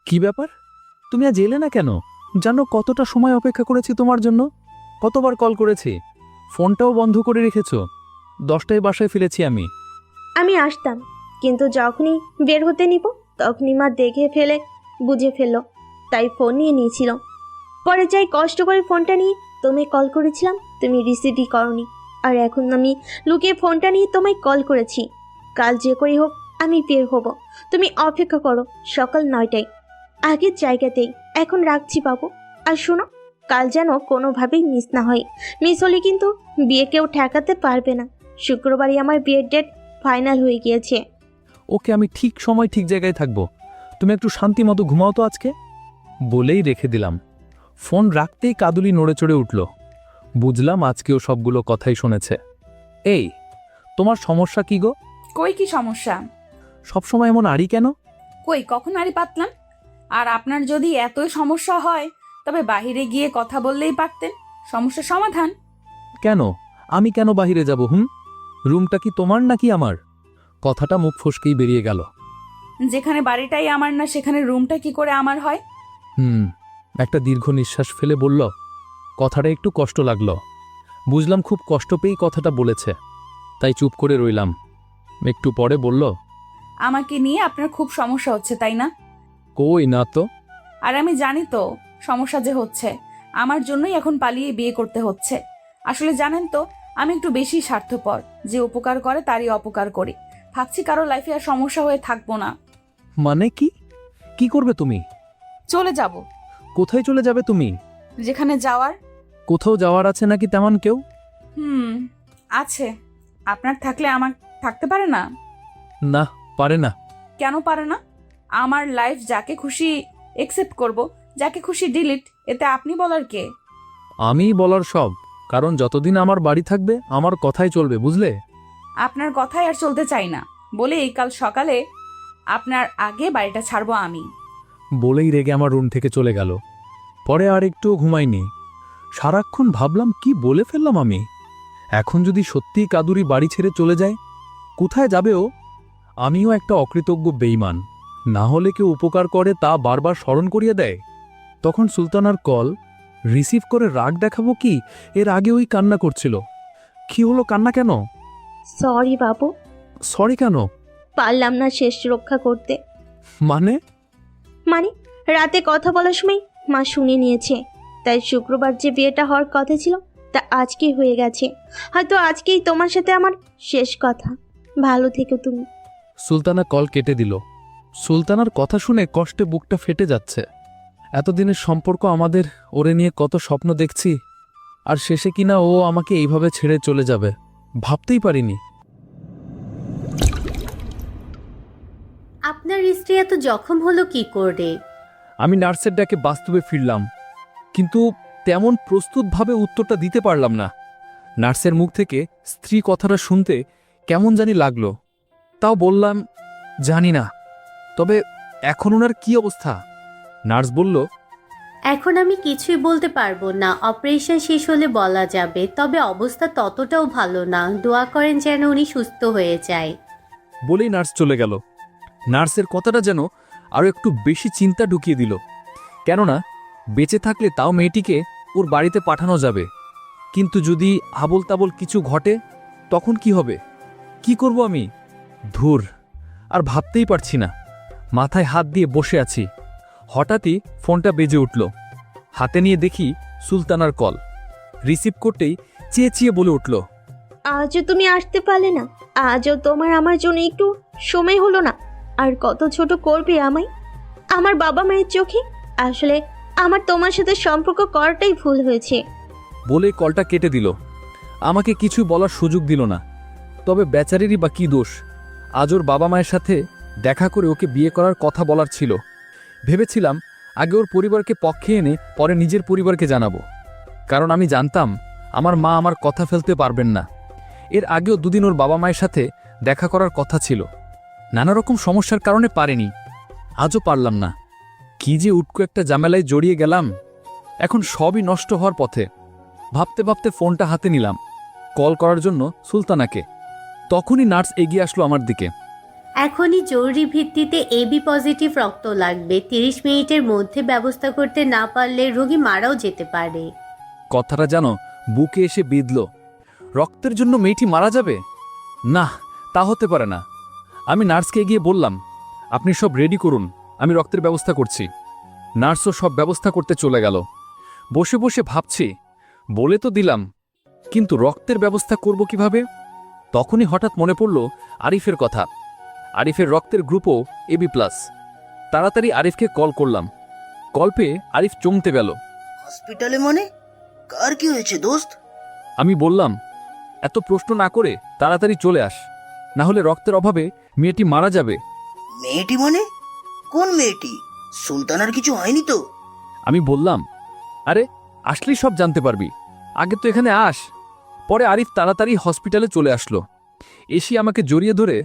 কি ব্যাপার? তুমি আজ এলে না কেন? জানো কতটা সময় অপেক্ষা করেছি তোমার জন্য? কতবার কল করেছি, ফোনটাও বন্ধ করে রেখেছ। 10টায় বাসায় ফিরেছি আমি। আমি আসতাম, কিন্তু যখনই বের হতে নিব তখনই মা দেখে ফেলে বুঝে ফেললো, তাই ফোন নিয়ে নিয়েছিল। পরে যাই কষ্ট করে ফোনটা নিয়ে তুমি কল করেছিলাম, তুমি রিসিভই করনি। আর এখন আমি লুকিয়ে ফোনটা নিয়ে তোমায় কল করেছি। কাল যে করে হোক আমি বের হব, তুমি অপেক্ষা করো সকাল 9টায় আগের জায়গাতেই। এখন রাখছি বাবু। আর শোনো, কাল যেন কোনোভাবেই মিস না হয়। মিস হলে কিন্তু বিয়ে কেউ ঠেকাতে পারবে না। শুক্রবারই আমার বিয়ের ডেট ফাইনাল হয়ে গিয়েছে। ওকে, আমি ঠিক সময় ঠিক জায়গায় থাকবো। তুমি একটু শান্তি মতো ঘুমাও তো আজকে। বলেই রেখে দিলাম। ফোন রাখতেই কাদুলি নড়ে চড়ে উঠল। বুঝলাম আজকেও সবগুলো কথাই শুনেছে। এই, তোমার সমস্যা কি গো? কই কি সমস্যা? সবসময় এমন আড়ি কেন? কই কখন আরে পাতলাম? আর আপনার যদি এতই সমস্যা হয় তবে বাহিরে গিয়ে কথা বললেই পারতেন, সমস্যার সমাধান। কেন? আমি কেন বাহিরে যাব? রুমটা কি তোমার নাকি আমার? কথাটা মুখ ফসকেই বেরিয়ে গেল। যেখানে বাড়িটাই আমার না সেখানে রুমটা কি করে আমার হয়? একটা দীর্ঘ নিঃশ্বাস ফেলে বলল। কথাটা একটু কষ্ট লাগলো। বুঝলাম খুব কষ্ট পেয়েই কথাটা বলেছে, তাই চুপ করে রইলাম। একটু পরে বলল, আমাকে নিয়ে আপনার খুব সমস্যা হচ্ছে তাই না? কই না তো। আর আমি জানি তো সমস্যা যে হচ্ছে, আমার জন্যই এখন পালিয়ে বিয়ে করতে হচ্ছে। আসলে জানেন তো, আমি একটু বেশি স্বার্থপর, যে উপকার করে তারই অপকার করি। ভাবছি কারো লাইফে আর সমস্যা হয়ে থাকবো না। মানে কি? কি করবে তুমি? চলে যাব। কোথায় চলে যাবে তুমি? যেখানে যাওয়ার। কোথাও যাওয়ার আছে নাকি তেমন কেউ? আছে। আপনার থাকলে আমার থাকতে পারে না? না, পারে না। কেন পারে না? আমার লাইফ যাকে খুশি একসেপ্ট করব, যাকে খুশি ডিলিট, এতে আপনি বলার কে? আমিই বলার সব, কারণ যতদিন আমার বাড়ি থাকবে আমার কথাই চলবে, বুঝলে? আপনার কথাই আর চলতে চাই না বলেই কাল সকালে আপনার আগে বাড়িটা ছাড়বো আমি। বলেই রেগে আমার রুম থেকে চলে গেল। পরে আর একটুও ঘুমাইনি। সারাক্ষণ ভাবলাম কি বলে ফেললাম আমি। এখন যদি সত্যিই কাদুরি বাড়ি ছেড়ে চলে যায়, কোথায় যাবে ও? আমিও একটা অকৃতজ্ঞ বেঈমান। না হলে কেউ উপকার করে তা বারবার স্মরণ করিয়ে দেয়। তখন সুলতানার কল রিসিভ করে রাগ দেখাবো কি, এর আগে ওই কান্না করছিল। কি হলো, কান্না কেন? সরি বাবু, সরি কেন? পারলাম না শেষ রক্ষা করতে। মানে? মানে রাতে কথা বলার সময় মা শুনে নিয়েছে, তাই শুক্রবার যে বিয়েটা হওয়ার কথা ছিল তা আজকেই হয়ে গেছে। হয়তো আজকেই তোমার সাথে আমার শেষ কথা। ভালো থেকো তুমি। সুলতানা কল কেটে দিল। সুলতানার কথা শুনে কষ্টে বুকটা ফেটে যাচ্ছে। এতদিনের সম্পর্ক আমাদের, ওরে নিয়ে কত স্বপ্ন দেখছি, আর শেষে কিনা ও আমাকে এইভাবে ছেড়ে চলে যাবে, ভাবতেই পারিনি। আপনার স্ত্রী এত জখম হলো কি করে? আমি নার্সের ডাকে বাস্তবে ফিরলাম, কিন্তু তেমন প্রস্তুতভাবে উত্তরটা দিতে পারলাম না। নার্সের মুখ থেকে স্ত্রী কথাটা শুনতে কেমন জানি লাগলো। তাও বললাম, জানি না, তবে এখন ওনার কি অবস্থা? নার্স বলল, এখন আমি কিছুই বলতে পারবো না, অপারেশন শেষ হলে বলা যাবে। তবে অবস্থা ততটাও ভালো না, দোয়া করেন যেন উনি সুস্থ হয়ে যায়। বলেই নার্স চলে গেল। নার্সের কথাটা যেন আরও একটু বেশি চিন্তা ঢুকিয়ে দিল। কেননা বেঁচে থাকলে তাও মেয়েটিকে ওর বাড়িতে পাঠানো যাবে, কিন্তু যদি আবল তাবল কিছু ঘটে তখন কি হবে? কি করব আমি? ধুর, আর ভাবতেই পারছি না। মাথায় হাত দিয়ে বসে আছি। হঠাৎই ফোনটা বেজে উঠল। হাতে নিয়ে দেখি সুলতানার কল। রিসিভ করতেই চেয়ে চেয়ে বলে উঠল, আজও তুমি আসতে পারলে না? আজও তোমার আমার জন্য একটু সময় হলো না? আর কত ছোট করবে আমায় আমার বাবা মায়ের চোখে? আসলে আমার তোমার সাথে সম্পর্ক করাটাই ভুল হয়েছে। বলে কলটা কেটে দিল। আমাকে কিছু বলার সুযোগ দিল না। তবে বেচারেরই বা কি দোষ? আজ ওর বাবা মায়ের সাথে দেখা করে ওকে বিয়ে করার কথা বলার ছিল। ভেবেছিলাম আগে ওর পরিবারকে পক্ষে এনে পরে নিজের পরিবারকে জানাবো, কারণ আমি জানতাম আমার মা আমার কথা ফেলতে পারবেন না। এর আগেও দুদিন ওর বাবা মায়ের সাথে দেখা করার কথা ছিল, নানা রকম সমস্যার কারণে পারেনি। আজও পারলাম না। কি যে উটকো একটা ঝামেলায় জড়িয়ে গেলাম, এখন সবই নষ্ট হওয়ার পথে। ভাবতে ভাবতে ফোনটা হাতে নিলাম কল করার জন্য সুলতানাকে। তখনই নার্স এগিয়ে আসলো আমার দিকে। এখনই জরুরি ভিত্তিতে এবি পজিটিভ রক্ত লাগবে। 30 মিনিটের মধ্যে ব্যবস্থা করতে না পারলে রোগী মারাও যেতে পারে। কথাটা যেন বুকে এসে বিঁধল। রক্তের জন্য মেয়েটি মারা যাবে? না, তা হতে পারে না। আমি নার্সকে গিয়ে বললাম, আপনি সব রেডি করুন, আমি রক্তের ব্যবস্থা করছি। নার্সও সব ব্যবস্থা করতে চলে গেল। বসে বসে ভাবছি, বলে তো দিলাম, কিন্তু রক্তের ব্যবস্থা করব কিভাবে? তখনই হঠাৎ মনে পড়ল আরিফের কথা। আরিফের রক্তের গ্রুপও এবি প্লাস। তাড়াতাড়ি আরিফকে কল করলাম। কল পেয়ে আরিফ চমতে গেল। হসপিটালে মানে? কার কি হয়েছে দোস্ত? আমি বললাম, এত প্রশ্ন না করে তাড়াতাড়ি চলে আস, না হলে রক্তের অভাবে মেয়েটি মারা যাবে। মেয়েটি মানে? কোন মেয়েটি? সুলতানার কিছু হয়নি তো? আমি বললাম, আরে আসলেই সব জানতে পারবি, আগে তো এখানে আস। পরে আরিফ তাড়াতাড়ি হসপিটালে চলে আসলো। এসে আমাকে জড়িয়ে ধরে,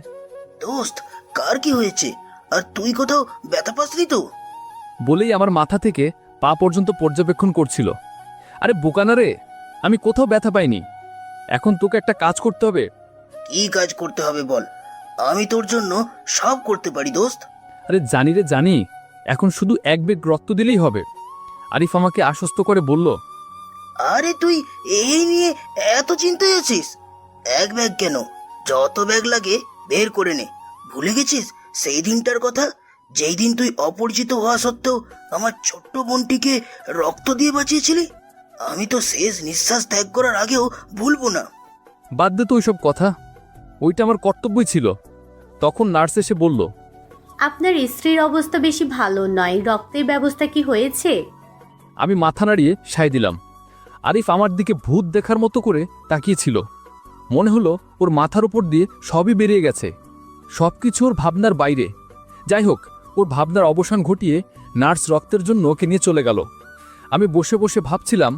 দোস্ত, কার কি হয়েছে? আর তুই কোথাও ব্যথা পাসনি তো? বলেই আমার মাথা থেকে পা পর্যন্ত পর্যবেক্ষণ করছিল। আরে বোকানা রে, আমি কোথাও ব্যথা পাইনি। এখন তোকে একটা কাজ করতে হবে। কি কাজ করতে হবে বল, আমি তোর জন্য সব করতে পারি দোস্ত। আরে জানি রে জানি, এখন শুধু এক বেগ রক্ত দিলেই হবে। আরিফ আমাকে আশ্বস্ত করে বলল, আরে তুই এই নিয়ে এত চিন্তায় আছিস? এক ব্যাগ কেন, যত ব্যাগ লাগে বের করে নে। ভুলে গেছিস সেই দিনটার কথা, যেই দিন তুই অপরিচিত হওয়া সত্ত্বেও আমার ছোট্ট বোনটিকে রক্ত দিয়ে বাঁচিয়েছিলি? আমি তো শেষ নিঃশ্বাস ত্যাগ করার আগেও ভুলবো না। বাদ দে তো ওইসব কথা, ওইটা আমার কর্তব্যই ছিল। তখন নার্স এসে বলল, আপনার স্ত্রীর অবস্থা বেশি ভালো নয়, রক্তের ব্যবস্থা কি হয়েছে? আমি মাথা নাড়িয়ে সায় দিলাম। আরিফ আমার দিকে ভূত দেখার মতো করে তাকিয়েছিল। মনে হলো ওর মাথার উপর দিয়ে সবই বেরিয়ে গেছে, সবকিছু ওর ভাবনার বাইরে। যাই হোক, ওর ভাবনার অবসান ঘটিয়ে নার্স রক্তের জন্য ওকে নিয়ে চলে গেল। আমি বসে বসে ভাবছিলাম,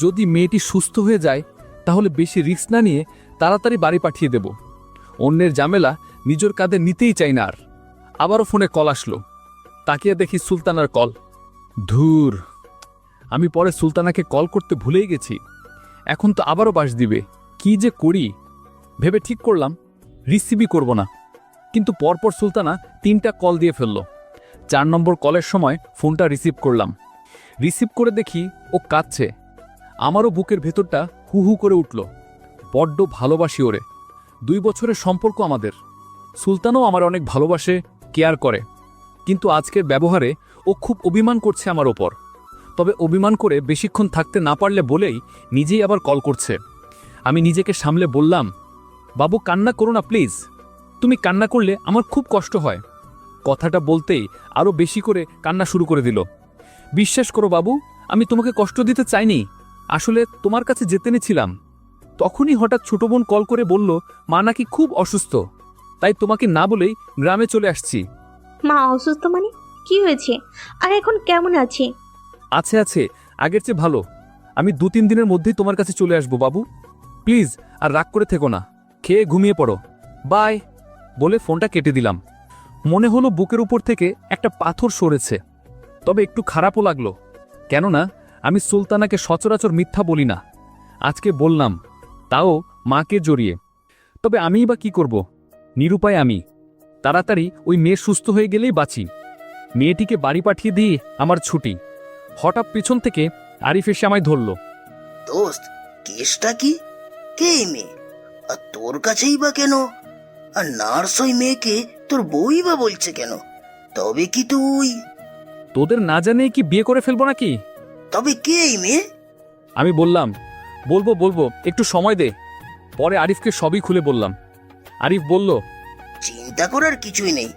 যদি মেয়েটি সুস্থ হয়ে যায় তাহলে বেশি রিস্ক না নিয়ে তাড়াতাড়ি বাড়ি পাঠিয়ে দেব। অন্যের ঝামেলা নিজের কাঁধে নিতেই চাই না আর। আবারও ফোনে কল আসলো। তাকিয়ে দেখি সুলতানার কল। ধুর, আমি পরে সুলতানাকে কল করতে ভুলেই গেছি। এখন তো আবারও বাস দিবে, কি যে করি ভেবে ঠিক করলাম রিসিভই করব না। কিন্তু পরপর সুলতানা 3টা কল দিয়ে ফেলল। 4 নম্বর কলের সময় ফোনটা রিসিভ করলাম। রিসিভ করে দেখি ও কাঁদছে। আমারও বুকের ভেতরটা হু হু করে উঠল। বড্ড ভালোবাসি ওরে। 2 বছরের সম্পর্ক আমাদের। সুলতানও আমার অনেক ভালোবাসে, কেয়ার করে। কিন্তু আজকের ব্যবহারে ও খুব অভিমান করছে আমার ওপর। তবে অভিমান করে বেশিক্ষণ থাকতে না পারলে বলেই নিজেই আবার কল করছে। আমি নিজেকে সামলে বললাম, বাবু কান্না করো না প্লিজ, তুমি কান্না করলে আমার খুব কষ্ট হয়। কথাটা বলতেই আরও বেশি করে কান্না শুরু করে দিল। বিশ্বাস করো বাবু, আমি তোমাকে কষ্ট দিতে চাইনি, আসলে তোমার কাছে যেতে নিছিলাম। তখনই হঠাৎ ছোট বোন কল করে বলল মা নাকি খুব অসুস্থ, তাই তোমাকে না বলেই গ্রামে চলে আসছি। মা অসুস্থ মানে? কি হয়েছে? আর এখন কেমন আছে? আছে, আগের চেয়ে ভালো। আমি 2-3 দিনের মধ্যেই তোমার কাছে চলে আসবো বাবু, প্লিজ আর রাগ করে থেকো না। খেয়ে ঘুমিয়ে পড়ো, বাই বলে ফোনটা কেটে দিলাম। মনে হলো বুকের উপর থেকে একটা পাথর সরেছে। তবে একটু খারাপও লাগলো, কেননা আমি সুলতানাকে সচরাচর মিথ্যা বলি না। আজকে বললাম, তাও মাকে জড়িয়ে। তবে আমিই বা কি করব, নিরুপায় আমি। তাড়াতাড়ি ওই মেয়ে সুস্থ হয়ে গেলেই বাঁচি। মেয়েটিকে বাড়ি পাঠিয়ে দিয়ে আমার ছুটি। হঠাৎ পিছন থেকে আরিফ এসে আমায় ধরল। দোস্ত, কেসটা কি? কে এই মেয়ে? আর তোর কাছেই বা কেন? আর নার্স ওই মেয়েকে তোর বউই বা বলছে কেন? তবে কি তুই? তোদের না জানে কি বিয়ে করে ফেলবো নাকি? তবে কে এই মেয়ে? আমি বললাম, বলবো, একটু সময় দে। পরে আরিফকে সবই খুলে বললাম। আরিফ বলল, চিন্তা করার কিছুই নেই,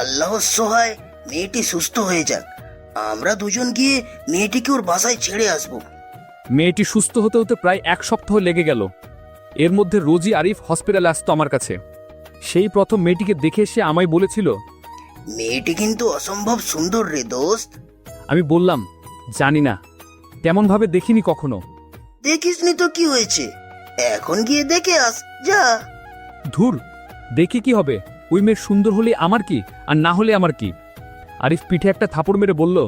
আল্লাহ সহায় মেয়েটি সুস্থ হয়ে যাক। আমরা দুজন গিয়ে মেয়েটিকে ওর বাসায় ছেড়ে আসবো। মেয়েটি সুস্থ হতে হতে প্রায় 1 সপ্তাহ লেগে গেল। এর মধ্যে রোজই আরিফ হসপিটালে আসতো আমার কাছে। সেই প্রথম মেয়েটিকে দেখে এসে আমায় বলেছিল, মেয়েটি কিন্তু অসম্ভব সুন্দর রে দোস্ত। আমি বললাম, জানি না, তেমনভাবে দেখিনি কখনো। দেখিসনি তো কি হয়েছে, এখন গিয়ে দেখে আস, যা। ধুর, দেখি কি হবে? ওই মেয়ে সুন্দর হলে আমার কি, আর না হলে আমার কি? আরিফ পিঠে একটা থাপড় মেরে বলল,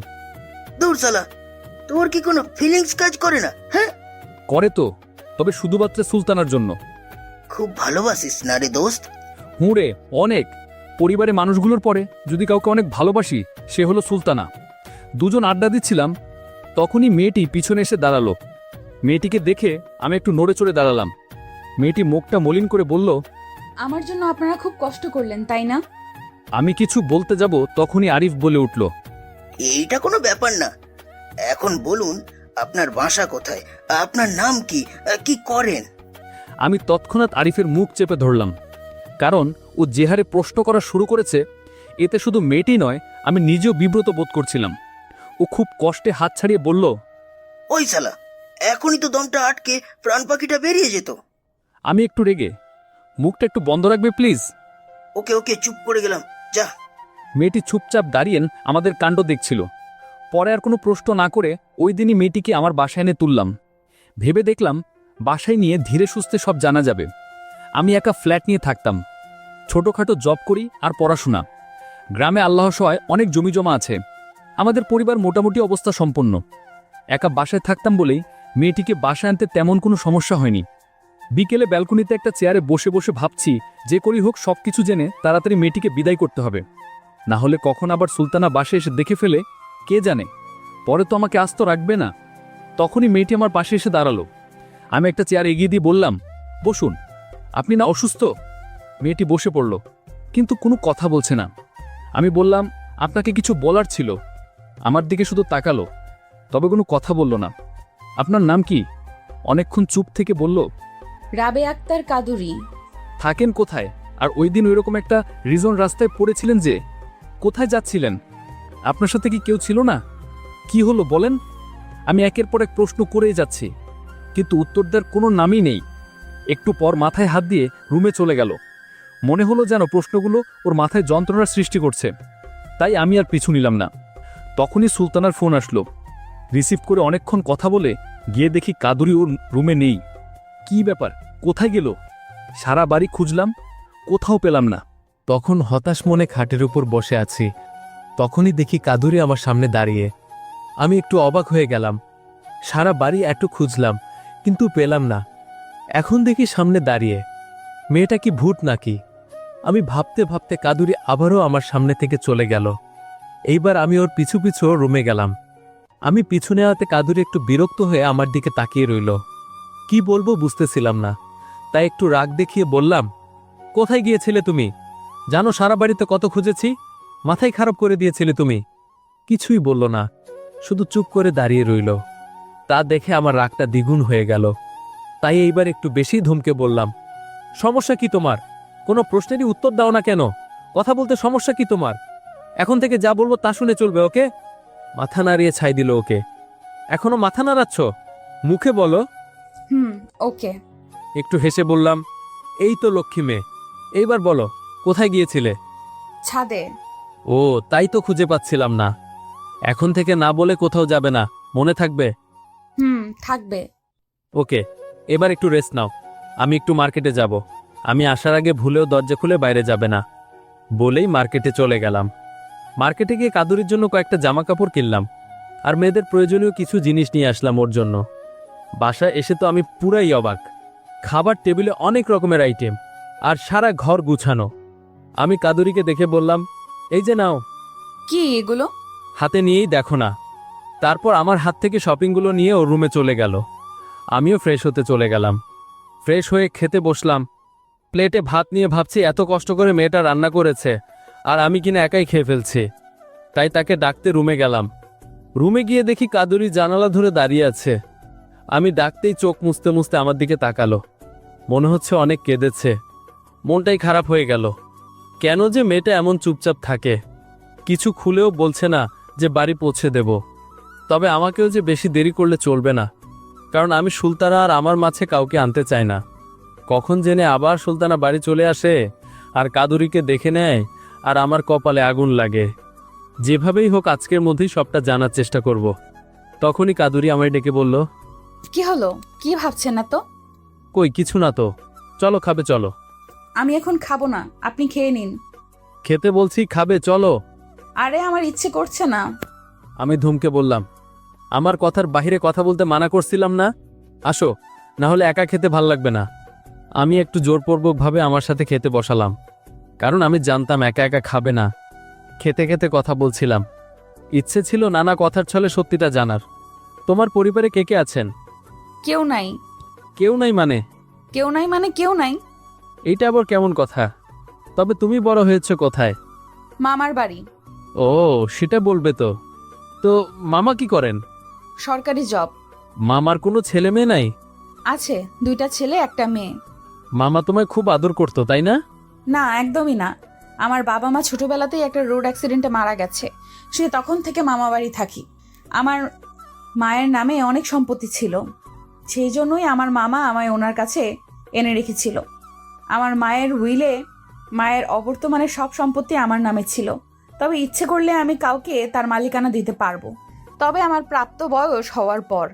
দূর সালা, তোর কি কোনো ফিলিংস কাজ করে না? হ্যাঁ, করে তো, তবে শুধুমাত্র সুলতানার জন্য। খুব ভালোবাসিস না রে দোস্ত? হুঁড়ে অনেক, পরিবারের মানুষগুলোর পরে যদি কাউকে অনেক ভালোবাসি সে হলো সুলতানা। দুজন আড্ডা দিচ্ছিলাম, তখনই মেয়েটি পিছনে এসে দাঁড়ালো। মেয়েটিকে দেখে আমি একটু নড়ে চড়ে দাঁড়ালাম। মেয়েটি মুখটা মলিন করে বলল, আমার জন্য আপনারা খুব কষ্ট করলেন তাই না? আমি কিছু বলতে যাব তখনই আরিফ বলে উঠল, এইটা কোনো ব্যাপার না। এখন বলুন আপনার বাসা কোথায়, আপনার নাম কি, কি করেন? আমি তৎক্ষণাৎ আরিফের মুখ চেপে ধরলাম, কারণ ও যে হারে প্রশ্ন করা শুরু করেছে এতে শুধু মেয়েটি নয়, আমি নিজেও বিব্রত বোধ করছিলাম। ও খুব কষ্টে হাত ছাড়িয়ে বলল, ওই শালা, এখনই তো দমটা আটকে প্রাণ পাখিটা বেরিয়ে যেত। আমি একটু রেগে, মুখটা একটু বন্ধ রাখবে প্লিজ। ওকে ওকে, চুপ করে গেলাম, যা। মেয়েটি চুপচাপ দাঁড়িয়ে আমাদের কাণ্ড দেখছিল। পরে আর কোনো প্রশ্ন না করে ওই দিনই মেয়েটিকে আমার বাসায় এনে তুললাম। ভেবে দেখলাম বাসায় নিয়ে ধীরে সুস্থে সব জানা যাবে। আমি একা ফ্ল্যাট নিয়ে থাকতাম, ছোটোখাটো জব করি আর পড়াশোনা। গ্রামে আল্লাহ সহায় অনেক জমি জমা আছে। আমাদের পরিবার মোটামুটি অবস্থা সম্পন্ন। একা বাসায় থাকতাম বলেই মেয়েটিকে বাসায় আনতে তেমন কোনো সমস্যা হয়নি। বিকেলে ব্যালকনিতে একটা চেয়ারে বসে বসে ভাবছি যে করি হোক সবকিছু জেনে তাড়াতাড়ি মেয়েটিকে বিদায় করতে হবে, না হলে কখন আবার সুলতানা বাসে এসে দেখে ফেলে কে জানে, পরে তো আমাকে আস্ত রাখবে না। তখনই মেয়েটি আমার পাশে এসে দাঁড়ালো। আমি একটা চেয়ার এগিয়ে দিয়ে বললাম, বসুন, আপনি না অসুস্থ? মেয়েটি বসে পড়ল, কিন্তু কোনো কথা বলছে না। আমি বললাম, আপনাকে কিছু বলার ছিল। আমার দিকে শুধু তাকালো, তবে কোনো কথা বলল না। আপনার নাম কি? অনেকক্ষণ চুপ থেকে বলল, রাবে আক্তার কাদুরি। থাকেন কোথায়? আর ওই দিন ওইরকম একটা রিজন রাস্তায় পড়েছিলেন যে, কোথায় যাচ্ছিলেন? আপনার সাথে কি কেউ ছিল না? কি হলো বলেন? আমি একের পর এক প্রশ্ন করেই যাচ্ছি, কিন্তু উত্তর দেওয়ার কোনো নামই নেই। একটু পর মাথায় হাত দিয়ে রুমে চলে গেল। মনে হলো যেন প্রশ্নগুলো ওর মাথায় যন্ত্রণার সৃষ্টি করছে। তাই আমি আর পিছু নিলাম না। তখনই সুলতানার ফোন আসলো। রিসিভ করে অনেকক্ষণ কথা বলে গিয়ে দেখি কাদুরি ওর রুমে নেই। কি ব্যাপার, কোথায় গেল? সারা বাড়ি খুঁজলাম, কোথাও পেলাম না। তখন হতাশ মনে খাটের উপর বসে আছি। তখনই দেখি কাদুরি আমার সামনে দাঁড়িয়ে। আমি একটু অবাক হয়ে গেলাম। সারা বাড়ি একটু খুঁজলাম, কিন্তু পেলাম না। এখন দেখি সামনে দাঁড়িয়ে। মেয়েটা কি ভূত নাকি? আমি ভাবতে ভাবতে কাদুরি আবারও আমার সামনে থেকে চলে গেল। এইবার আমি ওর পিছু পিছু রুমে গেলাম। আমি পিছু নেওয়াতে কাদুরি একটু বিরক্ত হয়ে আমার দিকে তাকিয়ে রইল। কি বলবো বুঝতেছিলাম না, তাই একটু রাগ দেখিয়ে বললাম, কোথায় গিয়েছিলে তুমি? জানো সারা বাড়িতে কত খুঁজেছি, মাথায় খারাপ করে দিয়েছিলে তুমি। কিছুই বলল না, শুধু চুপ করে দাঁড়িয়ে রইল। তা দেখে আমার রাগটা দ্বিগুণ হয়ে গেল। তাই এইবার একটু বেশি ধমকে বললাম, সমস্যা কি তোমার? কোনো প্রশ্নেরই উত্তর দাও না কেন? কথা বলতে সমস্যা কি তোমার? এখন থেকে যা বলবো তা শুনে চলবে, ওকে? মাথা নাড়িয়ে ছাই দিল ওকে। এখনো মাথা নাড়াচ্ছ? মুখে বলো। ওকে। একটু হেসে বললাম, এই তো লক্ষ্মী মেয়ে। এইবার বলো, কোথায় গিয়েছিলে? ছাদে। ও, তাই তো খুঁজে পাচ্ছিলাম না। এখন থেকে না বলে কোথাও যাবে না, মনে থাকবে? থাকবে। ওকে, এবার একটু রেস্ট নাও। আমি একটু মার্কেটে যাব। আমি আসার আগে ভুলেও দরজা খুলে বাইরে যাবে না। বলেই মার্কেটে চলে গেলাম। মার্কেটে গিয়ে কাদুরির জন্য কয়েকটা জামা কাপড় কিনলাম, আর মেয়েদের প্রয়োজনীয় কিছু জিনিস নিয়ে আসলাম ওর জন্য। বাসায় এসে তো আমি পুরাই অবাক। খাবার টেবিলে অনেক রকমের আইটেম, আর সারা ঘর গুছানো। আমি কাদুরিকে দেখে বললাম, এই যে নাও। কি এগুলো? হাতে নিয়েই দেখো না। তারপর আমার হাত থেকে শপিংগুলো নিয়ে ওর রুমে চলে গেল। আমিও ফ্রেশ হতে চলে গেলাম। ফ্রেশ হয়ে খেতে বসলাম। প্লেটে ভাত নিয়ে ভাবছি এত কষ্ট করে মেয়েটা রান্না করেছে, আর আমি কিনা একাই খেয়ে ফেলছি। তাই তাকে ডাকতে রুমে গেলাম। রুমে গিয়ে দেখি কাদুরি জানালা ধরে দাঁড়িয়ে আছে। আমি ডাকতেই চোখ মুছতে মুছতে আমার দিকে তাকালো। মনে হচ্ছে অনেক কেঁদেছে। মনটাই খারাপ হয়ে গেল। কেন যে মেয়েটা এমন চুপচাপ থাকে, কিছু খুলেও বলছে না যে বাড়ি পৌঁছে দেব। তবে আমাকেও যে বেশি দেরি করলে চলবে না, কারণ আমি সুলতানা আর আমার মাঝে কাউকে আনতে চাই না। কখন জেনে আবার সুলতানা বাড়ি চলে আসে আর কাদুরিকে দেখে নেয়, আর আমার কপালে আগুন লাগে। যেভাবেই হোক আজকের মধ্যেই সবটা জানার চেষ্টা করব। তখনই কাদুরি আমায় ডেকে বলল, কি হলো? কি ভাবছেন না তো? কই কিছু না তো, চলো খাবে চলো। আমি এখন খাবো না, আপনি খেয়ে নিন। খেতে বলছি, খাবে চলো। আরে আমার ইচ্ছে করছে না। আমি ধুমকে বললাম, আমার কথার বাহিরে কথা বলতে মানা করছিলাম না? আসো, না হলে একা খেতে ভাল লাগবে না। আমি একটু জোরপূর্বকভাবে আমার সাথে খেতে বসালাম। কারণ আমি জানতাম একা একা খাবে না। খেতে খেতে কথা বলছিলাম। ইচ্ছে ছিল নানা কথার ছলে সত্যিটা জানার। তোমার পরিবারে কে কে আছেন? কেউ নাই। কেউ নাই মানে? কেউ নাই মানে কেউ নাই। এইটা আবার কেমন কথা? তবে তুমি বড় হয়েছো কোথায়? মামার বাড়ি। ও, সেটা বলবে তো। তো মামা কি করেন? সরকারি জব। মামার কোনো ছেলে মেয়ে নাই? আছে, 2টা ছেলে 1টা মেয়ে। মামা তোমায় খুব আদর করতো তাই না? না, একদমই না। আমার বাবা মা ছোটবেলাতেই একটা রোড অ্যাক্সিডেন্টে মারা গেছে। সে তখন থেকে মামা বাড়ি থাকি। আমার মায়ের নামে অনেক সম্পত্তি ছিল, সেই জন্যই আমার মামা আমায় ওনার কাছে এনে রেখেছিল। আমার মায়ের উইলে মায়ের অবর্তমানে সব সম্পত্তি আমার নামে ছিল, তবে ইচ্ছে করলে আমি কাউকে তার মালিকানা দিতে পারবো, তবে আমার প্রাপ্ত বয়স হওয়ার পর।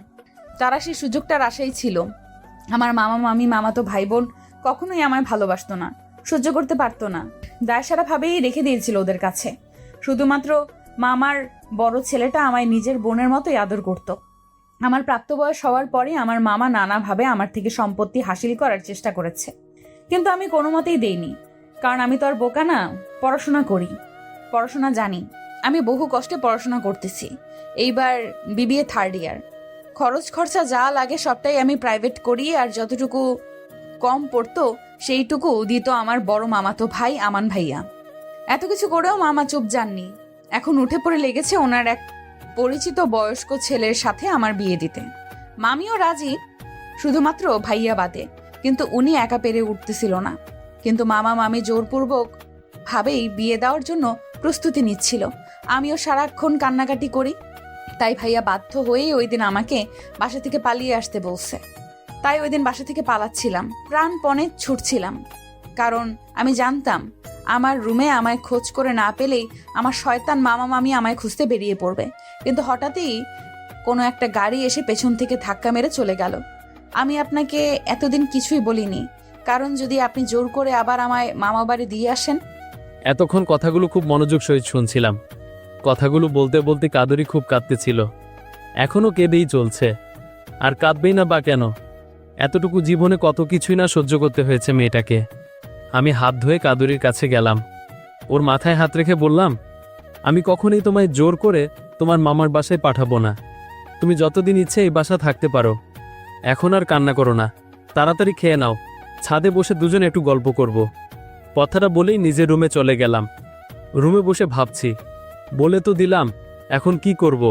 তারা সেই সুযোগটার আশাই ছিল। আমার মামা মামি মামাতো ভাই বোন কখনোই আমায় ভালোবাসতো না, সহ্য করতে পারতো না। দায়সারাভাবেই রেখে দিয়েছিল ওদের কাছে। শুধুমাত্র মামার বড় ছেলেটা আমায় নিজের বোনের মতোই আদর করত। আমার প্রাপ্তবয়স হওয়ার পরে আমার মামা নানাভাবে আমার থেকে সম্পত্তি হাসিল করার চেষ্টা করেছে, কিন্তু আমি কোনো মতেই দেইনি। কারণ আমি তো আর বোকা না, পড়াশোনা করি, পড়াশোনা জানি। আমি বহু কষ্টে পড়াশোনা করতেছি, এইবার বিবিএ 3rd ইয়ার। খরচ খরচা যা লাগে সবটাই আমি প্রাইভেট করি, আর যতটুকু কম পড়তো সেইটুকু দিত আমার বড় মামাতো ভাই আমান ভাইয়া। এত কিছু করেও মামা চুপ যাননি। এখন উঠে পড়ে লেগেছে ওনার এক পরিচিত বয়স্ক ছেলের সাথে আমার বিয়ে দিতে। মামিও রাজি, শুধুমাত্র ভাইয়া বাদে। কিন্তু উনি একা পেরে উঠতেছিল না। কিন্তু মামা মামি জোরপূর্বক ভাবেই বিয়ে দেওয়ার জন্য প্রস্তুতি নিচ্ছিল। আমিও সারাক্ষণ কান্নাকাটি করি। তাই ভাইয়া বাধ্য হয়েই ওই দিন আমাকে বাসা থেকে পালিয়ে আসতে বলছে। তাই ওই দিন বাসা থেকে পালাচ্ছিলাম, প্রাণপণে ছুটছিলাম। কারণ আমি জানতাম আমার রুমে আমায় খোঁজ করে না পেলেই আমার শয়তান মামা মামি আমায় খুঁজতে বেরিয়ে পড়বে। কিন্তু হঠাৎই কোনো একটা গাড়ি এসে পেছন থেকে ধাক্কা মেরে চলে গেল। আমি আপনাকে এতদিন কিছুই বলিনি, কারণ যদি আপনি জোর করে আবার আমায় মামা বাড়ি দিয়ে আসেন। এতক্ষণ কথাগুলো খুব মনোযোগ সহিত শুনছিলাম। কথাগুলো বলতে বলতে কাদুরি খুব কাঁদতেছিল। এখনো কেঁদেই চলছে। আর কাঁদবেই না বা কেন? এতটুকু জীবনে কত কিছুই না সহ্য করতে হয়েছে মেয়েটাকে। আমি হাত ধুয়ে কাদুরির কাছে গেলাম। ওর মাথায় হাত রেখে বললাম, আমি কখনোই তোমায় জোর করে তোমার মামার বাসায় পাঠাবো না। তুমি যতদিন ইচ্ছে এই বাসা থাকতে পারো। এখন আর কান্না করো না, তাড়াতাড়ি খেয়ে নাও। ছাদে বসে দুজনে একটু গল্প করব। কথাটা বলেই নিজের রুমে চলে গেলাম। রুমে বসে ভাবছি, বলে তো দিলাম, এখন কি করব,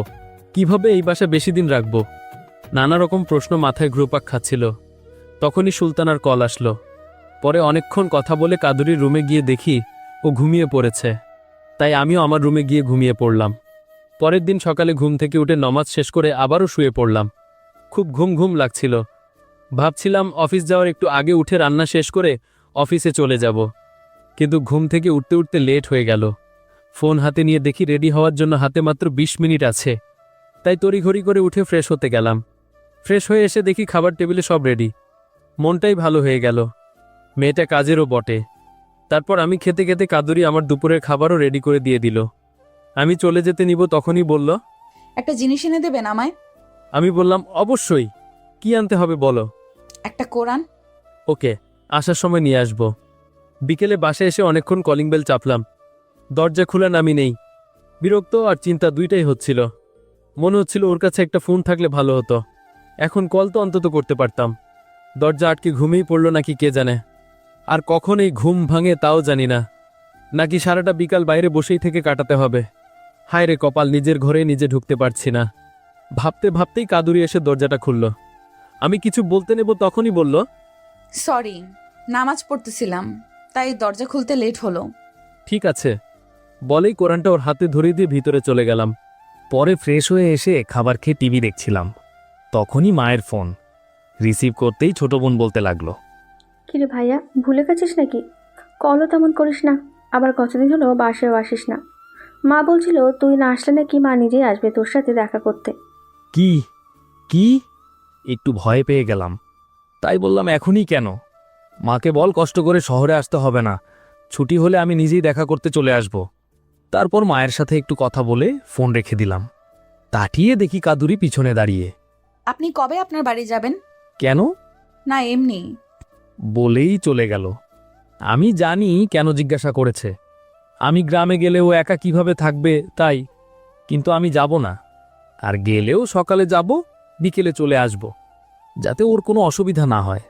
কিভাবে এই বাসা বেশি দিন রাখবো। নানা রকম প্রশ্ন মাথায় ঘুরপাক খাচ্ছিল। তখনই সুলতানার কল আসলো। পরে অনেকক্ষণ কথা বলে কাদুরির রুমে গিয়ে দেখি ও ঘুমিয়ে পড়েছে। তাই আমিও আমার রুমে গিয়ে ঘুমিয়ে পড়লাম। পরের দিন সকালে ঘুম থেকে উঠে নমাজ শেষ করে আবারও শুয়ে পড়লাম। খুব ঘুম ঘুম লাগছিল। ভাবছিলাম অফিস যাওয়ার একটু আগে উঠে রান্না শেষ করে অফিসে চলে যাব, কিন্তু ঘুম থেকে উঠতে উঠতে লেট হয়ে গেল। ফোন হাতে নিয়ে দেখি রেডি হওয়ার জন্য হাতে মাত্র 20 মিনিট আছে। তাই তড়িঘড়ি করে উঠে ফ্রেশ হতে গেলাম। ফ্রেশ হয়ে এসে দেখি খাবার টেবিলে সব রেডি। মনটাই ভালো হয়ে গেল। মেয়েটা কাজেরও বটে। তারপর আমি খেতে খেতে কাদুরি আমার দুপুরের খাবারও রেডি করে দিয়ে দিল। আমি চলে যেতে নিব তখনই বলল, একটা জিনিস এনে দেবেন আমায়? আমি বললাম, অবশ্যই। কি আনতে হবে বলো। একটা কোরআন। ওকে, আসার সময় নিয়ে আসব। বিকেলে বাসায় এসে অনেকক্ষণ কলিং বেল চাপলাম। দরজা খোলা নামি নেই। বিরক্ত আর চিন্তা দুইটাই হচ্ছিল। মনে হচ্ছিল ওর কাছে একটা ফোন থাকলে ভালো হতো, এখন কল তো অন্তত করতে পারতাম। দরজা আটকে ঘুমিয়ে পড়ল নাকি কে জানে। আর কখন এই ঘুম ভাঙে তাও জানি না। নাকি সারাটা বিকাল বাইরে বসেই থেকে কাটাতে হবে। হায় রে কপাল, নিজের ঘরে নিজে ঢুকতে পারছি না। ভাবতে ভাবতেই কাদুরি এসে দরজাটা খুলল। আমি কিছু বলতে নেব তখনই বলল, সরি, নামাজ পড়তেছিলাম, তাই দরজা খুলতে লেট হলো। ঠিক আছে। বলেই কোরআনটা ওর হাতে ধরিয়ে দিয়ে ভিতরে চলে গেলাম। পরে ফ্রেশ হয়ে এসে খাবার খেয়ে টিভি দেখছিলাম। তখনই মায়ের ফোন। রিসিভ করতেই ছোট বোন বলতে লাগলো, কিরে ভাইয়া, ভুলে গেছিস নাকি? কলও তেমন করিস না, আবার কতদিন হলো বাসায়ও আসিস না। মা বলছিল তুই না আসলে নাকি মা নিজেই আসবে তোর সাথে দেখা করতে। কি কি? একটু ভয় পেয়ে গেলাম। তাই বললাম, এখনই কেন? মাকে বল কষ্ট করে শহরে আসতে হবে না, ছুটি হলে আমি নিজেই দেখা করতে চলে আসব। তারপর মায়ের সাথে একটু কথা বলে ফোন রেখে দিলাম। তাকিয়ে দেখি কাদুরি পিছনে দাঁড়িয়ে। আপনি কবে আপনার বাড়ি যাবেন? কেন? না, এমনি। বলেই চলে গেল। আমি জানি কেন জিজ্ঞাসা করেছে। আমি গ্রামে গেলেও একা কিভাবে থাকবে তাই, কিন্তু আমি যাব না। আর গেলেও সকালে যাব, বিকেলে চলে আসব, যাতে ওর কোনো অসুবিধা না হয়।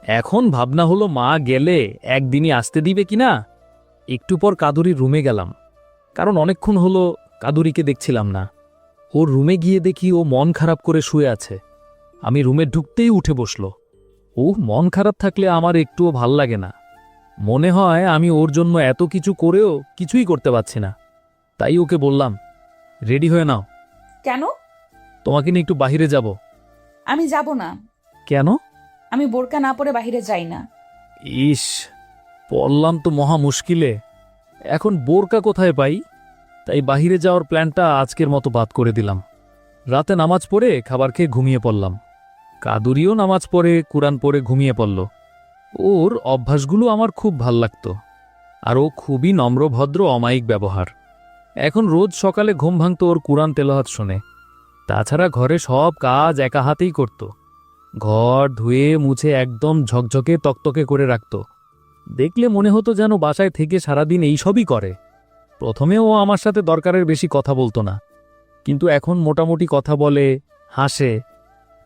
এখন ভাবনা হলো মা গেলে একদিনই আসতে দিবে কিনা। একটু পর কাদুরির রুমে গেলাম, কারণ অনেকক্ষণ হলো কাদুরিকে দেখছিলাম না। ওর রুমে গিয়ে দেখি ও মন খারাপ করে শুয়ে আছে। আমি রুমে ঢুকতেই উঠে বসলো। ও মন খারাপ থাকলে আমার একটুও ভাল লাগে না। মনে হয় আমি ওর জন্য এত কিছু করেও কিছুই করতে পারছি না। তাই ওকে বললাম, রেডি হয়ে নাও, কেন? তোমাকে নিয়ে একটু বাহিরে যাব। আমি যাব না। কেন? আমি বোরকা না পরে বাইরে যাই না। ইস, পড়লাম তো মহা মুশকিলে। এখন বোরকা কোথায় পাই? তাই বাহিরে যাওয়ার প্ল্যানটা আজকের মতো বাদ করে দিলাম। রাতে নামাজ পড়ে খাবার খেয়ে ঘুমিয়ে পড়লাম। কাদুরিও নামাজ পড়ে কুরআন পড়ে ঘুমিয়ে পড়ল। ওর অভ্যাসগুলো আমার খুব ভাল লাগতো, আর ও খুবই নম্রভদ্র অমায়িক ব্যবহার। এখন রোজ সকালে ঘুম ভাঙত ওর কুরআন তেলাওয়াত শুনে। তাছাড়া ঘরে সব কাজ একা হাতেই করত। ঘর ধুয়ে মুছে একদম ঝকঝকে তকতকে করে রাখত। দেখলে মনে হতো যেন বাসায় থেকে সারাদিন এইসবই করে। প্রথমে ও আমার সাথে দরকারের বেশি কথা বলতো না, কিন্তু এখন মোটামুটি কথা বলে, হাসে।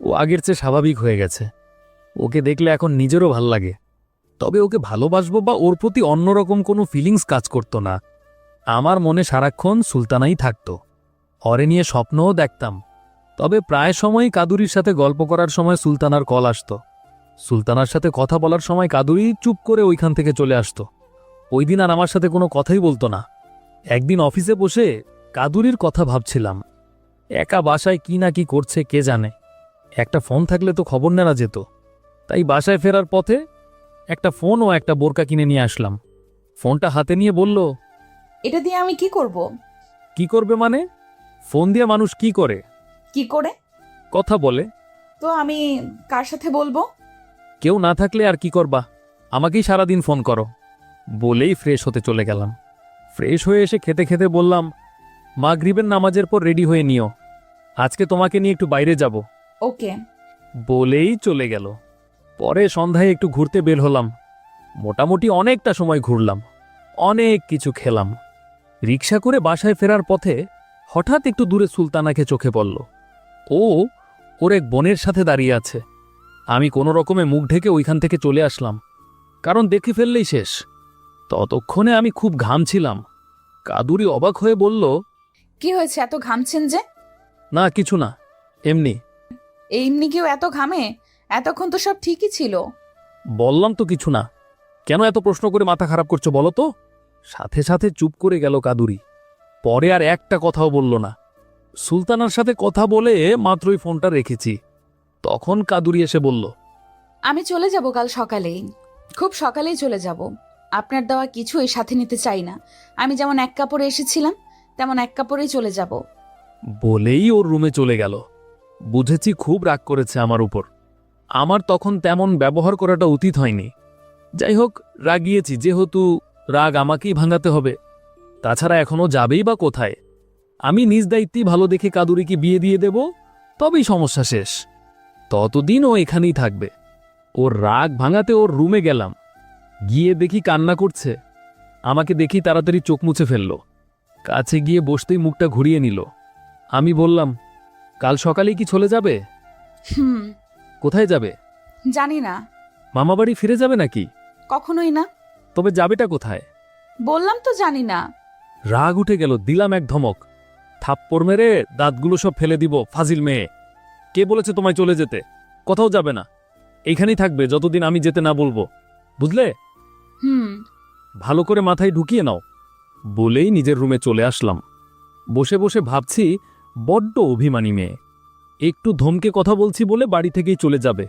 ও আগের চেয়ে স্বাভাবিক হয়ে গেছে। ওকে দেখলে এখন নিজেরও ভাল লাগে। তবে ওকে ভালোবাসবো বা ওর প্রতি অন্যরকম কোনো ফিলিংস কাজ করতো না। আমার মনে সারাক্ষণ সুলতানাই থাকতো। অরে নিয়ে স্বপ্নও দেখতাম। তবে প্রায় সময়ই কাদুরির সাথে গল্প করার সময় সুলতানার কল আসতো। সুলতানার সাথে কথা বলার সময় কাদুরি চুপ করে ওইখান থেকে চলে আসতো। ওই দিন আর আমার সাথে কোনো কথাই বলতো না। একদিন অফিসে বসে কাদুরির কথা ভাবছিলাম। একা বাসায় কি না কি করছে কে জানে। একটা ফোন থাকলে তো খবর নেওয়া যেত। তাই বাসায় ফেরার পথে একটা ফোন ও একটা বোরকা কিনে নিয়ে আসলাম। ফোনটা হাতে নিয়ে বলল, এটা দিয়ে আমি কি করব? কি করবে মানে? ফোন দিয়ে মানুষ কি করে? কি করে? কথা বলে। তো আমি কার সাথে বলবো? কেউ না থাকলে আর কি করবা? আমাকেই সারাদিন ফোন করো। বলেই ফ্রেশ হতে চলে গেলাম। ফ্রেশ হয়ে এসে খেতে খেতে বললাম, মাগরিবের নামাজের পর রেডি হয়ে নিও, আজকে তোমাকে নিয়ে একটু বাইরে যাব। ওকে। বলেই চলে গেল। পরে সন্ধ্যায় একটু ঘুরতে বের হলাম। মোটামুটি অনেকটা সময় ঘুরলাম, অনেক কিছু খেলাম। রিক্সা করে বাসায় ফেরার পথে হঠাৎ একটু দূরে সুলতানাকে চোখে পড়ল। ও ওর এক বোনের সাথে দাঁড়িয়ে আছে। আমি কোনো রকমে মুখ ঢেকে ওইখান থেকে চলে আসলাম, কারণ দেখে ফেললেই শেষ। ততক্ষণে আমি খুব ঘামছিলাম। কাদুরি অবাক হয়ে বলল, কি হয়েছে, এত ঘামছেন যে? না কিছু না, এমনি। এমনি কেউ এত ঘামে? এতক্ষণ তো সব ঠিকই ছিল। বললাম তো কিছু না। কেন এত প্রশ্ন করে মাথা খারাপ করছো বলো তো? সাথে সাথে চুপ করে গেল কাদুরি। পরে আর একটা কথাও বলল না। সুলতানার সাথে কথা বলে মাত্রই ফোনটা রেখেছি। তখন কাদুরি এসে বলল, আমি চলে যাব কাল সকালেই, খুব সকালেই চলে যাব। আপনার দেওয়া কিছুই সাথে নিতে চাই না। আমি যেমন এক কাপড়ে এসেছিলাম তেমন এক কাপড়েই চলে যাব। বলেই ওর রুমে চলে গেল। বুঝেছি খুব রাগ করেছে আমার উপর। আমার তখন তেমন ব্যবহার করাটা উচিত হয়নি। যাই হোক, রাগিয়েছি যেহেতু, রাগ আমাকেই ভাঙাতে হবে। তাছাড়া এখনো যাবেই বা কোথায়? আমি নিজ দায়িত্বেই ভালো দেখে কাদুরিকে বিয়ে দিয়ে দেব, তবেই সমস্যা শেষ। ততদিন ও এখানেই থাকবে। ওর রাগ ভাঙাতে ওর রুমে গেলাম। গিয়ে দেখি কান্না করছে। আমাকে দেখি তাড়াতাড়ি চোখ মুছে ফেলল। কাছে গিয়ে বসতেই মুখটা ঘুরিয়ে নিল। আমি বললাম, কাল সকালেই কি চলে যাবে? হুম। কোথায় যাবে? জানি না। মামাবাড়ি ফিরে যাবে নাকি? কখনোই না। তবে যাবেটা কোথায়? বললাম তো জানি না। রাগ উঠে গেল, দিলাম এক ধমক। থাপ্পড় মেরে দাঁতগুলো সব ফেলে দিব। ফাজিল মেয়ে, কে বলেছে তোমায় চলে যেতে? কোথাও যাবে না, এইখানেই থাকবে যতদিন আমি যেতে না বলবো, বুঝলে? হুম। ভালো করে মাথায় ঢুকিয়ে নাও। বলেই নিজের রুমে চলে আসলাম। বসে বসে ভাবছি, বড্ড অভিমানী মেয়ে। একটু ধমকে কথা বলছি বলে বাড়ি থেকেই চলে যাবে,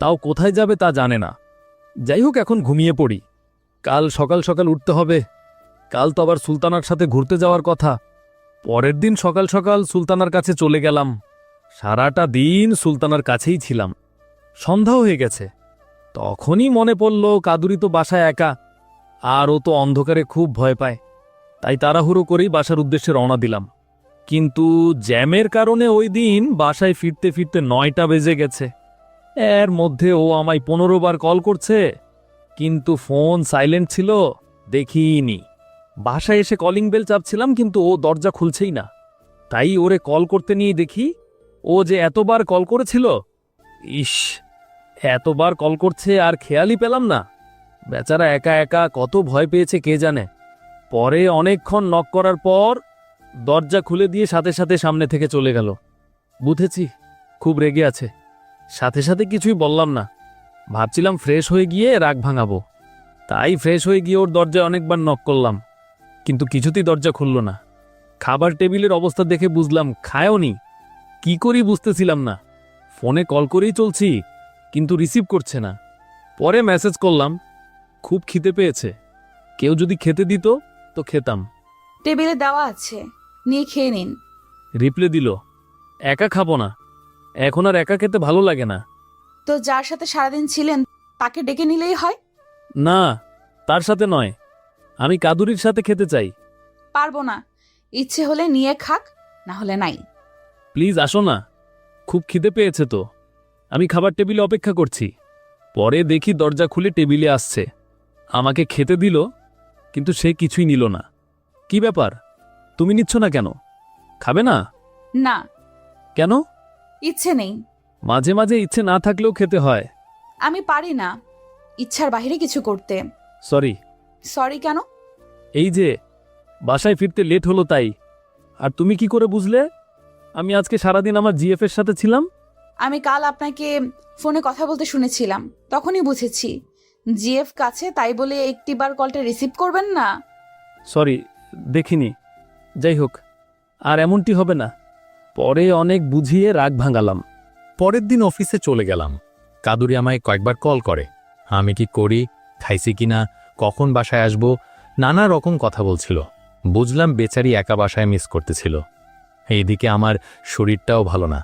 তাও কোথায় যাবে তা জানে না। যাই হোক, এখন ঘুমিয়ে পড়ি। কাল সকাল সকাল উঠতে হবে। কাল তো আবার সুলতানার সাথে ঘুরতে যাওয়ার কথা। পরের দিন সকাল সকাল সুলতানার কাছে চলে গেলাম। সারাটা দিন সুলতানার কাছেই ছিলাম। সন্ধ্যাও হয়ে গেছে। তখনই মনে পড়ল কাদুরি তো বাসায় একা, আর ও তো অন্ধকারে খুব ভয় পায়। তাই তাড়াহুড়ো করেই বাসার উদ্দেশ্যে রওনা দিলাম। কিন্তু জ্যামের কারণে ওই দিন বাসায় ফিরতে ফিরতে 9টা বেজে গেছে। এর মধ্যে ও আমায় 15 বার কল করছে। কিন্তু ফোন সাইলেন্ট ছিল, দেখিনি। বাসায় এসে কলিং বেল চাপছিলাম, কিন্তু ও দরজা খুলছেই না। তাই ওরে কল করতে নিয়ে দেখি ও যে এতবার কল করেছিল। ইস, এতবার কল করছে আর খেয়ালই পেলাম না। বেচারা একা একা কত ভয় পেয়েছে কে জানে। পরে অনেকক্ষণ নক করার পর দরজা খুলে দিয়ে সাথে সাথে সামনে থেকে চলে গেল। বুঝেছি খুব রেগে আছে। সাথে সাথে কিছুই বললাম না, ভাবছিলাম ফ্রেশ হয়ে গিয়ে রাগ ভাঙাবো। তাই ফ্রেশ হয়ে গিয়ে ওর দরজায় অনেকবার নক করলাম, কিন্তু কিছুতেই দরজা খুলল না। খাবার টেবিলের অবস্থা দেখে বুঝলাম খায়ওনি। কি করি বুঝতেছিলাম না। ফোনে কল করেই চলছি, কিন্তু রিসিভ করছে না। পরে মেসেজ করলাম, খুব খিদে পেয়েছে, কেউ যদি খেতে দিত তো খেতাম। টেবিলে দেওয়া আছে, নিয়ে খেয়ে নিন। রিপ্লে দিল, একা খাবো না, এখন আর একা খেতে ভালো লাগে না। তো যার সাথে সারাদিন ছিলেন তাকে ডেকে নিলেই হয়। না, তার সাথে নয়, আমি কাদুরির সাথে খেতে চাই। পারবো না, ইচ্ছে হলে নিয়ে খাক, না হলে নাই। প্লিজ আসো না, খুব খিদে পেয়েছে তো। আমি খাবার টেবিলে অপেক্ষা করছি। পরে দেখি দরজা খুলে টেবিলে আসছে, আমাকে খেতে দিল, কিন্তু সে কিছুই নিল না। কি ব্যাপার, তুমি নিচ্ছ না কেন? খাবে না? না, কেন? ইচ্ছে নেই। মাঝে মাঝে ইচ্ছে না থাকলেও খেতে হয়। আমি পারি না ইচ্ছার বাইরে কিছু করতে। সরি। সরি কেন? এই যে বাসায় ফিরতে লেট হলো তাই। আর তুমি কি করে বুঝলে আমি আজকে সারাদিন আমার জিএফ এর সাথে ছিলাম? আমি কাল আপনাকে ফোনে কথা বলতে শুনেছিলাম, তখনই বুঝেছি জিএফ কাছে, তাই বলে একটিবার কলটা রিসিভ করবেন না। সরি, দেখিনি। যাই হোক, আর এমনটি হবে না। পরে অনেক বুঝিয়ে রাগ ভাঙালাম। পরের দিন অফিসে চলে গেলাম। কাদুরি আমায় কয়েকবার কল করে, আমি কি করি, খাইছি কিনা, কখন বাসায় আসব, নানা রকম কথা বলছিল। বুঝলাম বেচারি একা বাসায় মিস করতেছিল। এইদিকে আমার শরীরটাও ভালো না,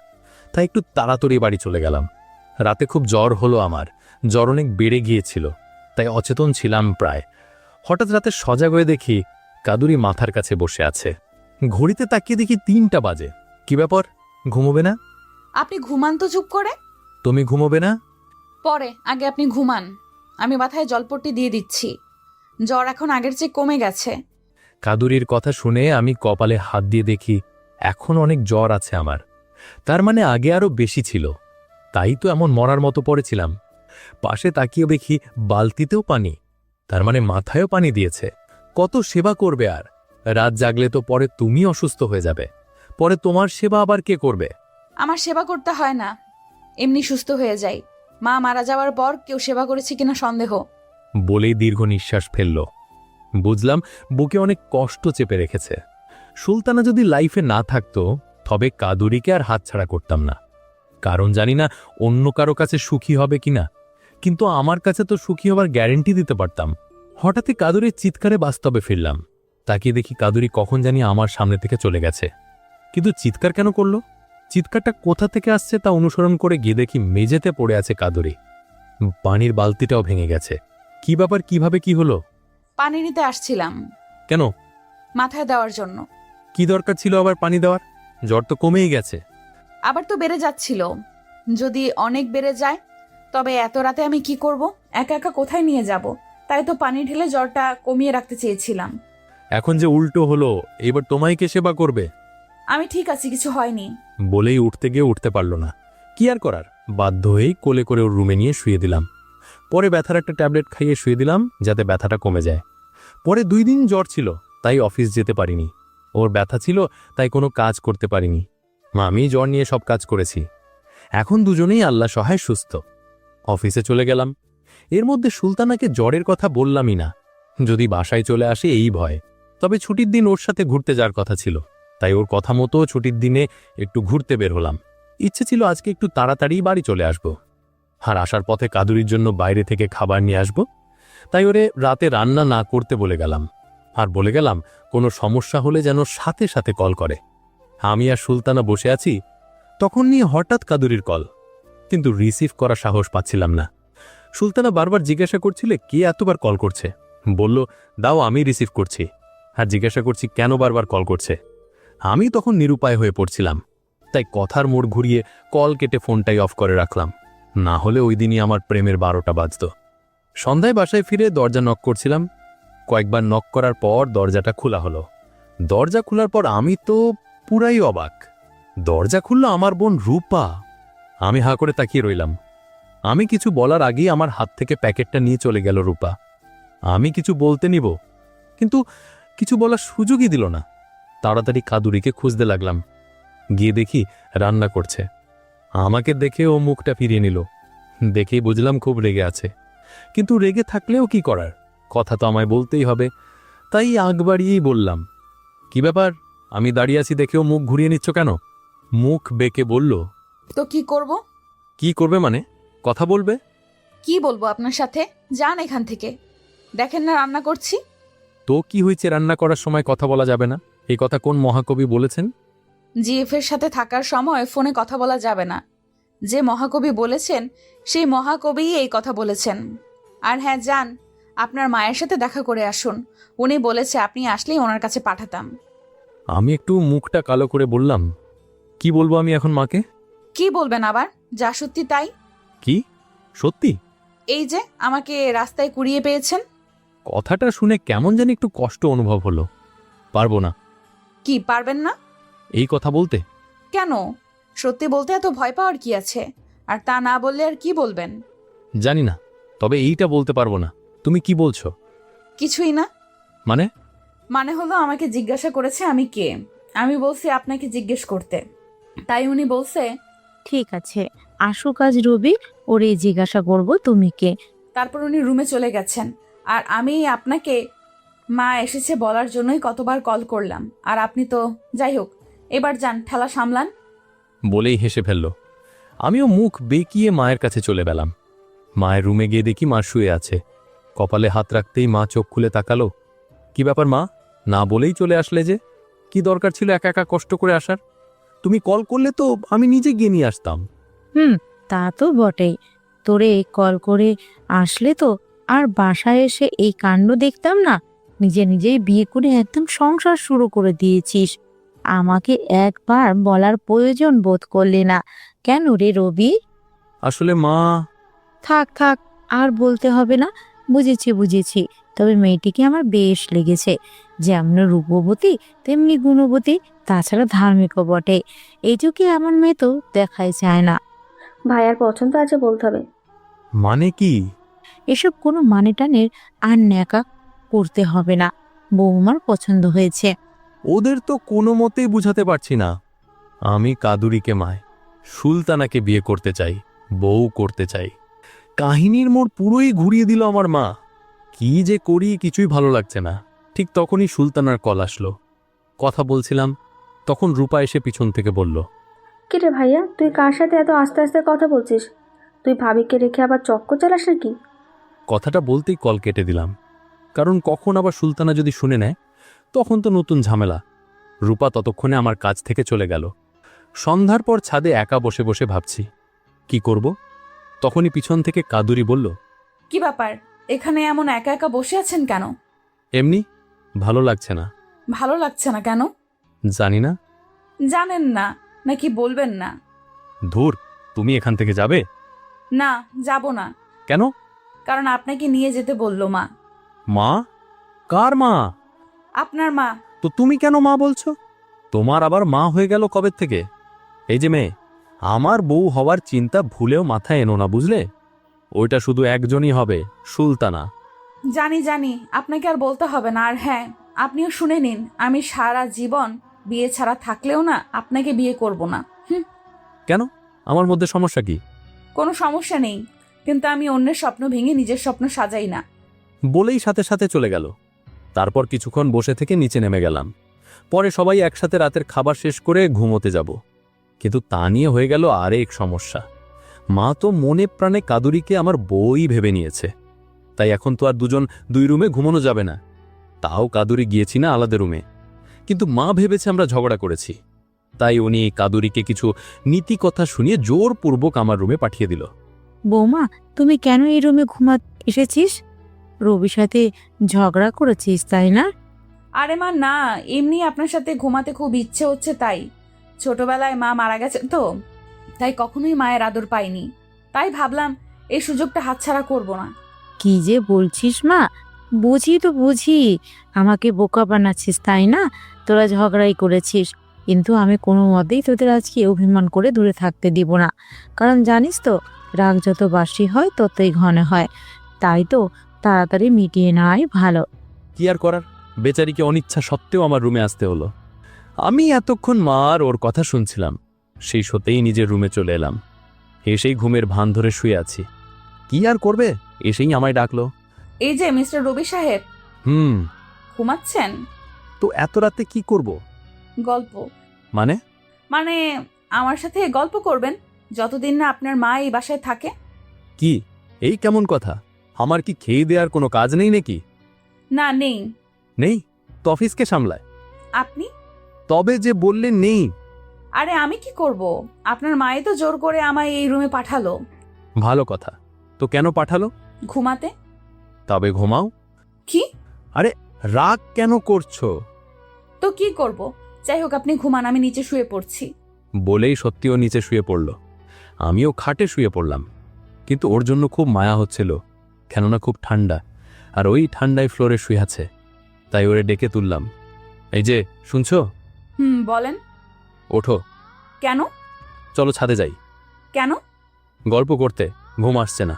তাই একটু তাড়াতাড়ি বাড়ি চলে গেলাম। রাতে খুব জ্বর হলো আমার, জ্বর অনেক বেড়ে গিয়েছিল, তাই অচেতন ছিলাম প্রায়। হঠাৎ রাতে সজাগ হয়ে দেখি কাদুরি মাথার কাছে বসে আছে। ঘড়িতে তাকিয়ে দেখি 3টা বাজে। কি ব্যাপার, ঘুমোবে না? আপনি ঘুমান তো চুপ করে। তুমি ঘুমোবে না? পরে, আগে আপনি ঘুমান। আমি মাথায় জলপট্টি দিয়ে দিচ্ছি। জ্বর এখন আগের চেয়ে কমে গেছে। কাদুরির কথা শুনে আমি কপালে হাত দিয়ে দেখি এখন অনেক জ্বর আছে আমার। তার মানে আগে আরো বেশি ছিল, তাই তো এমন মরার মতো পড়েছিলাম। পাশে তাকিয়ে দেখি বালতিতেও পানি, তার মানে মাথায়ও পানি দিয়েছে। কত সেবা করবে আর? রাত জাগলে তো পরে তুমি অসুস্থ হয়ে যাবে, পরে তোমার সেবা আবার কে করবে? আমার সেবা করতে হয় না, এমনি সুস্থ হয়ে যাই। মা মারা যাওয়ার পর কেউ সেবা করেছে কিনা সন্দেহ। বলেই দীর্ঘ নিঃশ্বাস ফেলল। বুঝলাম বুকে অনেক কষ্ট চেপে রেখেছে। সুলতানা যদি লাইফে না থাকতো তবে কাদুরিকে আর হাতছাড়া করতাম না। কারণ জানি না অন্য কারো কাছে সুখী হবে কিনা, কিন্তু আমার কাছে তো সুখী হবার গ্যারেন্টি দিতে পারতাম। হঠাৎই কাদুরির চিৎকারে বাস্তবে ফিরলাম। তাকিয়ে দেখি কাদুরি কখন জানি আমার সামনে থেকে চলে গেছে। কিন্তু চিৎকার কেন করলো? চিৎকারটা কোথা থেকে আসছে তা অনুসরণ করে গিয়ে দেখি মেঝেতে পড়ে আছে কাদুরি। পানির বালতিটাও ভেঙে গেছে। কি ব্যাপার, কিভাবে কি হলো? পানি নিতে আসছিলাম। কেন? মাথায় দেওয়ার জন্য। কি দরকার ছিল আবার পানি দেওয়ার? জ্বর তো কমেই গেছে। আবার তো বেড়ে যাচ্ছিল। যদি অনেক বেড়ে যায় তবে এত রাতে আমি কি করব? একা একা কোথায় নিয়ে যাব? তাই তো পানি ঢেলে জ্বরটা কমিয়ে রাখতে চেয়েছিলাম। এখন যে উল্টো হলো, এবার তোমায় কে সেবা করবে? আমি ঠিক আছি, কিছু হয়নি। বলেই উঠতে গিয়ে উঠতে পারল না। কি আর করার, বাধ্য হয়েই কোলে করে ওর রুমে নিয়ে শুয়ে দিলাম। পরে ব্যথার একটা ট্যাবলেট খাইয়ে শুয়ে দিলাম যাতে ব্যথাটা কমে যায়। পরে 2 দিন জ্বর ছিল, তাই অফিস যেতে পারিনি। ওর ব্যথা ছিল, তাই কোনো কাজ করতে পারিনি। আমি জ্বর নিয়ে সব কাজ করেছি। এখন দুজনেই আল্লাহ সহায় সুস্থ। অফিসে চলে গেলাম। এর মধ্যে সুলতানাকে জ্বরের কথা বললামই না, যদি বাসায় চলে আসে এই ভয়। তবে ছুটির দিন ওর সাথে ঘুরতে যাওয়ার কথা ছিল, তাই ওর কথা মতো ছুটির দিনে একটু ঘুরতে বের হলাম। ইচ্ছে ছিল আজকে একটু তাড়াতাড়ি বাড়ি চলে আসব, আর আসার পথে কাদুরির জন্য বাইরে থেকে খাবার নিয়ে আসব। তাই ওরে রাতে রান্না না করতে বলে গেলাম, আর বলে গেলাম কোনো সমস্যা হলে যেন সাথে সাথে কল করে। আমি আর সুলতানা বসে আছি, তখন নিয়ে হঠাৎ কাদুরির কল, কিন্তু রিসিভ করা সাহস পাচ্ছিলাম না। সুলতানা বারবার জিজ্ঞাসা করছিলে কে এতবার কল করছে। বলল দাও আমি রিসিভ করছি। আর জিজ্ঞাসা করছি কেন বারবার কল করছে। আমি তখন নিরুপায় হয়ে পড়ছিলাম, তাই কথার মোড় ঘুরিয়ে কল কেটে ফোনটাই অফ করে রাখলাম। না হলে ওই দিনই আমার প্রেমের 12টা বাজত। সন্ধ্যায় বাসায় ফিরে দরজা নক করছিলাম। কয়েকবার নক করার পর দরজাটা খোলা হলো। দরজা খোলার পর আমি তো পুরাই অবাক। দরজা খুলল আমার বোন রূপা। আমি হাঁ করে তাকিয়ে রইলাম। আমি কিছু বলার আগেই আমার হাত থেকে প্যাকেটটা নিয়ে চলে গেল রূপা। আমি কিছু বলতে নিব, কিন্তু কিছু বলার সুযোগই দিল না। তাড়াতাড়ি কাদুরিকে খুঁজতে লাগলাম। গিয়ে দেখি রান্না করছে। আমাকে দেখে ও মুখটা ফিরিয়ে নিল। দেখেই বুঝলাম খুব রেগে আছে, কিন্তু রেগে থাকলেও কি করার, কথা তো আমায় বলতেই হবে। তাই আগ বাড়িয়েই বললাম, কি ব্যাপার, আমি দাঁড়িয়ে আছি দেখেও মুখ ঘুরিয়ে নিচ্ছ কেন? মুখ বেঁকে বলল, তো কি করব? কি করবে মানে? কথা বলবে? কি বলবো আপনার সাথে? যান এখান থেকে। দেখেন না রান্না করছি। তো কি হয়েছে, রান্না করার সময় কথা বলা যাবে না? এই কথা কোন মহাকবি বলেছেন? জিএফ এর সাথে থাকার সময় ফোনে কথা বলা যাবে না। যে মহাকবি বলেছেন সেই মহাকবিই এই কথা বলেছেন। আর হ্যাঁ, যান আপনার মায়ের সাথে দেখা করে আসুন। উনি বলেছে আপনি আসলেই ওনার কাছে পাঠাতাম। আমি একটু মুখটা কালো করে বললাম, কি বলবো আমি এখন মাকে? কি বলবেন আবার? যা সত্যি তাই। কি সত্যি? এই যে আমাকে রাস্তায় কুড়িয়ে পেয়েছেন। কথাটা শুনে কেমন জানি একটু কষ্ট অনুভব হলো। পারবো না। কি পারবেন না? এই কথা বলতে? কেন? সত্যি বলতে এত ভয় পাওয়ার কি আছে? আর তা না বললে আর কি বলবেন? জানি না, তবে এইটা বলতে পারবো না। তুমি কি বলছো? কিছুই না। মানে? মানে হলো আমাকে জিজ্ঞাসা করেছে আমি কে। আমি বলছি আপনাকে জিজ্ঞেস করতে। তাই উনি বলছে ঠিক আছে, আসুক আজ রবি, ওরে জিজ্ঞাসা করব তুমি কে। তারপর উনি রুমে চলে গেছেন। আর আমি আপনাকে মা এসেছে বলার জন্যই কতবার কল করলাম। আর আপনি তো যাই হোক, এবার যান, ঠেলা সামলান। বলেই হেসে ফেলল। আমিও মুখ বেঁকিয়ে মায়ের কাছে চলে গেলাম। মায়ের রুমে গিয়ে দেখি মা শুয়ে আছে। কপালে হাত রাখতেই মা চোখ খুলে তাকালো। কি ব্যাপার মা, না বলেই চলে আসলে যে? কি দরকার ছিল একা একা কষ্ট করে আসার? তুমি কল করলে তো আমি নিজে গিয়ে নিয়ে আসতাম। তা তো বটেই, তোরে কল করে আসলে তো আর বাসায় এসে এই কাণ্ড দেখতাম না। নিজে নিজেই বিয়ে করে একদম সংসার শুরু করে দিয়েছিস। আমাকে একবার বলার প্রয়োজন বোধ করলি না কেন রে রবি? আসলে মা। থাক থাক, আর বলতে হবে না। বুঝেছি, তবে মেয়েটিকে আমার বেশ লেগেছে। যেমন রূপবতী তেমনি গুণবতী, তাছাড়া ধার্মিকও বটে। এইটুকু আমার মেয়ে তো দেখাই যায় না। ভাইয়ার পছন্দ আছে বলতে হবে। মানে কি? এসব কোনো মানে টানের আর ন্যাকা করতে হবে না। বৌমার পছন্দ হয়েছে। ওদের তো কোনো মতেই বুঝাতে পারছি না। আমি কাদুরিকে মায় সুলতানাকে বিয়ে করতে চাই, বউ করতে চাই। কাহিনীর মোড় পুরোই ঘুরিয়ে দিল আমার মা। কি যে করি কিছুই ভালো লাগছে না। ঠিক তখনই সুলতানার কল আসলো। কথা বলছিলাম, তখন রূপা এসে পিছন থেকে বলল, কি রে ভাইয়া, তুই কার সাথে এত আস্তে আস্তে কথা বলছিস? তুই ভাবিকে রেখে আবার চক্কর চালাস নাকি? কথাটা বলতেই কল কেটে দিলাম, কারণ কখন আবার সুলতানা যদি শুনে নেয় তখন তো নতুন ঝামেলা। রূপা ততক্ষণে আমার কাছ থেকে চলে গেল। সন্ধ্যার পর ছাদে একা বসে বসে ভাবছি কি করব। তখনই পিছন থেকে কাদুরি বলল, কি ব্যাপার, এখানে এমন একা একা বসে আছেন কেন? এমনি, ভালো লাগছে না। ভালো লাগছে না কেন? জানি না। জানেন না নাকি বলবেন না? ধুর, তুমি এখান থেকে যাবে? না, যাব না। কেন? কারণ আপনাকে নিয়ে যেতে বললো মা। মা? কার মা? আপনার মা। তো তুমি কেন মা বলছো? তোমার আবার মা হয়ে গেল কবে থেকে? এই যে মেয়ে, আমার বউ হওয়ার চিন্তা ভুলেও মাথায় এনো না, বুঝলে? ওইটা শুধু একজনই হবে, সুলতানা। জানি, আপনাকে আর বলতে হবে না। আর হ্যাঁ, আপনিও শুনে নিন, আমি সারা জীবন বিয়ে ছাড়া থাকলেও না আপনাকে বিয়ে করব না। কেন? আমার মধ্যে সমস্যা কি? কোনো সমস্যা নেই, কিন্তু আমি অন্যের স্বপ্ন ভেঙে নিজের স্বপ্ন সাজাই না। বলেই সাথে সাথে চলে গেল। তারপর কিছুক্ষণ বসে থেকে নিচে নেমে গেলাম। পরে সবাই একসাথে রাতের খাবার শেষ করে ঘুমোতে যাব। কিন্তু তা নিয়ে হয়ে গেল আরেক সমস্যা। মা তো মনে প্রাণে কাদুরিকে আমার বউই ভেবে নিয়েছে। তাই এখন তো আর দুজন দুই রুমে ঘুমানো যাবে না। তাও কাদুরি গিয়েছি না আলাদা রুমে, কিন্তু মা ভেবেছে আমরা ঝগড়া করেছি। তাই উনি কাদুরিকে কিছু নীতি কথা শুনিয়ে জোরপূর্বক আমার রুমে পাঠিয়ে দিল। বৌমা, তুমি কেন এই রুমে ঘুমা এসেছিস? রবির সাথে ঝগড়া করেছিস তাই না? আরে মা না, এমনি আপনার সাথে ঘুমাতে খুব ইচ্ছে হচ্ছে তাই। ছোটবেলায় মা মারা গেছে তো, তাই কখনোই মায়ের আদর পাইনি। তাই ভাবলাম এই সুযোগটা হাতছাড়া করব না। কি যে বলছিস মা, বুঝি তো বুঝি আমাকে বোকা বানাচ্ছিস তাই না? তোরা ঝগড়াই করেছিস, কিন্তু আমি কোনো মতেই তোদের আজকে অভিমান করে দূরে থাকতে দিব না। কারণ জানিস তো, রাগ যত বাসি হয় ততই ঘন হয়। তাই তো তাড়াতাড়ি মিটিয়ে নেওয়াই ভালো। কি আর করার, বেচারিকে অনিচ্ছা সত্ত্বেও আমার রুমে আসতে হলো। আমি এতক্ষণ মা আর ওর কথা শুনছিলাম, সেই সতেই নিজের রুমে চলে এলাম। এসেই ঘুমের ভান ধরে শুয়ে আছি। কি আর করবে, এসেই আমায় ডাকলো। এই যে মিস্টার রবি সাহেব, হুম, ঘুমাচ্ছেন? তো এত রাতে কি করব? গল্প। মানে? মানে আমার সাথে গল্প করবেন যতদিন না আপনার মা এই বাসায় থাকে। কি এই কেমন কথা? আমার কি খেয়ে দেওয়ার কোনো কাজ নেই নাকি? না নেই। নেই তো অফিসকে সামলায়। আপনি? তবে যে বললে নেই। আরে আমি কি করব, আপনার মাই তো জোর করে আমায় এই রুমে পাঠালো। ভালো কথা, তো কেন পাঠালো? ঘুমাতে। তবে ঘুমাও। কি? আরে রাগ কেন করছো? তো কি করব, যাই হোক আপনি ঘুমান, আমি নিচে শুয়ে পড়ছি। বলেই সত্যিও নিচে শুয়ে পড়ল। আমিও খাটে শুয়ে পড়লাম, কিন্তু ওর জন্য খুব মায়া হচ্ছিল, কেননা খুব ঠান্ডা, আর ওই ঠান্ডায় ফ্লোরে শুয়ে আছে। তাই ওরে ডেকে তুললাম। এই যে শুনছো? বলেন। ওঠো। কেন? চলো ছাদে যাই। কেন? গল্প করতে, ঘুম আসছে না।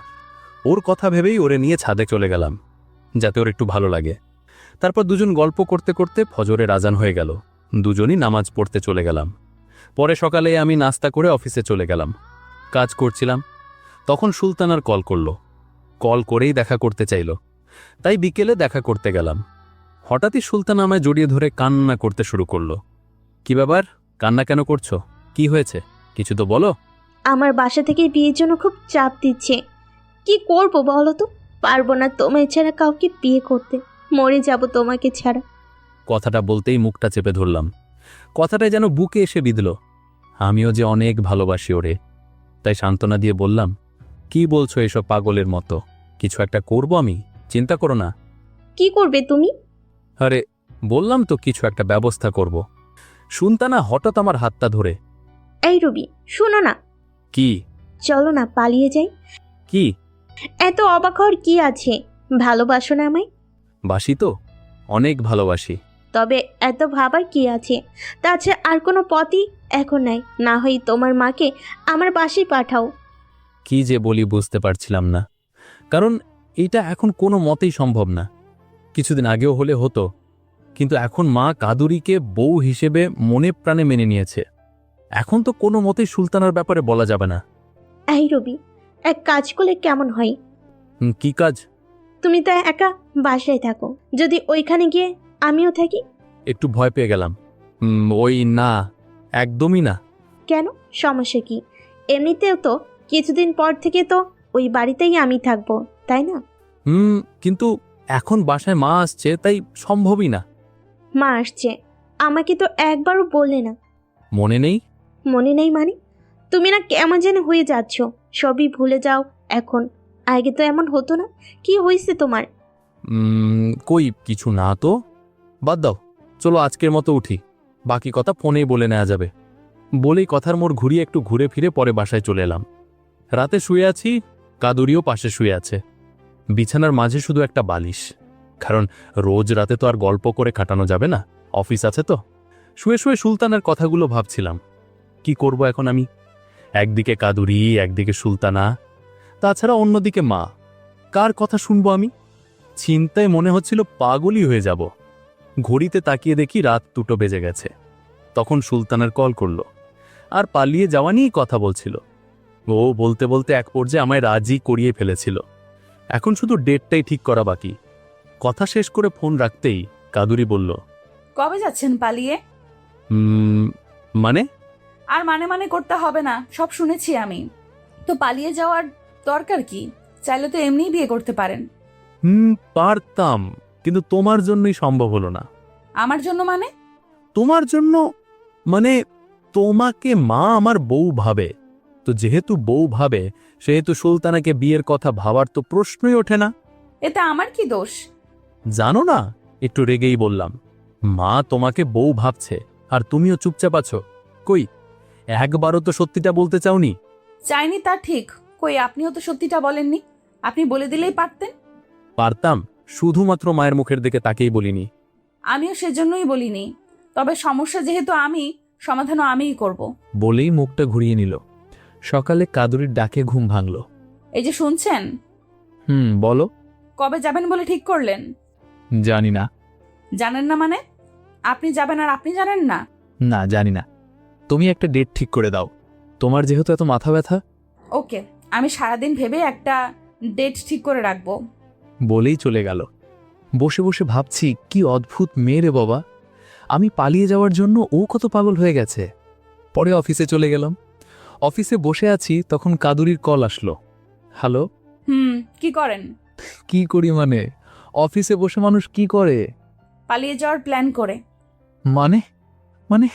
ওর কথা ভেবেই ওরে নিয়ে ছাদে চলে গেলাম, যাতে ওর একটু ভালো লাগে। তারপর দুজন গল্প করতে করতে ফজরের আজান হয়ে গেল। দুজনই নামাজ পড়তে চলে গেলাম। পরে সকালে আমি নাস্তা করে অফিসে চলে গেলাম। কাজ করছিলাম, তখন সুলতানার কল করলো। কল করেই দেখা করতে চাইল, তাই বিকেলে দেখা করতে গেলাম। হঠাৎই সুলতানা আমায় জড়িয়ে ধরে কান্না করতে শুরু করলো। কি ব্যাপার, কান্না কেন করছো? কি হয়েছে, কিছু তো বলো। আমার বাসা থেকে বিয়ের জন্য খুব চাপ দিচ্ছে। কি করব বলো তো? পারবো না তোমায় ছাড়া কাউকে বিয়ে করতে, মরে যাব তোমাকে ছাড়া। কথাটা বলতেই মুখটা চেপে ধরলাম। কথাটা যেন বুকে এসে বিঁধল। আমিও যে অনেক ভালোবাসি ওরে, তাই সান্ত্বনা দিয়ে বললাম, কি বলছো এসব পাগলের মতো? কিছু একটা করব আমি, চিন্তা করো না। কি করবে তুমি? আরে বললাম তো কিছু একটা ব্যবস্থা করব। সুলতানা হঠাৎ আমার হাতটা ধরে, এই রবি শোনো না, কি? চলো না পালিয়ে যাই। কি? এত অবাক হওয়ার কি আছে? ভালোবাসো না আমায়? বাসি তো, অনেক ভালোবাসি। তবে এত ভাবার কি আছে? তাছাড়া আর কোনো পথই এখন নাই, না হয় তোমার মাকে আমার বাসায় পাঠাও। কি যে বলি বুঝতে পারছিলাম না, কারণ এইটা এখন কোনো মতেই সম্ভব না। কিছুদিন আগেও হলে হতো, কিন্তু এখন মা কাদুরিকে বউ হিসেবে মনে প্রাণে মেনে নিয়েছে। এখন তো কোনো মতেই সুলতানার ব্যাপারে বলা যাবে না। এই রবি, এক কাজ করলে কেমন হয়? কি কাজ? তুমি তো একা বাসায় থাকো, যদি ওইখানে গিয়ে আমিও থাকি। একটু ভয় পেয়ে গেলাম। ওই না, একদমই না। কেন, সমস্যা কি? এমনিতেও তো কিছুদিন পর থেকে তো ওই বাড়িতেই আমি থাকবো, তাই না? কিন্তু এখন বাসায় মা আসছে, তাই সম্ভবই না। মা আসছে, আমাকে তো একবারও বললে না। মনে নেই? মনে নেই মানে? তুমি না কেমন যেন হয়ে যাচ্ছ, সবই ভুলে যাও এখন। আগে তো এমন হতো না। কি হয়েছে তোমার? কই কিছু না তো। বাদ দাও, চলো আজকের মতো উঠি, বাকি কথা ফোনেই বলে নেওয়া যাবে। বলেই কথার মোড় ঘুরিয়ে একটু ঘুরে ফিরে পরে বাসায় চলে এলাম। রাতে শুয়ে আছি, কাদুরিও পাশে শুয়ে আছে। বিছানার মাঝে শুধু একটা বালিশ, কারণ রোজ রাতে তো আর গল্প করে কাটানো যাবে না, অফিস আছে তো। শুয়ে শুয়ে সুলতানার কথাগুলো ভাবছিলাম। কি করব এখন আমি? একদিকে কাদুরি, একদিকে সুলতানা, তাছাড়া অন্যদিকে মা। কার কথা শুনবো আমি? চিন্তায় মনে হচ্ছিল পাগলই হয়ে যাব। ঘড়িতে তাকিয়ে দেখি রাত 2টো বেজে গেছে। তখন সুলতানার কল করলো, আর পালিয়ে যাওয়া নিয়েই কথা বলছিল। ও বলতে বলতে এক পর্যায়ে আমায় রাজি করিয়ে ফেলেছিল। এখন শুধু ডেটটাই ঠিক করা বাকি। কথা শেষ করে ফোন রাখতেই কাদুরি বলল, কবে যাচ্ছেন পালিয়ে? মানে? আর মানে করতে হবে না, সব শুনেছি আমি। তো পালিয়ে যাওয়ার দরকার কি? চাইলে তো এমনিই বিয়ে করতে পারেন। পারতাম, কিন্তু তোমার জন্যই সম্ভব হলো না। আমার জন্য মানে? তোমার জন্য মানে তোমাকে মা আমার বউ ভাবে, তো যেহেতু বউ ভাবে সেহেতু সুলতানাকে বিয়ের কথা ভাবার তো প্রশ্নই ওঠে না। এতে আমার কি দোষ? জানো না, একটু রেগেই বললাম। মা তোমাকে বউ ভাবছে, আর তুমিও চুপচাপ আছো। কই একবারও তো সত্যিটা বলতে চাওনি? চাইনি তা ঠিক, কই আপনিও তো সত্যিটা বলেননি। আপনি বলে দিলেই পারতেন। পারতাম, শুধুমাত্র মায়ের মুখের দিকে তাকেই বলিনি। আমিও সেজন্যই বলিনি, তবে সমস্যা যেহেতু আমি, সমাধানও আমিই করব। বলেই মুখটা ঘুরিয়ে নিল। সকালে কাদুরির ডাকে ঘুম ভাঙল। এই যে শুনছেন, বলো। কবে যাবেন বলে ঠিক করলেন? জানি না। জানেন না মানে? আপনি যাবেন আর আপনি জানেন না? না, জানি না। তুমি একটা ডেট ঠিক করে দাও। তোমার যেহেতু এত মাথা ব্যথা। ওকে, আমি সারাদিন ভেবে একটা ডেট ঠিক করে রাখবো। বলেই চলে গেল। বসে বসে ভাবছি, কি অদ্ভুত মেয়ে রে বাবা। আমি পালিয়ে যাওয়ার জন্য ও কত পাগল হয়ে গেছে। পরে অফিসে চলে গেলাম। অফিসে বসে আছি, তখন কাদুরির কল আসলো। হ্যালো। কি করেন? কি করি মানে? অফিসে বসে মানুষ কি করে? পালিয়ে যাওয়ার প্ল্যান করে। মানে মানে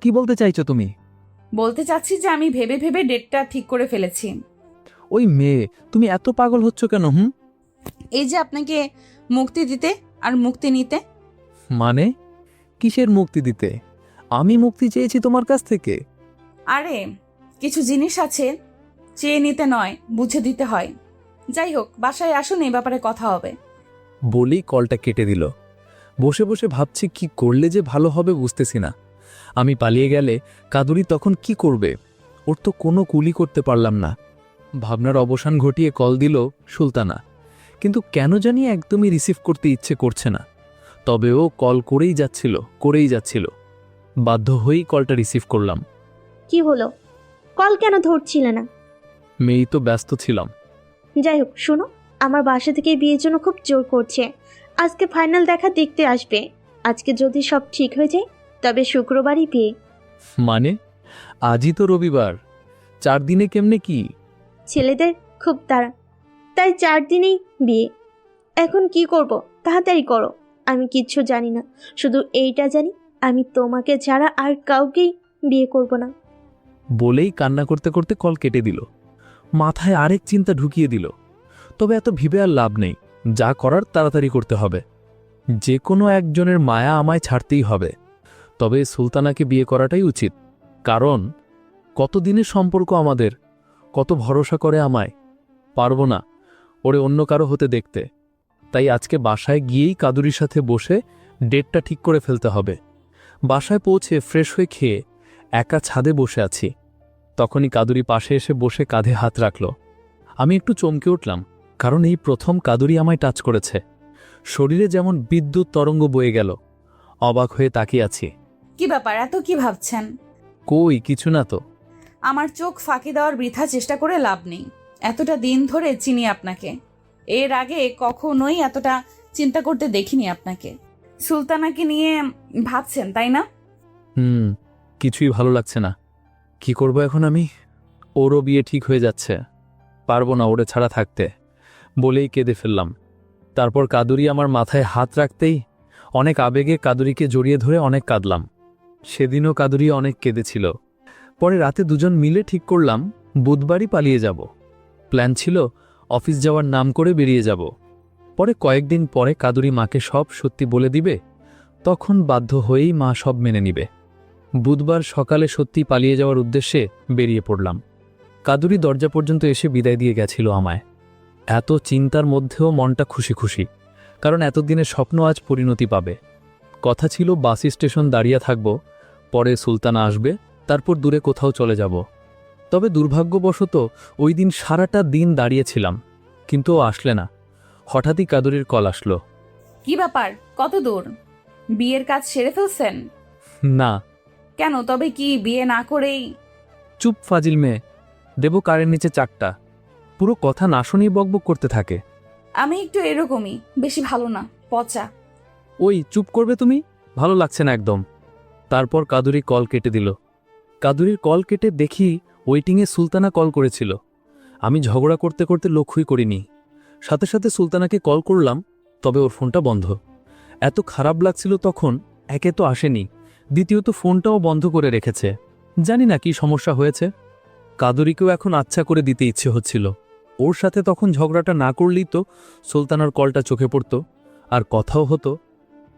কি বলতে চাইছো তুমি? বলতে চাচ্ছি যে আমি ভেবে ভেবে ডেটটা ঠিক করে ফেলেছি। ওই মেয়ে, তুমি এত পাগল হচ্ছ কেন? এই যে আপনাকে মুক্তি দিতে আর মুক্তি নিতে। মানে কিসের মুক্তি দিতে? আমি মুক্তি চেয়েছি তোমার কাছ থেকে? আরে কিছু জিনিস আছে, চেয়ে নিতে নয়, বুঝে দিতে হয়। যাই হোক, বাসায় আসুন, এই ব্যাপারে কথা হবে। বলেই কলটা কেটে দিল। বসে বসে ভাবছি, কি করলে যে ভালো হবে বুঝতেছি না। আমি পালিয়ে গেলে কাদুরি তখন কি করবে? ওর তো কোনো কুলি করতে পারলাম না। ভাবনার অবসান ঘটিয়ে কল দিল সুলতানা, কিন্তু কেন জানি একদমই রিসিভ করতে ইচ্ছে করছে না। তবে ও কল করেই যাচ্ছিল। বাধ্য হয়েই কলটা রিসিভ করলাম। কি হলো, কল কেন ধরছিলে না? মেয়েই তো ব্যস্ত ছিলাম। যাই হোক, শোনো, আমার বাসা থেকে বিয়ের জন্য খুব জোর করছে। আজকে ফাইনাল দেখা দেখতে আসবে। আজকে যদি সব ঠিক হয়ে যায় তবে শুক্রবারই বিয়ে। মানে আজই তো রবিবার, 4 দিনে কেমনে কি? ছেলেদের খুব তাড়া, তাই 4 দিনেই বিয়ে। এখন কি করব? তাড়াতাড়ি করো। আমি কিচ্ছু জানি না, শুধু এইটা জানি আমি তোমাকে ছাড়া আর কাউকেই বিয়ে করব না। বলেই কান্না করতে করতে কল কেটে দিল। মাথায় আরেক চিন্তা ঢুকিয়ে দিল। তবে এত ভিবে আর লাভ নেই, যা করার তাড়াতাড়ি করতে হবে। যে কোনো একজনের মায়া আমায় ছাড়তেই হবে। তবে সুলতানাকে বিয়ে করাটাই উচিত, কারণ কতদিনের সম্পর্ক আমাদের, কত ভরসা করে আমায়। পারবো না ওরে অন্য কারো হতে দেখতে। তাই আজকে বাসায় গিয়েই কাদুরির সাথে বসে ডেটটা ঠিক করে ফেলতে হবে। বাসায় পৌঁছে ফ্রেশ হয়ে খেয়ে একা ছাদে বসে আছি। তখনই কাদুরি পাশে এসে বসে কাঁধে হাত রাখল। আমি একটু চমকে উঠলাম, কারণ এই প্রথম কাদুরি আমায় টাচ করেছে। শরীরে যেমন বিদ্যুৎ তরঙ্গ বয়ে গেল। অবাক হয়ে তাকিয়ে আছি। কি ব্যাপার, এত কি ভাবছেন? কই কিছু না তো। আমার চোখ ফাঁকি দেওয়ার বৃথা চেষ্টা করে লাভ নেই। এতটা দিন ধরে চিনি আপনাকে, এর আগে কখনোই এতটা চিন্তা করতে দেখিনি আপনাকে। সুলতানাকে নিয়ে ভাবছেন, তাই না? কিছুই ভালো লাগছে না। কি করব এখন আমি? ওরও বিয়ে ঠিক হয়ে যাচ্ছে, পারবো না ওরে ছাড়া থাকতে। বলেই কেঁদে ফেললাম। তারপর কাদুরি আমার মাথায় হাত রাখতেই অনেক আবেগে কাদুরিকে জড়িয়ে ধরে অনেক কাঁদলাম। সেদিনও কাদুরি অনেক কেঁদেছিল। পরে রাতে দুজন মিলে ঠিক করলাম বুধবারই পালিয়ে যাব। প্ল্যান ছিল অফিস যাওয়ার নাম করে বেরিয়ে যাব। পরে কয়েকদিন পরে কাদুরি মাকে সব সত্যি বলে দিবে, তখন বাধ্য হয়েই মা সব মেনে নিবে। বুধবার সকালে সত্যি পালিয়ে যাওয়ার উদ্দেশ্যে বেরিয়ে পড়লাম। কাদুরি দরজা পর্যন্ত এসে বিদায় দিয়ে গেছিল আমায়। এত চিন্তার মধ্যেও মনটা খুশি খুশি, কারণ এতদিনের স্বপ্ন আজ পরিণতি পাবে। কথা ছিল বাস স্টেশন দাঁড়িয়ে থাকব, পরে সুলতানা আসবে, তারপর দূরে কোথাও চলে যাব। তবে দুর্ভাগ্যবশত ওই দিন সারাটা দিন দাঁড়িয়েছিলাম, কিন্তু ও আসলে না। হঠাৎই কাদুরির কল আসলো। কি ব্যাপার, কত দূর? বিয়ের কাজ সেরে ফেলছেন? না। কেন, তবে কি বিয়ে না করেই? চুপ ফাজিল মেয়ে, দেব কারের নিচে চাকটা। পুরো কথা না শুনেই বকবক করতে থাকে। আমি একটু এরকমই, বেশি ভালো না, পচা। ওই চুপ করবে তুমি? ভালো লাগছে না একদম। তারপর কাদুরি কল কেটে দিল। কাদুরির কল কেটে দেখি ওয়েটিংয়ে সুলতানা কল করেছিল। আমি ঝগড়া করতে করতে লক্ষ্যই করিনি। সাথে সাথে সুলতানাকে কল করলাম, তবে ওর ফোনটা বন্ধ। এত খারাপ লাগছিল তখন, একে তো আসেনি, দ্বিতীয়ত ফোনটাও বন্ধ করে রেখেছে। জানি না কি সমস্যা হয়েছে। কাদুরিকেও এখন আচ্ছা করে দিতে ইচ্ছে হচ্ছিল। ওর সাথে তখন ঝগড়াটা না করলেই তো সুলতানার কলটা চোখে পড়ত, আর কথাও হতো।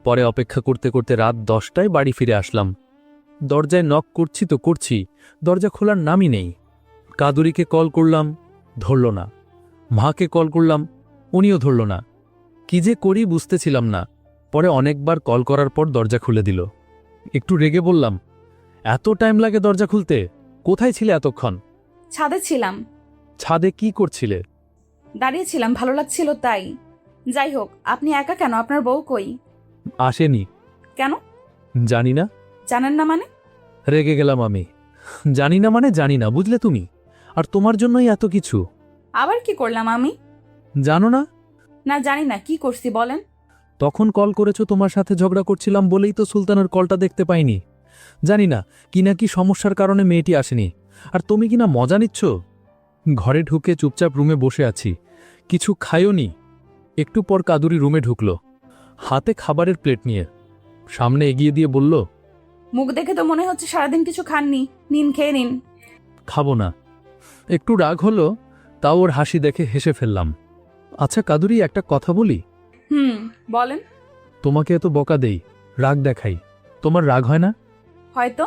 পরে অপেক্ষা করতে করতে রাত 10টায় বাড়ি ফিরে আসলাম। দরজায় নক করছি, দরজা খোলার নামই নেই। কাদুরিকে কল করলাম, ধরল না। মাকে কল করলাম, উনিও ধরল না। কি যে করি বুঝতেছিলাম না। পরে অনেকবার কল করার পর দরজা খুলে দিল। একটু রেগে বললাম, এত টাইম লাগে দরজা খুলতে? কোথায় ছিলে এতক্ষণ? ছাদে ছিলাম, ছাদে কি করছিলে? দাঁড়িয়েছিলাম, ভালো লাগছিল তাই। যাই হোক, আপনি একা কেন? আপনার বউ কই? আসেনি। কেন? জানি না। জানেন না মানে? রেগে গেলাম আমি। জানি না মানে জানি না, বুঝলে তুমি? আর তোমার জন্যই এত কিছু। আবার কি করলাম আমি? জানো না? না, জানি না। কি করছি বলেন? তখন কল করেছো, তোমার সাথে ঝগড়া করছিলাম বলেই তো সুলতানের কলটা দেখতে পাইনি। জানি না কি না কি সমস্যার কারণে মেয়েটি আসেনি। আর তুমি কিনা মজা নিচ্ছ। ঘরে ঢুকে চুপচাপ রুমে বসে আছি, কিছু খাইওনি। একটু পর কাদুরি রুমে ঢুকল, হাতে খাবারের প্লেট নিয়ে। সামনে এগিয়ে দিয়ে বলল, মুখ দেখে তো মনে হচ্ছে সারাদিন কিছু খাননি। নিন, খেয়ে নিন। খাবো না। একটু রাগ হলো, তাও ওর হাসি দেখে হেসে ফেললাম। আচ্ছা কাদুরি, একটা কথা বলি? বলেন। তোমাকে এত বকা দেই, রাগ দেখাই, তোমার রাগ হয় না? হয়তো,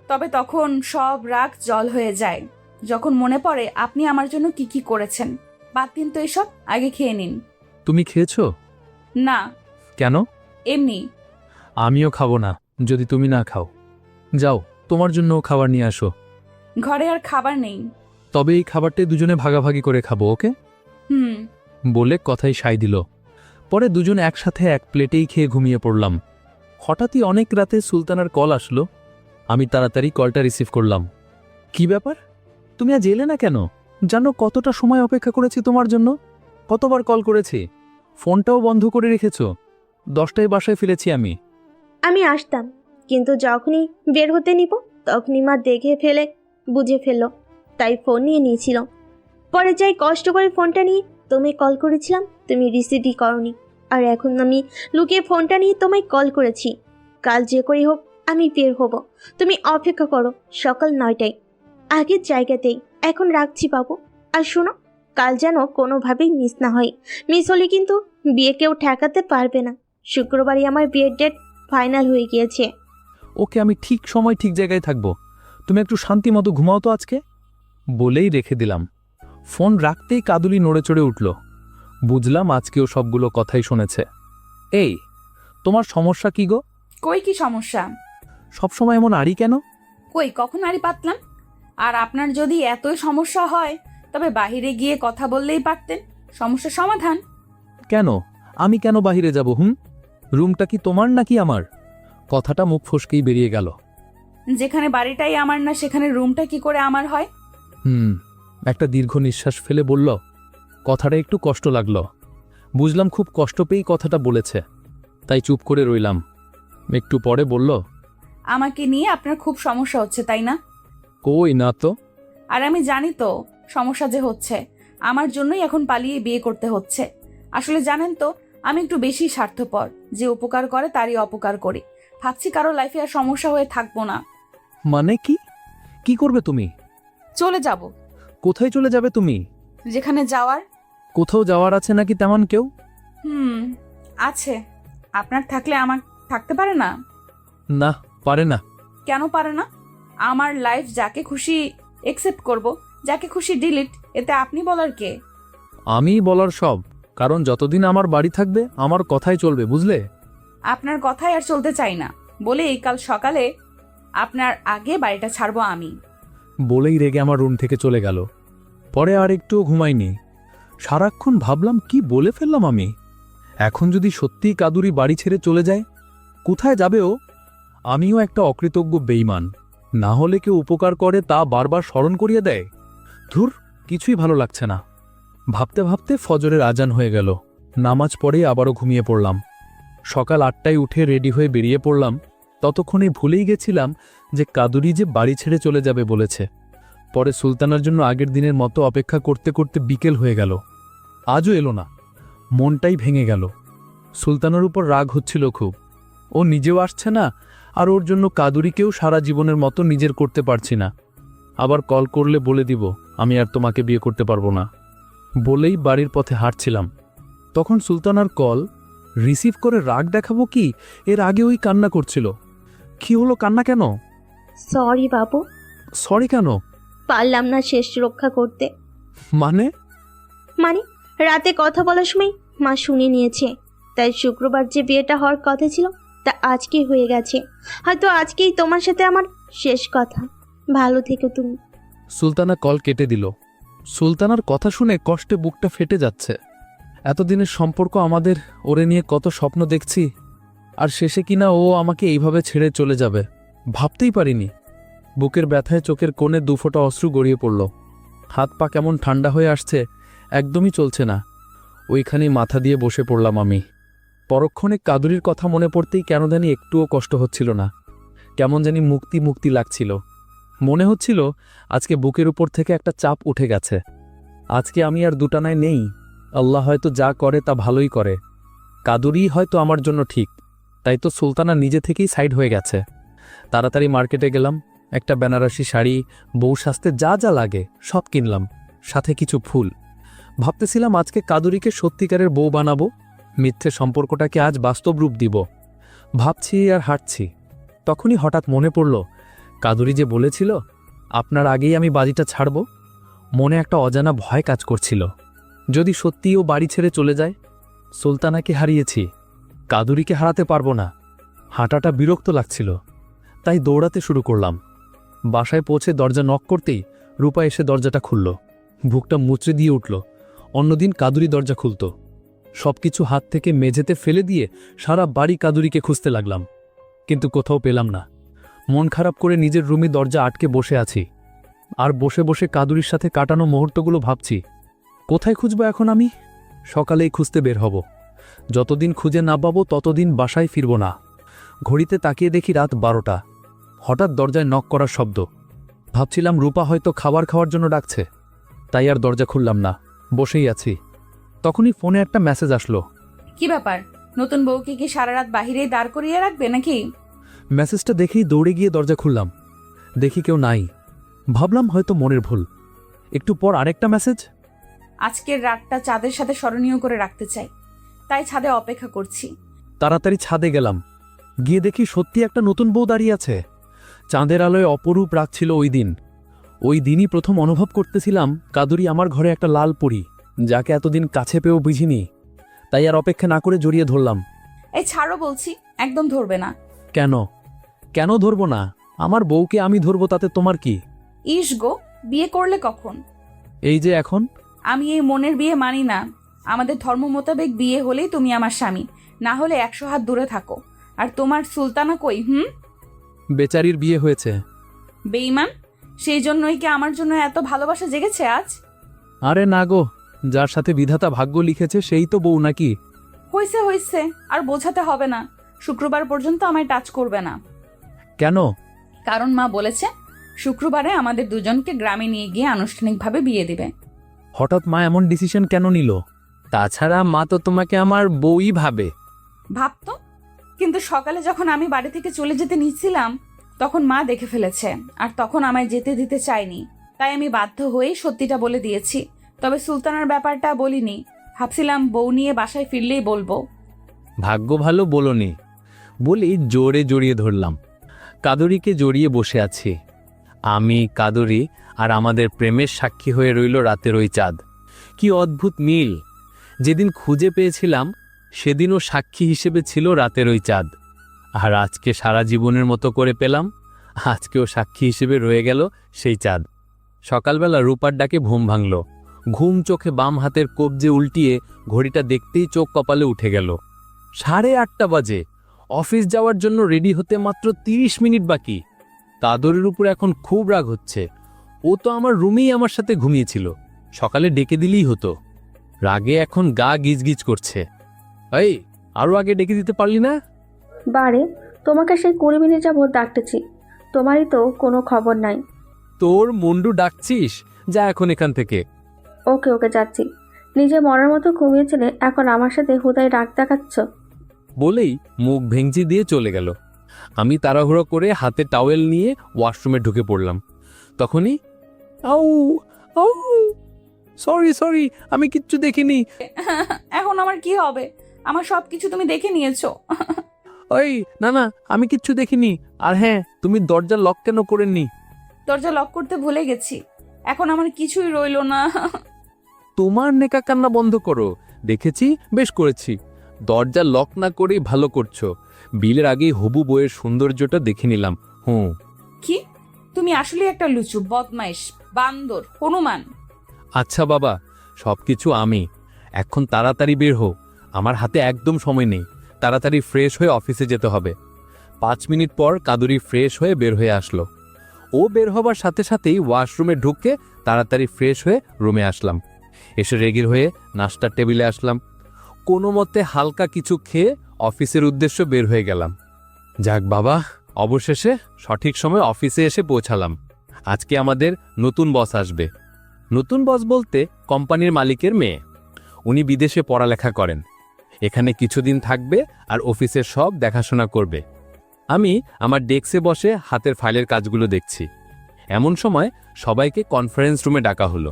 তবে তখন সব রাগ জল হয়ে যায় যখন মনে পড়ে আপনি আমার জন্য কি কি করেছেন। বাদ দিন তো এসব, আগে খেয়ে নিন। তুমি খেয়েছো? না, কেন? এমনি। আমিও খাবো না যদি তুমি না খাও। যাও, তোমার জন্যও খাবার নিয়ে আসো। ঘরে আর খাবার নেই। তবে এই খাবারটাই দুজনে ভাগাভাগি করে খাবো, ওকে? বলে কথাই সাই দিল। পরে দুজন একসাথে এক প্লেটেই খেয়ে ঘুমিয়ে পড়লাম। হঠাৎই অনেক রাতে সুলতানার কল আসলো। আমি তাড়াতাড়ি কলটা রিসিভ করলাম। কি ব্যাপার? তুমি আজ এলে না কেন? জানো কতটা সময় অপেক্ষা করেছি তোমার জন্য? কতবার কল করেছি, ফোনটাও বন্ধ করে রেখেছ। 10টায় বাসায় ফিরেছি আমি। আমি আসতাম, কিন্তু যখনই বের হতে নিব তখনই মা দেখে ফেলে বুঝে ফেললো, তাই ফোন নিয়ে নিয়েছিল। পরে যাই কষ্ট করে ফোনটা নিয়ে তোমায় কল করেছিলাম, তুমি রিসিভই করনি। আর এখন আমি লুকিয়ে ফোনটা নিয়ে তোমায় কল করেছি। কাল যে করেই হোক আমি বের হব, তুমি অপেক্ষা করো সকাল 9টায় আগের জায়গাতেই। এখন রাখছি বাবু। আর শোনো, কাল যেন কোনোভাবেই মিস না হয়। মিস হলে কিন্তু বিয়ে কেউ ঠেকাতে পারবে না। শুক্রবারই আমার বিয়ের ডেট ফাইনাল হয়ে গিয়েছে। ওকে, আমি ঠিক সময় ঠিক জায়গায় থাকবো। তুমি একটু শান্তি মতো ঘুমাও তো আজকে। বলেই রেখে দিলাম। ফোন রাখতেই কাদুলি নড়ে চড়ে উঠল। বুঝলাম আজকেও সবগুলো কথাই শুনেছে। এই, তোমার সমস্যা কি গো? কই কি সমস্যা? সবসময় এমন আড়ি কেন? কই কখন আড়ি পাতলাম? আর আপনার যদি এতই সমস্যা হয় তবে বাহিরে গিয়ে কথা বললেই পারতেন, সমস্যার সমাধান। কেন? আমি কেন বাহিরে যাব? রুমটা কি তোমার নাকি আমার? কথাটা মুখ ফসকেই বেরিয়ে গেল। যেখানে বাড়িটাই আমার না সেখানে রুমটা কি করে আমার হয়? একটা দীর্ঘ নিঃশ্বাস ফেলে বলল। কথাটা একটু কষ্ট লাগলো। বুঝলাম খুব কষ্ট পেয়েই কথাটা বলেছে, তাই চুপ করে রইলাম। একটু পরে বলল, আমাকে নিয়ে আপনার খুব সমস্যা হচ্ছে তাই না? কই না তো। আর আমি জানি তো সমস্যা যে হচ্ছে, আমার জন্যই এখন পালিয়ে বিয়ে করতে হচ্ছে। আসলে জানেন তো, আমি একটু বেশি স্বার্থপর। যে উপকার করে তারই অপকার করি। ভাবছি কারো লাইফে আর সমস্যা হয়ে থাকবো না। মানে কি? কি করবে তুমি? চলে যাব। কোথায় চলে যাবে তুমি? যেখানে যাওয়ার। কোথাও যাওয়ার আছে নাকি তেমন কেউ? আছে। আপনার থাকলে আমার থাকতে পারে না? না, পারে না। কেন পারে না? আমার লাইফ যাকে খুশি একসেপ্ট করব, যাকে খুশি ডিলিট, এতে আপনি বলার কে? আমি বলার সব, কারণ যতদিন আমার বাড়ি থাকবে আমার কথাই চলবে, বুঝলে? আপনার কথাই আর চলতে চাই না বলেই কাল সকালে আপনার আগে বাড়িটা ছাড়বো আমি। বলেই রেগে আমার রুম থেকে চলে গেল। পরে আর একটুও ঘুমাইনি। সারাক্ষণ ভাবলাম কি বলে ফেললাম আমি। এখন যদি সত্যিই কাদুরি বাড়ি ছেড়ে চলে যায়, কোথায় যাবে ও? আমিও একটা অকৃতজ্ঞ বেঈমান। না হলে কেউ উপকার করে তা বারবার স্মরণ করিয়ে দেয়। ধুর, কিছুই ভালো লাগছে না। ভাবতে ভাবতে ফজরের আজান হয়ে গেল। নামাজ পড়েই আবারও ঘুমিয়ে পড়লাম। সকাল 8টায় উঠে রেডি হয়ে বেরিয়ে পড়লাম। ততক্ষণে ভুলেই গেছিলাম যে কাদুরি যে বাড়ি ছেড়ে চলে যাবে বলেছে। পরে সুলতানার জন্য আগের দিনের মতো অপেক্ষা করতে করতে বিকেল হয়ে গেল। আজও এলো না। মনটাই ভেঙে গেল। সুলতানার উপর রাগ হচ্ছিল খুব। ও নিজেও আসছে না, আর ওর জন্য কাদুরিকেও সারা জীবনের মতো নিজের করতে পারছি না। আবার কল করলে বলে দিব আমি আর তোমাকে বিয়ে করতে পারবো না। বলেই বাড়ির পথে হাঁটছিলাম, তখন সুলতানার কল। রিসিভ করে রাগ দেখাবো কি, এর আগে ওই কান্না করছিল। কি হলো, কান্না কেন? সরি বাবু। সরি কেন? পারলাম না শেষ রক্ষা করতে। মানে? মানে রাতে কথা বলার সময় মা শুনে নিয়েছে, তাই শুক্রবার যে বিয়েটা হওয়ার কথা ছিল তা আজকেই হয়ে গেছে। হয়তো আজকেই তোমার সাথে আমার শেষ কথা। ভালো থেকো তুমি। সুলতানা কল কেটে দিল। সুলতানার কথা শুনে কষ্টে বুকটা ফেটে যাচ্ছে। এতদিনের সম্পর্ক আমাদের, ওরে নিয়ে কত স্বপ্ন দেখছি, আর শেষে কিনা ও আমাকে এইভাবে ছেড়ে চলে যাবে ভাবতেই পারিনি। বুকের ব্যথায় চোখের কোণে দুফোঁটা অশ্রু গড়িয়ে পড়ল। হাত পা কেমন ঠান্ডা হয়ে আসছে, একদমই চলছে না। ওইখানেই মাথা দিয়ে বসে পড়লাম আমি। পরক্ষণে কাদুরির কথা মনে পড়তেই কেন জানি একটুও কষ্ট হচ্ছিল না, কেমন জানি মুক্তি মুক্তি লাগছিল। মনে হচ্ছিল আজকে বুকের উপর থেকে একটা চাপ উঠে গেছে। আজকে আমি আর দুটানায় নেই। আল্লাহ হয়তো যা করে তা ভালোই করে। কাদুরি হয়তো আমার জন্য ঠিক, তাই তো সুলতানা নিজে থেকেই সাইড হয়ে গেছে। তাড়াতাড়ি মার্কেটে গেলাম, একটা বেনারসি শাড়ি, বউ সাজতে যা যা লাগে সব কিনলাম, সাথে কিছু ফুল। ভাবতেছিলাম আজকে কাদুরিকে সত্যিকারের বউ বানাবো, মিথ্যে সম্পর্কটাকে আজ বাস্তব রূপ দিব। ভাবছি আর হাঁটছি, তখনই হঠাৎ মনে পড়ল কাদুরি যে বলেছিল আপনার আগেই আমি বাড়িটা ছাড়ব। মনে একটা অজানা ভয় কাজ করছিল, যদি সত্যিই ও বাড়ি ছেড়ে চলে যায়। সুলতানাকে হারিয়েছি, কাদুরিকে হারাতে পারবো না। হাঁটাটা বিরক্ত লাগছিল, তাই দৌড়াতে শুরু করলাম। বাসায় পৌঁছে দরজা নক করতেই রূপা এসে দরজাটা খুলল। বুকটা মুচড়ে দিয়ে উঠল। অন্যদিন কাদুরি দরজা খুলত। সবকিছু হাত থেকে মেঝেতে ফেলে দিয়ে সারা বাড়ি কাদুরিকে খুঁজতে লাগলাম, কিন্তু কোথাও পেলাম না। মন খারাপ করে নিজের রুমে দরজা আটকে বসে আছি, আর বসে বসে কাদুরির সাথে কাটানো মুহূর্তগুলো ভাবছি। কোথায় খুঁজব এখন আমি? সকালেই খুঁজতে বের হব। যতদিন খুঁজে না পাবো ততদিন বাসায় ফিরব না। ঘড়িতে তাকিয়ে দেখি রাত 12টা। হঠাৎ দরজায় নক করার শব্দ। ভাবছিলাম রূপা হয়তো খাবার খাওয়ার জন্য ডাকছে, তাই আর দরজা খুললাম না, বসেই আছি। তখনই ফোনে একটা মেসেজ আসলো। কি ব্যাপার, নতুন বউকে কি সারা রাত বাহিরেই দাঁড় করিয়ে রাখবে নাকি? মেসেজটা দেখেই দৌড়ে গিয়ে দরজা খুললাম। দেখি কেউ নাই। ভাবলাম হয়তো মনের ভুল। একটু পর আরেকটা মেসেজ। আজকের রাতটা চাঁদের সাথে স্মরণীয় করে রাখতে চাই, তাই ছাদে অপেক্ষা করছি। তাড়াতাড়ি ছাদে গেলাম। গিয়ে দেখি সত্যি একটা নতুন বউ দাঁড়িয়ে আছে। চাঁদের আলোয় অপরূপ রাখছিল ওই দিন। ওই দিনই প্রথম অনুভব করতেছিলাম কাদুরি আমার ঘরে একটা লাল পরী, যাকে এতদিন কাছে পেয়েও বুঝিনি। তাই আর অপেক্ষা না করে জড়িয়ে ধরলাম। এই ছাড়ো বলছি, একদম ধরবে না। কেন কেন ধরবো না? আমার বউকে আমি ধরবো, তাতে তোমার কি? ইস গো, বিয়ে করলে কখন? এই যে এখন। আমি এই মনের বিয়ে মানি না। আমাদের ধর্ম মোতাবেক বিয়ে হলেই তুমি আমার স্বামী, না হলে 100 হাত দূরে থাকো। আর তোমার সুলতানা কই? বেচারির বিয়ে হয়েছে। বেঈমান, সেই জন্যই কি আমার জন্য এত ভালোবাসা জেগেছে আজ? আরে না গো, যার সাথে বিধাতা ভাগ্য লিখেছে সেই তো বউ নাকি। হইছে হইছে, আর বোঝাতে হবে না। শুক্রবার পর্যন্ত আমায় টাচ করবে না। কেন? কারণ মা বলেছে শুক্রবারে আমাদের দুজনকে গ্রামে নিয়ে গিয়ে আনুষ্ঠানিকভাবে বিয়ে দিবে। হঠাৎ মা এমন ডিসিশন কেন নিল? তাছাড়া মা তো তোমাকে আমার বউই ভাবে। ভাবতো, কিন্তু সকালে যখন আমি বাড়ি থেকে চলে যেতে নিচ্ছিলাম তখন মা দেখে ফেলেছে, আর তখন আমায় যেতে দিতে চায়নি। তাই আমি বাধ্য হয়েই সত্যিটা বলে দিয়েছি। তবে সুলতানার ব্যাপারটা বলিনি, ভাবছিলাম বউ নিয়ে বাসায় ফিরলেই বলবো। ভাগ্য ভালো বলনি বলেই জোরে জড়িয়ে ধরলাম। কাদুরিকে জড়িয়ে বসে আছি আমি, কাদুরি, আর আমাদের প্রেমের সাক্ষী হয়ে রইল রাতের ওই চাঁদ। কি অদ্ভুত মিল! যেদিন খুঁজে পেয়েছিলাম সেদিনও সাক্ষী হিসেবে ছিল রাতের ওই চাঁদ, আর আজকে সারা জীবনের মতো করে পেলাম, আজকেও সাক্ষী হিসেবে রয়ে গেল সেই চাঁদ। সকালবেলা রূপার ডাকে ঘুম ভাঙল। ঘুম চোখে বাম হাতের কবজে উল্টিয়ে ঘড়িটা দেখতেই চোখ কপালে উঠে গেল। 8:30 বাজে। অফিস যাওয়ার জন্য রেডি হতে মাত্র 30 মিনিট বাকি। কাদরের উপর এখন খুব রাগ হচ্ছে। ও তো আমার রুমেই আমার সাথে ঘুমিয়েছিল, সকালে ডেকে দিলেই হতো। রাগে এখন গা গিজগিজ করছে। এই, আরো আগে ডেকে দিতে পারলি না? বারে, তোমাকে সেই 20 মিনিট যাবত ডাকতেছি, তোমারই তো কোনো খবর নাই। তোর মুন্ডু ডাকছিস? যা এখন এখান থেকে। ওকে ওকে যাচ্ছি। নিজে মরার মতো ঘুমিয়েছিলে, এখন আমার সাথে হুদায় রাগ দেখাচ্ছ। বলেই মুখ ভেঙচি দিয়ে চলে গেল। আমি তাড়াহুড়ো করে হাতে টাওয়েল নিয়ে ওয়াশরুমে ঢুকে পড়লাম। তখনই আউ আউ, সরি সরি, আমি কিচ্ছু দেখিনি। এখন আমার কি হবে? আমার সবকিছু তুমি দেখে নিয়েছো। ওই না না, আমি কিচ্ছু দেখিনি। আর হ্যাঁ, তুমি দরজা লক কেন করেননি? দরজা লক করতে ভুলে গেছি, এখন আমার কিছুই রইলো না। তোমার নেকা কান্না বন্ধ করো। দেখেছি, বেশ করেছি। দরজা লক না করেই ভালো করছো। বিলের আগেই হবু বইয়ের সৌন্দর্যটা দেখে নিলাম। কি তুমি আসলে একটা লুচু, বদমাইশ, বান্দর, হনুমান। আচ্ছা বাবা, সবকিছু আমি। এখন তাড়াতাড়ি বের হো, আমার হাতে একদম সময় নেই। তাড়াতাড়ি ফ্রেশ হয়ে অফিসে যেতে হবে। 5 মিনিট পর কাদুরি ফ্রেশ হয়ে বের হয়ে আসলো। ও বের হবার সাথে সাথেই ওয়াশরুমে ঢুকে তাড়াতাড়ি ফ্রেশ হয়ে রুমে আসলাম। এসে রেগির হয়ে নাস্তার টেবিলে আসলাম। কোনো মতে হালকা কিছু খেয়ে অফিসের উদ্দেশ্য বের হয়ে গেলাম। যাক বাবা, অবশেষে সঠিক সময় অফিসে এসে পৌঁছালাম। আজকে আমাদের নতুন বস আসবে। নতুন বস বলতে কোম্পানির মালিকের মেয়ে। উনি বিদেশে পড়ালেখা করেন, এখানে কিছুদিন থাকবে আর অফিসের সব দেখাশোনা করবে। আমি আমার ডেস্কে বসে হাতের ফাইলের কাজগুলো দেখছি। এমন সময় সবাইকে কনফারেন্স রুমে ডাকা হলো।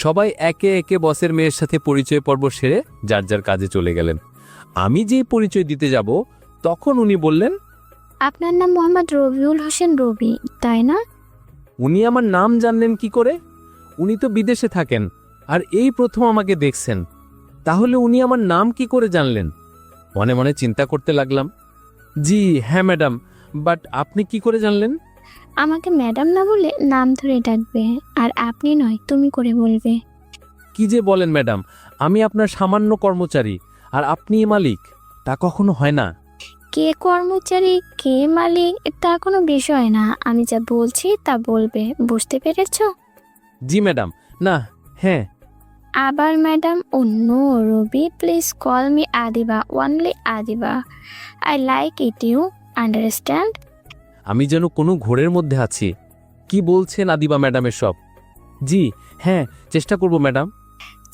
সবাই একে একে বসের মেয়ের সাথে পরিচয় পর্ব সেরে যার যার কাজে চলে গেলেন। আমি যেই পরিচয় দিতে যাব তখন উনি বললেন, আপনার নাম মোহাম্মদ রবিউল হোসেন রবি, তাই না? উনি আমার নাম জানলেন কি করে? উনি তো বিদেশে থাকেন আর এই প্রথম আমাকে দেখছেন। তাহলে উনি আমার নাম কি করে জানলেন? মনে মনে চিন্তা করতে লাগলাম। জি হ্যাঁ ম্যাডাম, বাট আপনি কি করে জানলেন? আমাকে ম্যাডাম না বলে নাম ধরে ডাকবে, আর আপনি নয় তুমি করে বলবে। কি যে বলেন ম্যাডাম, আমি আপনার সামান্য কর্মচারী আর আপনি মালিক, তা কখনো হয় না। কে কর্মচারী কে মালিক তা কোনো বিষয় না, আমি যা বলছি তা বলবে, বুঝতে পেরেছ? জি ম্যাডাম। না, হ্যাঁ। আবার madam? Oh no Rabi, please call me Adiba, only Adiba. I like it, you understand? আমি যেন কোনো ঘোরের মধ্যে আছি। কি বলছেন আদিবা ম্যাডামের সব? জি হ্যাঁ, চেষ্টা করব ম্যাডাম।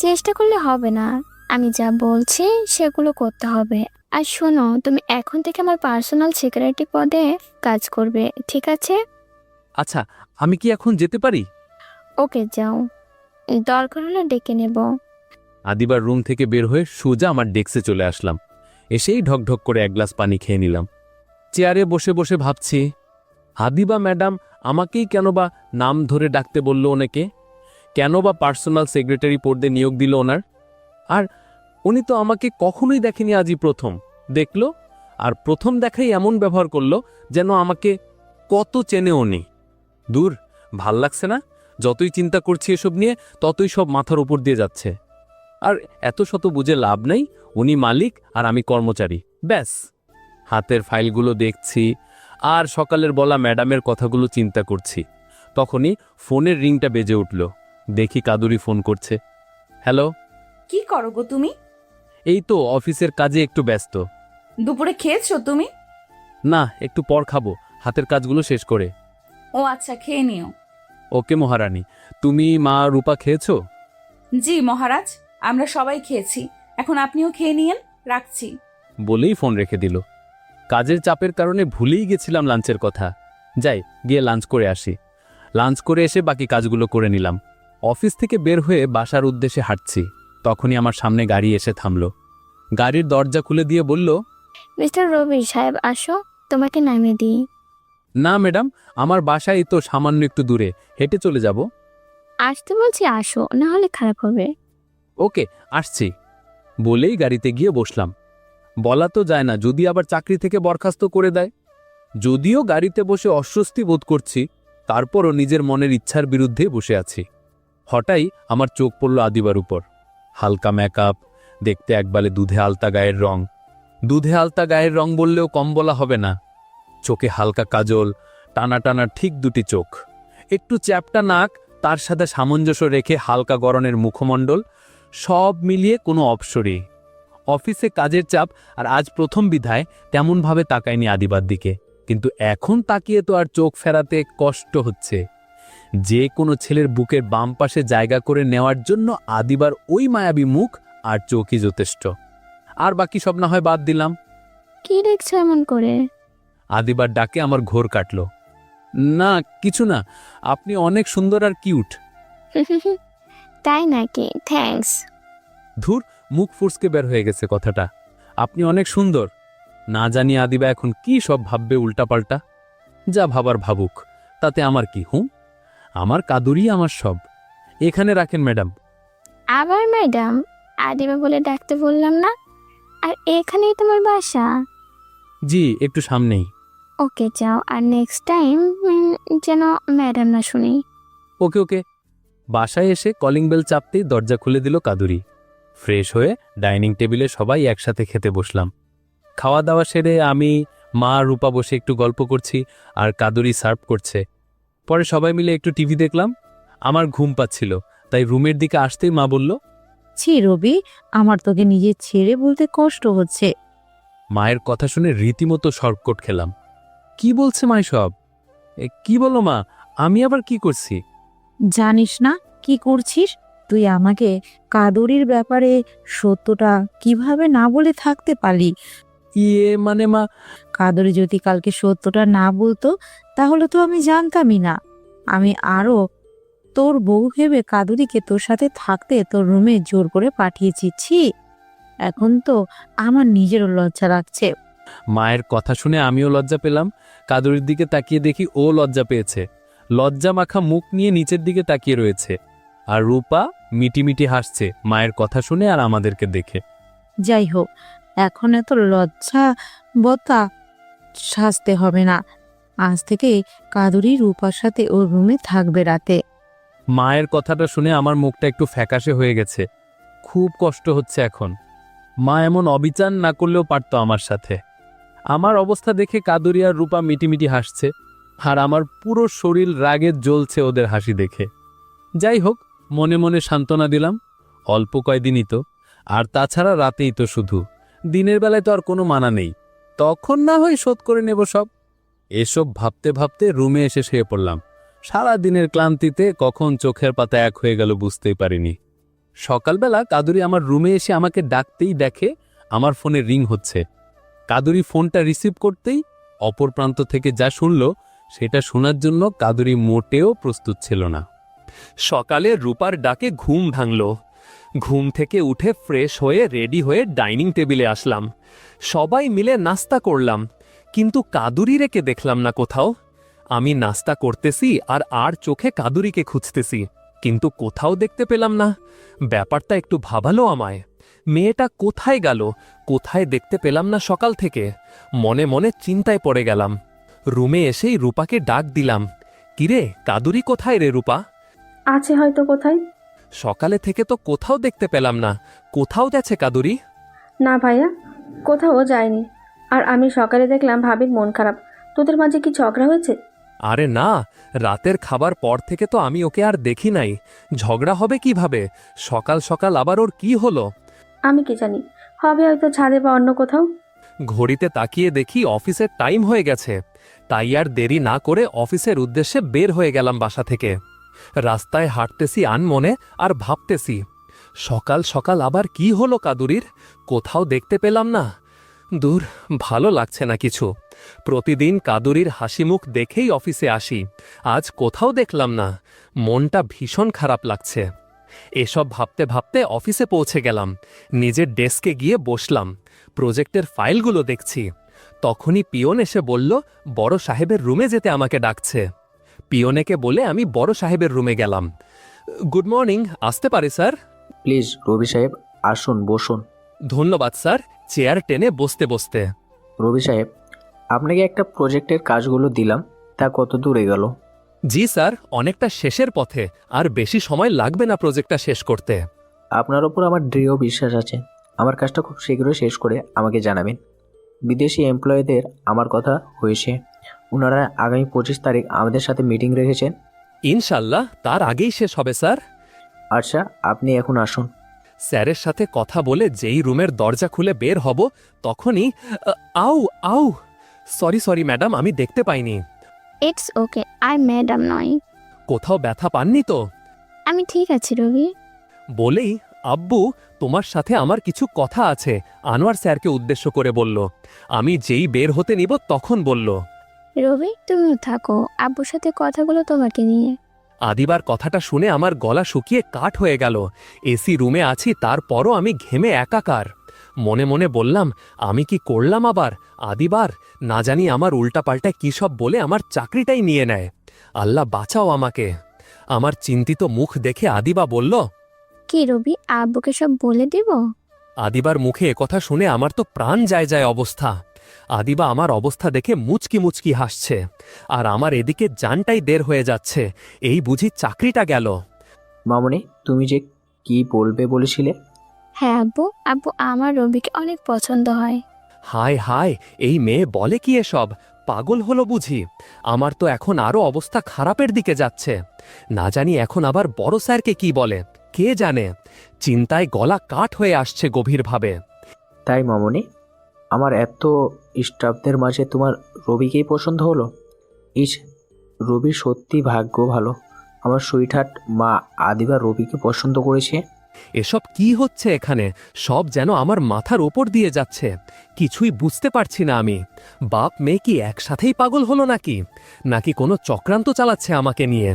চেষ্টা করলে হবে না, আমি যা বলছি সেগুলো করতে হবে। আর শোনো, তুমি এখন থেকে আমার পার্সোনাল সিকিউরিটি পদে কাজ করবে, ঠিক আছে? আচ্ছা, আমি কি এখন যেতে পারি? ওকে, যাও, দরকার হলে ডেকে নেব। আদিবার রুম থেকে বের হয়ে সোজা আমার ডেস্কে চলে আসলাম। এসেই ঢকঢক করে এক গ্লাস পানি খেয়ে নিলাম। চেয়ারে বসে বসে ভাবছি, আদিবা ম্যাডাম আমাকেই কেন বা নাম ধরে ডাকতে বলল ওনাকে? কেন বা পার্সোনাল সেক্রেটারি পদে নিয়োগ দিল ওনার? আর উনি তো আমাকে কখনোই দেখেনি, আজই প্রথম দেখল। আর প্রথম দেখাই এমন ব্যবহার করলো যেন আমাকে কত চেনে উনি। দূর, ভাল লাগছে না। যতই চিন্তা করছি এসব নিয়ে, ততই সব মাথার উপর দিয়ে যাচ্ছে। আর এত শত বুঝে লাভ নেই, উনি মালিক আর আমি কর্মচারী, ব্যাস। হাতের ফাইলগুলো দেখছি আর সকালের বলা ম্যাডামের কথাগুলো চিন্তা করছি। তখনই ফোনের রিংটা বেজে উঠল। দেখি কাদুরি ফোন করছে। হ্যালো। কি করো গো তুমি? এই তো অফিসের কাজে একটু ব্যস্ত। দুপুরে খেয়েছো তুমি? না, একটু পর খাবো, হাতের কাজগুলো শেষ করে। ও আচ্ছা, খেয়ে নিও। ওকে মহারানী, তুমি মা রূপা খেয়েছো? জি মহারাজ, আমরা সবাই খেয়েছি, এখন আপনিও খেয়ে নিয়েন, রাখছি। বলেই ফোন রেখে দিল। কাজের চাপের কারণে ভুলেই গেছিলাম লাঞ্চের কথা। যাই, গিয়ে লাঞ্চ করে আসি। লাঞ্চ করে এসে বাকি কাজগুলো করে নিলাম। অফিস থেকে বের হয়ে বাসার উদ্দেশ্যে হাঁটছি। তখনই আমার সামনে গাড়ি এসে থামলো। গাড়ির দরজা খুলে দিয়ে বলল, মিস্টার রবি সাহেব, আসো, তোমাকে নামিয়ে দিই। না ম্যাডাম, আমার বাসায় তো সামান্য একটু দূরে, হেঁটে চলে যাব। আসতে বলছি আসো, না হলে খারাপ হবে। ওকে, আসছি বলেই গাড়িতে গিয়ে বসলাম। বলা তো যায় না, যদি আবার চাকরি থেকে বরখাস্ত করে দেয়। যদিও গাড়িতে বসে অস্বস্তি বোধ করছি, তারপরও নিজের মনের ইচ্ছার বিরুদ্ধে বসে আছি। হঠাৎই আমার চোখ পড়ল আদিবার উপর। হালকা মেকআপ, দেখতে একবালে দুধে আলতা গায়ের রং। দুধে আলতা গায়ের রং বললেও কম বলা হবে না। চোখে হালকা কাজল, টানা টানা ঠিক দুটি চোখ, একটু চ্যাপটা নাক, তার সাথে সামঞ্জস্য রেখে হালকা গড়নের মুখমণ্ডল, সব মিলিয়ে কোনো অপসরী। অফিসে কাজের চাপ আর আজ প্রথম বিধায় তেমনভাবে তাকায়নি আদিবার দিকে, কিন্তু এখন তাকিয়ে তো আর চোখ ফেরাতে কষ্ট হচ্ছে। যে কোনো ছেলের বুকের বাম পাশে জায়গা করে নেওয়ার জন্য আদিবার ওই মায়াবী মুখ আর চোখই যথেষ্ট। আর বাকি সব না হয় বাদ দিলাম। কি দেখছো এমন করে? আদিবার ডাকে আমার ঘোর কাটল। না কিছু না, আপনি অনেক সুন্দর আর কিউট। তাই নাকি? থ্যাঙ্কস। ধুর, মুখ ফুসকে বের হয়ে গেছে কথাটা। আপনি অনেক সুন্দর। না জানি আদিবা এখন কি সব ভাববে উল্টাপাল্টা। যা ভাবার ভাবুক, তাতে আমার কি। আমার কাদুরি আমার সব। এখানে রাখেন ম্যাডাম। আবার ম্যাডাম? আদিবা বলে ডাকতে বললাম না? আর এখানেই তোমার বাসা? জি, একটু সামনেই। ওকে যাও, আর নেক্সট টাইম যেন ম্যাডাম না শুনি। ওকে ওকে। বাসায় এসে কলিং বেল চাপতেই দরজা খুলে দিল কাদুরি। ফ্রেশ হয়ে ডাইনিং টেবিলে সবাই একসাথে খেতে বসলাম। খাওয়া দাওয়া সেরে আমি, মা, রূপা বসে একটু গল্প করছি আর কাদুরি সার্ভ করছে। পরে সবাই মিলে একটু টিভি দেখলাম। আমার ঘুম পাচ্ছিল, তাই রুমের দিকে আসতেই মা বলল, ছি রবি, আমার তোকে নিজে ছেড়ে বলতে কষ্ট হচ্ছে। মায়ের কথা শুনে রীতিমতো শর্টকট খেলাম। কি বলছে মা সব? কি বললো মা? আমি আবার কি করছি? জানিস না কি করছিস তুই? আমাকে কাদুরির ব্যাপারে সত্যটা কিভাবে না বলে থাকতে পারলি? ইয়ে মানে মা, কাদুরি যদি কালকে সত্যটা না বলতো তাহলে তো আমি জানতামই না। আমি আরো তোর বউ ভেবে কাদুরিকে তোর সাথে থাকতে তোর রুমে জোর করে পাঠিয়েছি। ছি, এখন তো আমার নিজেরও লজ্জা লাগছে। মায়ের কথা শুনে আমিও লজ্জা পেলাম। কাদুরির দিকে তাকিয়ে দেখি ও লজ্জা পেয়েছে। লজ্জা মাখা মুখ নিয়ে নিচের দিকে তাকিয়ে রয়েছে। আর রূপা মিটিমিটি হাসছে মায়ের কথা শুনে আর আমাদেরকে দেখে। যাই হোক, এখন এত লজ্জা বতা সাজতে হবে না। আজ থেকে কাদুরি রূপার সাথে ওর রুমে থাকবে রাতে। মায়ের কথাটা শুনে আমার মুখটা একটু ফ্যাকাশে হয়ে গেছে। খুব কষ্ট হচ্ছে এখন। মা এমন অবিচার না করলেও পারতো আমার সাথে। আমার অবস্থা দেখে কাদুরি আর রূপা মিটিমিটি হাসছে, আর আমার পুরো শরীর রাগে জ্বলছে ওদের হাসি দেখে। যাই হোক, মনে মনে সান্ত্বনা দিলাম, অল্প কয়দিনই তো, আর তাছাড়া রাতেই তো শুধু, দিনের বেলায় তো আর কোনো মানা নেই, তখন না হয় শোধ করে নেব সব। এসব ভাবতে ভাবতে রুমে এসে শুয়ে পড়লাম। সারা দিনের ক্লান্তিতে কখন চোখের পাতা এক হয়ে গেল বুঝতেই পারিনি। সকালবেলা কাদুরি আমার রুমে এসে আমাকে ডাকতেই দেখে আমার ফোনে রিং হচ্ছে। কাদুরি ফোনটা রিসিভ করতেই অপর প্রান্ত থেকে যা শুনল সেটা শোনার জন্য কাদুরি মোটেও প্রস্তুত ছিল না। সকালে রূপার ডাকে ঘুম ভাঙল। ঘুম থেকে উঠে ফ্রেশ হয়ে রেডি হয়ে ডাইনিং টেবিলে আসলাম। সবাই মিলে নাস্তা করলাম, কিন্তু কাদুরি রেখে দেখলাম না কোথাও। আমি নাস্তা করতেছি আর চোখে কাদুরিকে খুঁজতেছি, কিন্তু কোথাও দেখতে পেলাম না। ব্যাপারটা একটু ভাবালো আমায়। মেয়েটা কোথায় গেল, কোথায় দেখতে পেলাম না সকাল থেকে। মনে মনে চিন্তায় পড়ে গেলাম। রুমে এসেই রূপাকে ডাক দিলাম, কিরে কাদুরি কোথায় রে রূপা? আছে হয়তো কোথায়। সকালে থেকে তো কোথাও দেখতে পেলাম না, কোথাও গেছে কাদুরি? না ভাইয়া, কোথাও যায়নি। আর আমি সকালে দেখলাম ভাবির মন খারাপ। তোদের মাঝে কি ঝগড়া হয়েছে? আরে না, রাতের খাবার পর থেকে তো আমি ওকে আর দেখি নাই। ঝগড়া হবে কিভাবে? সকাল সকাল আবার ওর কি হলো? আমি কি জানি, হবে হয়তো ছাদে বা অন্য কোথাও। ঘড়িতে তাকিয়ে দেখি অফিসের টাইম হয়ে গেছে, তাই আর দেরি না করে অফিসের উদ্দেশ্যে বের হয়ে গেলাম বাসা থেকে। রাস্তায় হাঁটতেছি আনমনে আর ভাবতেছি, সকাল সকাল আবার কি হলো কাদুরির? কোথাও দেখতে পেলাম না। দূর, ভালো লাগছে না কিছু। প্রতিদিন কাদুরির হাসি মুখ দেখেই অফিসে আসি, আজ কোথাও দেখলাম না। মনটা ভীষণ খারাপ লাগছে। এসব ভাবতে ভাবতে অফিসে পৌঁছে গেলাম। নিজের ডেস্কে গিয়ে বসলাম, প্রজেক্টের ফাইলগুলো দেখছি। তখনই পিয়ন এসে বলল বড় সাহেবের রুমে যেতে আমাকে ডাকছে। পিয়নেকে বলে আমি বড় সাহেবের রুমে গেলাম। গুড মর্নিং, আসতে পারে স্যার? প্লিজ রবি সাহেব আসুন, বসুন। ধন্যবাদ স্যার। চেয়ার টেনে বসতে বসতে, রবি সাহেব, আপনাকে একটা প্রজেক্টের কাজগুলো দিলাম, তা কত দূরে গেল? জি স্যার, অনেকটা শেষের পথে, আর বেশি সময় লাগবে না প্রজেক্টটা শেষ করতে। আপনার ওপর আমার দৃঢ় বিশ্বাস আছে। আমার কাজটা খুব শীঘ্রই শেষ করে আমাকে জানাবেন। বিদেশি এমপ্লয়ীদের আমার কথা হয়েছে, ওনারা আগামী 25 তারিখ আমাদের সাথে মিটিং রেখেছেন। ইনশাল্লাহ তার আগেই শেষ হবে স্যার। আচ্ছা, আপনি এখন আসুন। স্যারের সাথে কথা বলে যেই রুমের দরজা খুলে বের হব তখনই আউ আউ, সরি ম্যাডাম, আমি দেখতে পাইনি। ইটস ওকে, আই ম্যাডাম নয়। কোথাও ব্যথা পাননি তো? আমি ঠিক আছি রবি। বলেই আব্বু, তোমার সাথে আমার কিছু কথা আছে, আনোয়ার স্যারকে উদ্দেশ্য করে বলল। আমি যেই বের হতে নিব তখন বলল, রবি তুমিও থাকো, আব্বুর সাথে কথাগুলো তোমাকে নিয়ে। আদিবার কথাটা শুনে আমার গলা শুকিয়ে কাঠ হয়ে গেল। এসি রুমে আছি, তারপরও আমি ঘেমে একাকার। মনে মনে বললাম, আমি কি করলাম আবার? আদিবার না জানি আমার উল্টাপাল্টা কী সব বলে আমার চাকরিটাই নিয়ে নেয়। আল্লাহ বাঁচাও আমাকে। আমার চিন্তিত মুখ দেখে আদিবা বলল, কি রবি, আব্বুকে সব বলে দিব? আদিবার মুখে একথা শুনে আমার তো প্রাণ যায় যায় অবস্থা। আদিবা আমার অবস্থা দেখে মুচকি মুচকি হাসছে, আর আমার এদিকে জানটাই দের হয়ে যাচ্ছে। এই বুঝি চাকরিটা গেল। মামনি, তুমি যে কি বলবে বলেছিলে? হ্যাঁ আব্বু, আব্বু আমার রবিকে অনেক পছন্দ হয়। হায় হায়, এই মেয়ে বলে কি এসব? পাগল হলো বুঝি? আমার তো এখন আরো অবস্থা খারাপের দিকে যাচ্ছে। না জানি এখন আবার বড় স্যারকে কি বলে, কে জানে। চিন্তায় গলা কাঠ হয়ে আসছে গভীরভাবে। তাই মামনি, আমার এত স্টাফদের মাঝে তোমার রবিকেই পছন্দ হলো? ইস, রবি সত্যি ভাগ্য ভালো, আমার সুইটহার্ট মা আদিবা রবিকে পছন্দ করেছে। এসব কি হচ্ছে এখানে? সব যেন আমার মাথার ওপর দিয়ে যাচ্ছে। কিছুই বুঝতে পারছি না আমি। বাপ মেয়ে কি একসাথেই পাগল হলো নাকি? নাকি কোনো চক্রান্ত চালাচ্ছে আমাকে নিয়ে?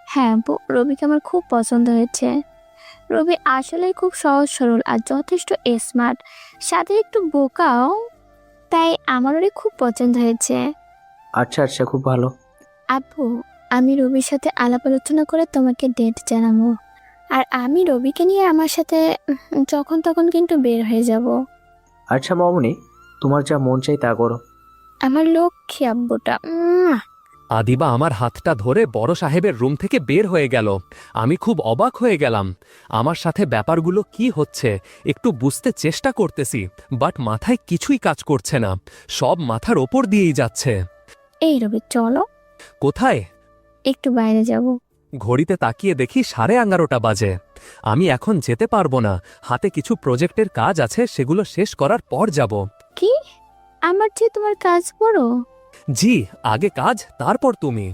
হ্যাঁ আব্বু, রবিকে আমার খুব পছন্দ হয়েছে। রবি আসলেই খুব সহজ সরল আর যথেষ্ট স্মার্ট, সাথে একটু বোকাও। তাই আমার ওরে খুব পছন্দ হয়েছে। আচ্ছা আচ্ছা, খুব ভালো। আব্বু, আমি রবির সাথে আলাপ আলোচনা করে তোমাকে ডেট জানাবো। আর আমি রবিকে নিয়ে আমার সাথে যখন তখন কিন্তু বের হয়ে যাব। আচ্ছা মামনি, তোমার যা মন চাই তা করো। আমার লক্ষ্মী আব্বুটা। আদিবা আমার হাতটা ধরে বড় সাহেবের রুম থেকে বের হয়ে গেল। আমি খুব অবাক হয়ে গেলাম। আমার সাথে ব্যাপারগুলো কি হচ্ছে একটু বুঝতে চেষ্টা করতেছি, বাট মাথায় কিছুই কাজ করছে না। সব মাথার ওপর দিয়েই যাচ্ছে। এই রবি, চলো কোথায়? একটু বাইরে যাব। ঘড়িতে তাকিয়ে দেখি 11:30 বাজে। আমি এখন যেতে পারবো না, হাতে কিছু প্রজেক্টের কাজ আছে, সেগুলো শেষ করার পর যাব। কি? আমার যে তোমার কাজ বড়? জি, আগে কাজ, তারপর তুমি।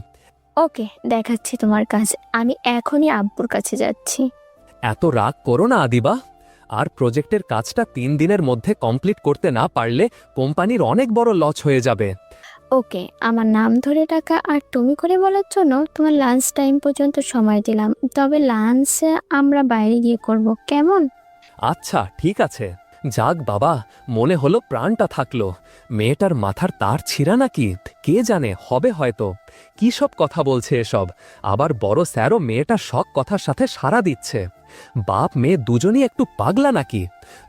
ওকে, দেখাচ্ছি তোমার কাজ। আমি এখনই আব্বুর কাছে যাচ্ছি। এত রাগ করো না আদিবা। আর প্রজেক্টের কাজটা 3 দিনের মধ্যে কমপ্লিট করতে না পারলে কোম্পানির অনেক বড় লস হয়ে যাবে। ওকে, আমার নাম ধরে ডাকা আর তুমি করে বলার জন্য তোমার লাঞ্চ টাইম পর্যন্ত সময় দিলাম। তবে লাঞ্চ আমরা বাইরে গিয়ে করব, কেমন? আচ্ছা ঠিক আছে। যাক বাবা, মনে হলো প্রাণটা থাকলো। মেয়েটার মাথার তার ছিঁড়া নাকি, কে জানে, হবে হয়তো। কি সব কথা বলছে এসব? আবার বড় স্যারও মেয়েটার শখ কথার সাথে সাড়া দিচ্ছে। বাপ মেয়ে দুজনই একটু পাগলা নাকি?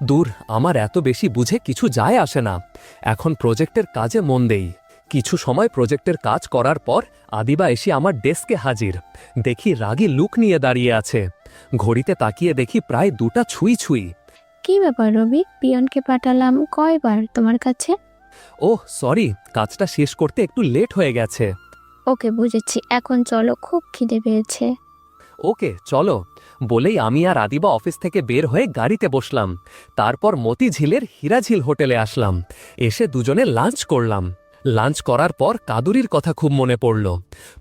দূর, আমার এত বেশি বুঝে কিছু যায় আসে না। এখন প্রজেক্টের কাজে মন দেই। কিছু সময় প্রজেক্টের কাজ করার পর আদিবা এসে আমার ডেস্কে হাজির। দেখি রাগী লুক নিয়ে দাঁড়িয়ে আছে। ঘড়িতে তাকিয়ে দেখি প্রায় 2টা ছুঁই ছুঁই। কি ব্যাপার রবি, পিয়নকে পাঠালাম কয়বার তোমার কাছে? ওহ সরি, কাজটা শেষ করতে একটু লেট হয়ে গেছে। ওকে, বুঝেছি। এখন চলো, খুব খিদে পেয়েছে। ওকে চলো বলেই আমি আর আদিবা অফিস থেকে বের হয়ে গাড়িতে বসলাম। তারপর মতিঝিলের হীরাঝিল হোটেলে আসলাম। এসে দুজনে লাঞ্চ করলাম। লাঞ্চ করার পর কাদুরির কথা খুব মনে পড়ল।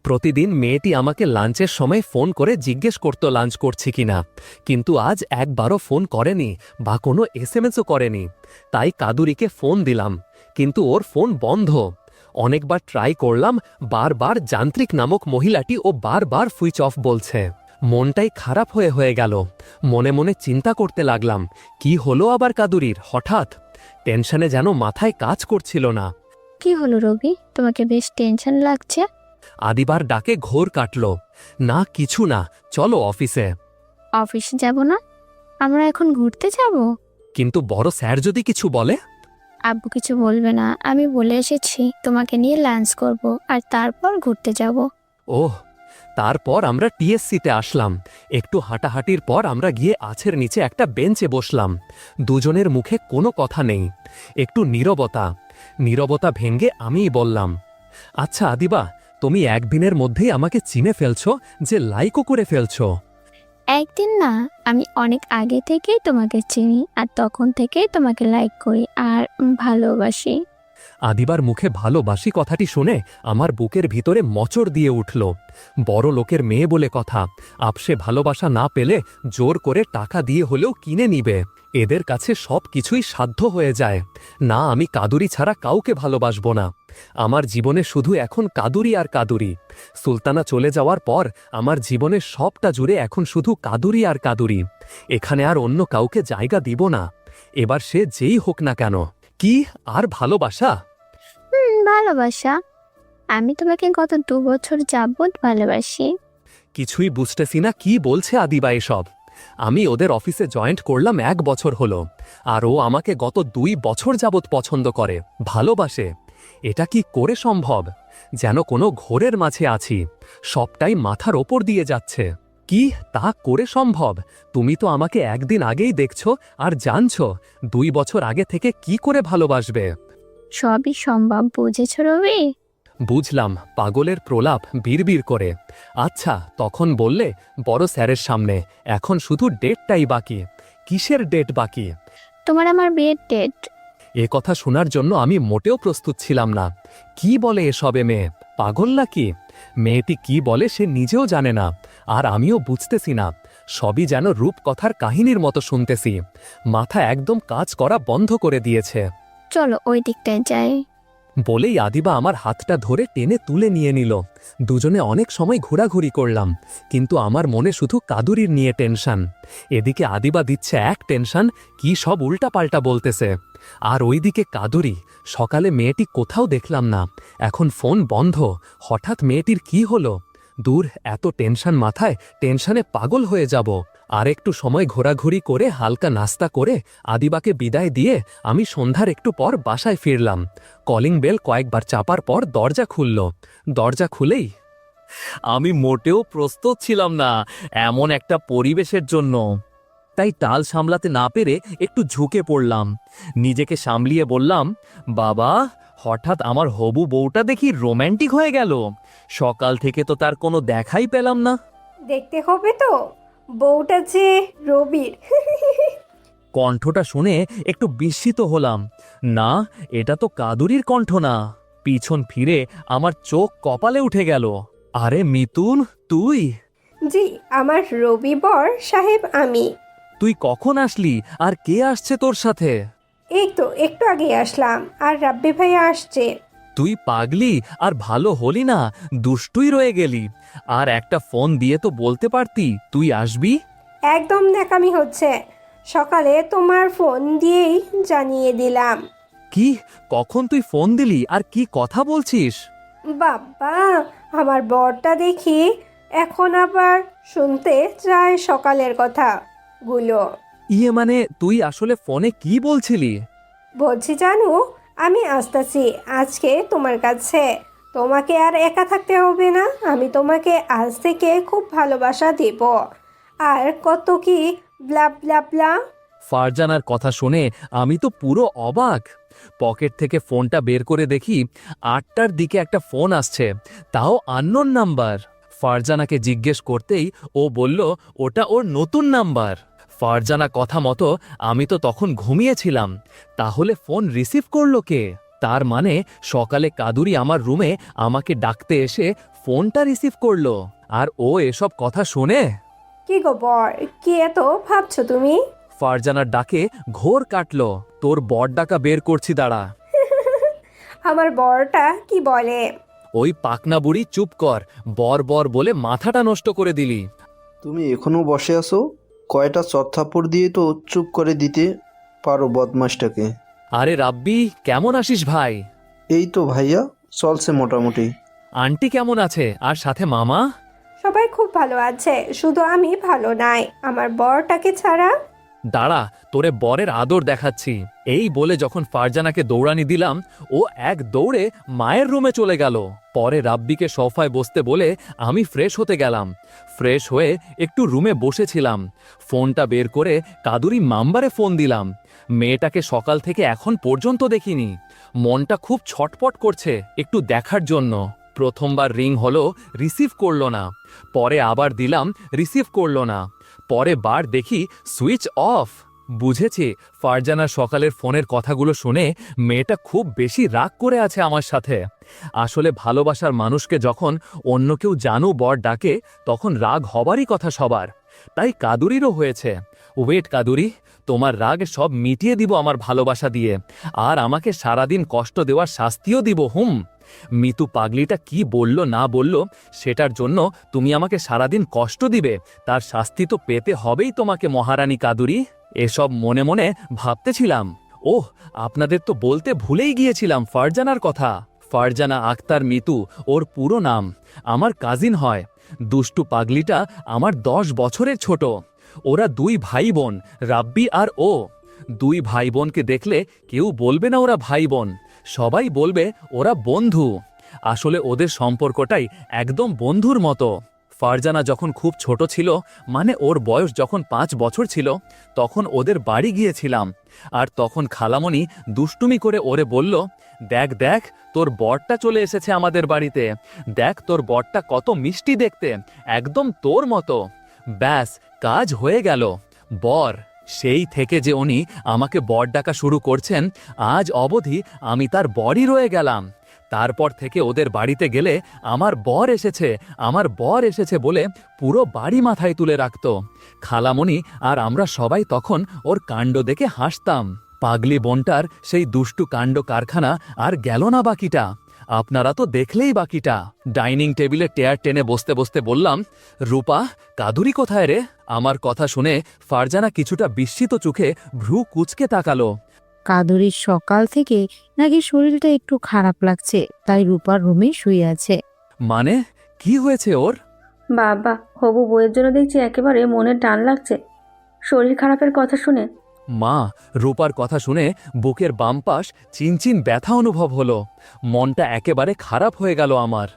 প্রতিদিন মেয়েটি আমাকে লাঞ্চের সময় ফোন করে জিজ্ঞেস করত লাঞ্চ করছি কিনা, কিন্তু আজ একবারও ফোন করেনি বা কোনো এসএমএসও করেনি। তাই কাদুরিকে ফোন দিলাম, কিন্তু ওর ফোন বন্ধ। অনেকবার ট্রাই করলাম, বারবার যান্ত্রিক নামক মহিলাটি ও বারবার সুইচ অফ বলছে। মনটাই খারাপ হয়ে গেল। মনে মনে চিন্তা করতে লাগলাম, কি হলো আবার কাদুরির হঠাৎ? টেনশনে যেন মাথায় কাজ করছিল না। কি হলো রবি, তোমাকে বেশ টেনশন লাগছে? আদিবার ডাকে ঘোর কাটল। না কিছু না, চলো অফিসে। অফিসে যাব না, আমরা এখন ঘুরতে যাব। কিন্তু বড় স্যার যদি কিছু বলে? আব্বু কিছু বলবে না, আমি বলে এসেছি তোমাকে নিয়ে লাঞ্চ করব আর তারপর ঘুরতে যাব। ওহ, তারপর আমরা টিএসসিতে আসলাম। একটু হাঁটাহাঁটির পর আমরা গিয়ে আছের নিচে একটা বেঞ্চে বসলাম। দুজনের মুখে কোনো কথা নেই, একটু নীরবতা ভেঙে আমিই বললাম, আচ্ছা আদিবা, তুমি একদিনের মধ্যেই আমাকে চিনে ফেলছো, যে লাইকও করে ফেলছো। একদিন না, আমি অনেক আগে থেকেই তোমাকে চিনি আর তখন থেকেই তোমাকে লাইক করি আর ভালোবাসি। আদিবার মুখে ভালোবাসি কথাটি শুনে আমার বুকের ভিতরে মোচড় দিয়ে উঠল। বড় লোকের মেয়ে বলে কথা, আপসে ভালোবাসা না পেলে জোর করে টাকা দিয়ে হলেও কিনে নিবে। এদের কাছে সব কিছুই সাধ্য হয়ে যায়। না, আমি কাদুরি ছাড়া কাউকে ভালোবাসব না। আমার জীবনে শুধু এখন কাদুরি আর কাদুরি। সুলতানা চলে যাওয়ার পর আমার জীবনের সবটা জুড়ে এখন শুধু কাদুরি আর কাদুরি। এখানে আর অন্য কাউকে জায়গা দিব না, এবার সে যেই হোক না কেন। কি আর ভালোবাসা? ভালোবাসা? আমি তোমাকে গত 2 বছর যাবৎ ভালোবাসি। কিছুই বুঝতেছি না কি বলছে আদিবা এসব। আমি ওদের অফিসে জয়েন্ট করলাম 1 বছর হলো, আর ও আমাকে গত 2 বছর যাবৎ পছন্দ করে, ভালোবাসে। এটা কি করে সম্ভব? যেন কোনো ঘোরের মাঝে আছি, সবটাই মাথার ওপর দিয়ে যাচ্ছে। কি তা করে সম্ভব? তুমি তো আমাকে একদিন আগেই দেখছো আর জানছো 2 বছর আগে থেকে কি করে ভালোবাসবে। সবই সম্ভব, বুঝেছ রবি? বুঝলাম, পাগলের প্রলাপ বিড়বিড় করে। আচ্ছা, তখন বললে বড় স্যারের সামনে, এখন শুধু ডেটটাই বাকি। কিসের ডেট বাকি? তোমার আমার বিয়ের ডেট। এ কথা শোনার জন্য আমি মোটেও প্রস্তুত ছিলাম না। কি বলে এসবে মেয়ে? পাগল নাকি? মেয়েটি কি বলে সে নিজেও জানে না, আর আমিও বুঝতেছি না। সবই যেন রূপকথার কাহিনীর মতো শুনতেছি। মাথা একদম কাজ করা বন্ধ করে দিয়েছে। চলো ওই দিকটায় যাই। বলেই আদিবা আমার হাতটা ধরে টেনে তুলে নিয়ে নিল। দুজনে অনেক সময় ঘোরাঘুরি করলাম, কিন্তু আমার মনে শুধু কাদুরির নিয়ে টেনশন। এদিকে আদিবা দিচ্ছে এক টেনশন, কি সব উল্টাপাল্টা বলতেছে। আর ওইদিকে কাদুরি, সকালে মেয়েটি কোথাও দেখলাম না, এখন ফোন বন্ধ। হঠাৎ মেয়েটির কি হলো? দূর, এত টেনশন মাথায়, টেনশনে পাগল হয়ে যাব। আর একটু সময় ঘোরাঘুরি করে হালকা নাস্তা করে আদিবাকে বিদায় দিয়ে আমি সন্ধ্যার একটু পর বাসায় ফিরলাম। কলিং বেল কয়েকবার চাপার পর দরজা খুলল। দরজা খুলেই আমি মোটেও প্রস্তুত ছিলাম না এমন একটা পরিবেশের জন্য, তাই টাল সামলাতে না পেরে একটু ঝুঁকে পড়লাম। নিজেকে সামলিয়ে বললাম, বাবা, হঠাৎ আমার হবু বউটা দেখি রোম্যান্টিক হয়ে গেল। সকাল থেকে তো তার কোনো দেখাই পেলাম না। দেখতে হবে তো, বউটা যে রবির। কণ্ঠটা শুনে একটু বিস্মিত হলাম। না, এটা তো কাদুরির কণ্ঠ না। পিছন ফিরে আমার চোখ কপালে উঠে গেল। আরে মিতুন, তুই? জি, আমার রবি বর সাহেব আমি। তুই কখন আসলি, আর কে আসছে তোর সাথে? এই তো একটু আগে আসলাম, আর রাব্বি ভাইয়া আসছে। তুই পাগলি আর ভালো হলি না, দুষ্টুই রয়ে গেলি। আর একটা ফোন দিয়ে তো বলতে পারতি তুই আসবি। একদম ন্যাকামি হচ্ছে, সকালে তোমার ফোন দিয়েই জানিয়ে দিলাম। কি, কখন তুই ফোন দিলি আর কি কথা বলছিস? বাবা, আমার বরটা দেখি এখন আবার শুনতে চায় সকালের কথা গুলো। ইয়ে মানে, তুই আসলে ফোনে কি বলছিলি? বলছি জানু, আমি আসতেছি আজকে তোমার কাছে। তোমাকে আর একা থাকতে হবে না, আমি তোমাকে আজ থেকে খুব ভালোবাসা দেব। আর কত কি ব্লা ব্লা ব্লা। ফারজানার কথা শুনে আমি তো পুরো অবাক। পকেট থেকে ফোনটা বের করে দেখি 8টার দিকে একটা ফোন আসছে, তাও আননোন নাম্বার। ফারজানাকে জিজ্ঞেস করতেই ও বলল ওটা ওর নতুন নাম্বার। ফারজানা কথা মতো আমি তো তখন ঘুমিয়েছিলাম, তাহলে ফোন রিসিভ করলো কে? তার মানে সকালে কাদুরি আমার রুমে আমাকে ডাকতে এসে ফোনটা রিসিভ করলো, আর ও এসব কথা শুনে। কি গো বর, কি এত ভাবছো তুমি? ফারজানার ডাকে ঘোর কাটলো। তোর বর ডাকা বের করছি, দাঁড়া। আমার বরটা কি বলে? ওই পাকনা বুড়ি, চুপ কর। বর বর বলে মাথাটা নষ্ট করে দিলি। তুমি এখনো বসে আছো? কয়টা চত্থাপ্পড় দিয়ে তো চুপ করে দিতে পারো বদমাসটাকে। আরে রাব্বি, কেমন আছিস ভাই? এই তো ভাইয়া, চলছে মোটামুটি। আন্টি কেমন আছে, আর সাথে মামা? সবাই খুব ভালো আছে, শুধু আমি ভালো নাই আমার বরটাকে ছাড়া। দাঁড়া, তোরে বরের আদর দেখাচ্ছি। এই বলে যখন ফারজানাকে দৌড়ানি দিলাম, ও এক দৌড়ে মায়ের রুমে চলে গেল। পরে রাব্বিকে সোফায় বসতে বলে আমি ফ্রেশ হতে গেলাম। ফ্রেশ হয়ে একটু রুমে বসেছিলাম, ফোনটা বের করে কাদুরি নাম্বারে ফোন দিলাম। মেয়েটাকে সকাল থেকে এখন পর্যন্ত দেখিনি। মনটা খুব ছটপট করছে একটু দেখার জন্য। প্রথমবার রিং হলো, রিসিভ করলো না। পরে আবার দিলাম, রিসিভ করলো না। পরে বার দেখি সুইচ অফ। বুঝেছি ফারজানার সকালের ফোনের কথাগুলো শুনে মেয়েটা খুব বেশি রাগ করে আছে আমার সাথে। আসলে ভালোবাসার মানুষকে যখন অন্য কেউ জানু বর ডাকে, তখন রাগ হবারই কথা সবার। তাই কাদুরিরও হয়েছে। ওয়েট কাদুরি, তোমার রাগ সব মিটিয়ে দিব আমার ভালোবাসা দিয়ে, আর আমাকে সারাদিন কষ্ট দেওয়ার শাস্তিও দিব। মিতু পাগলিটা কি বলল না বলল, সেটার জন্য তুমি আমাকে সারাদিন কষ্ট দিবে, তার শাস্তি তো পেতে হবেই তোমাকে মহারানী কাদুরি। এসব মনে মনে ভাবতেছিলাম। ওহ, আপনাদের তো বলতে ভুলেই গিয়েছিলাম ফারজানার কথা। ফারজানা আক্তার মিতু ওর পুরো নাম। আমার কাজিন হয়। দুষ্টু পাগলিটা আমার 10 বছরের ছোট। ওরা দুই ভাই বোন, রাব্বি আর ও। দুই ভাই বোনকে দেখলে কেউ বলবে না ওরা ভাই বোন, সবাই বলবে ওরা বন্ধু। আসলে ওদের সম্পর্কটাই একদম বন্ধুর মতো। ফারজানা যখন খুব ছোট ছিল, মানে ওর বয়স যখন 5 বছর ছিল, তখন ওদের বাড়ি গিয়েছিলাম। আর তখন খালামণি দুষ্টুমি করে ওরে বলল, দেখ দেখ তোর বরটা চলে এসেছে আমাদের বাড়িতে, দেখ তোর বরটা কত মিষ্টি দেখতে, একদম তোর মতো। ব্যাস, কাজ হয়ে গেল, বর। সেই থেকে যে উনি আমাকে বর ডাকা শুরু করছেন, আজ অবধি আমি তার বরই রয়ে গেলাম। তারপর থেকে ওদের বাড়িতে গেলে আমার বর এসেছে, আমার বর এসেছে বলে পুরো বাড়ি মাথায় তুলে রাখত। খালামণি আর আমরা সবাই তখন ওর কাণ্ড দেখে হাসতাম। পাগলি বোনটার সেই দুষ্টু কাণ্ড কারখানা আর গেল না বাকিটা। আপনারা তো দেখলেই বাকিটা। ডাইনিং টেবিলে টেয়ার টেনে বসতে বসতে বললাম, রূপা, কাদুরি কোথায় রে? আমার কথা শুনে ফারজানা কিছুটা বিস্মিত চোখে ভ্রু কুঁচকে তাকালো। কাদুরির সকাল থেকে নাকি শরীরটা একটু খারাপ লাগছে, তাই রূপার রুমে শুয়ে আছে। মানে কি হয়েছে ওর? বাবা, হবু বইয়ের জন্য দেখছি একেবারে মনের টান লাগছে শরীর খারাপের কথা শুনে। মা, রূপার কথা শুনে বুকের বাম পাশ চিনচিন ব্যথা অনুভব হলো। মনটা একেবারে খারাপ হয়ে গেল আমার।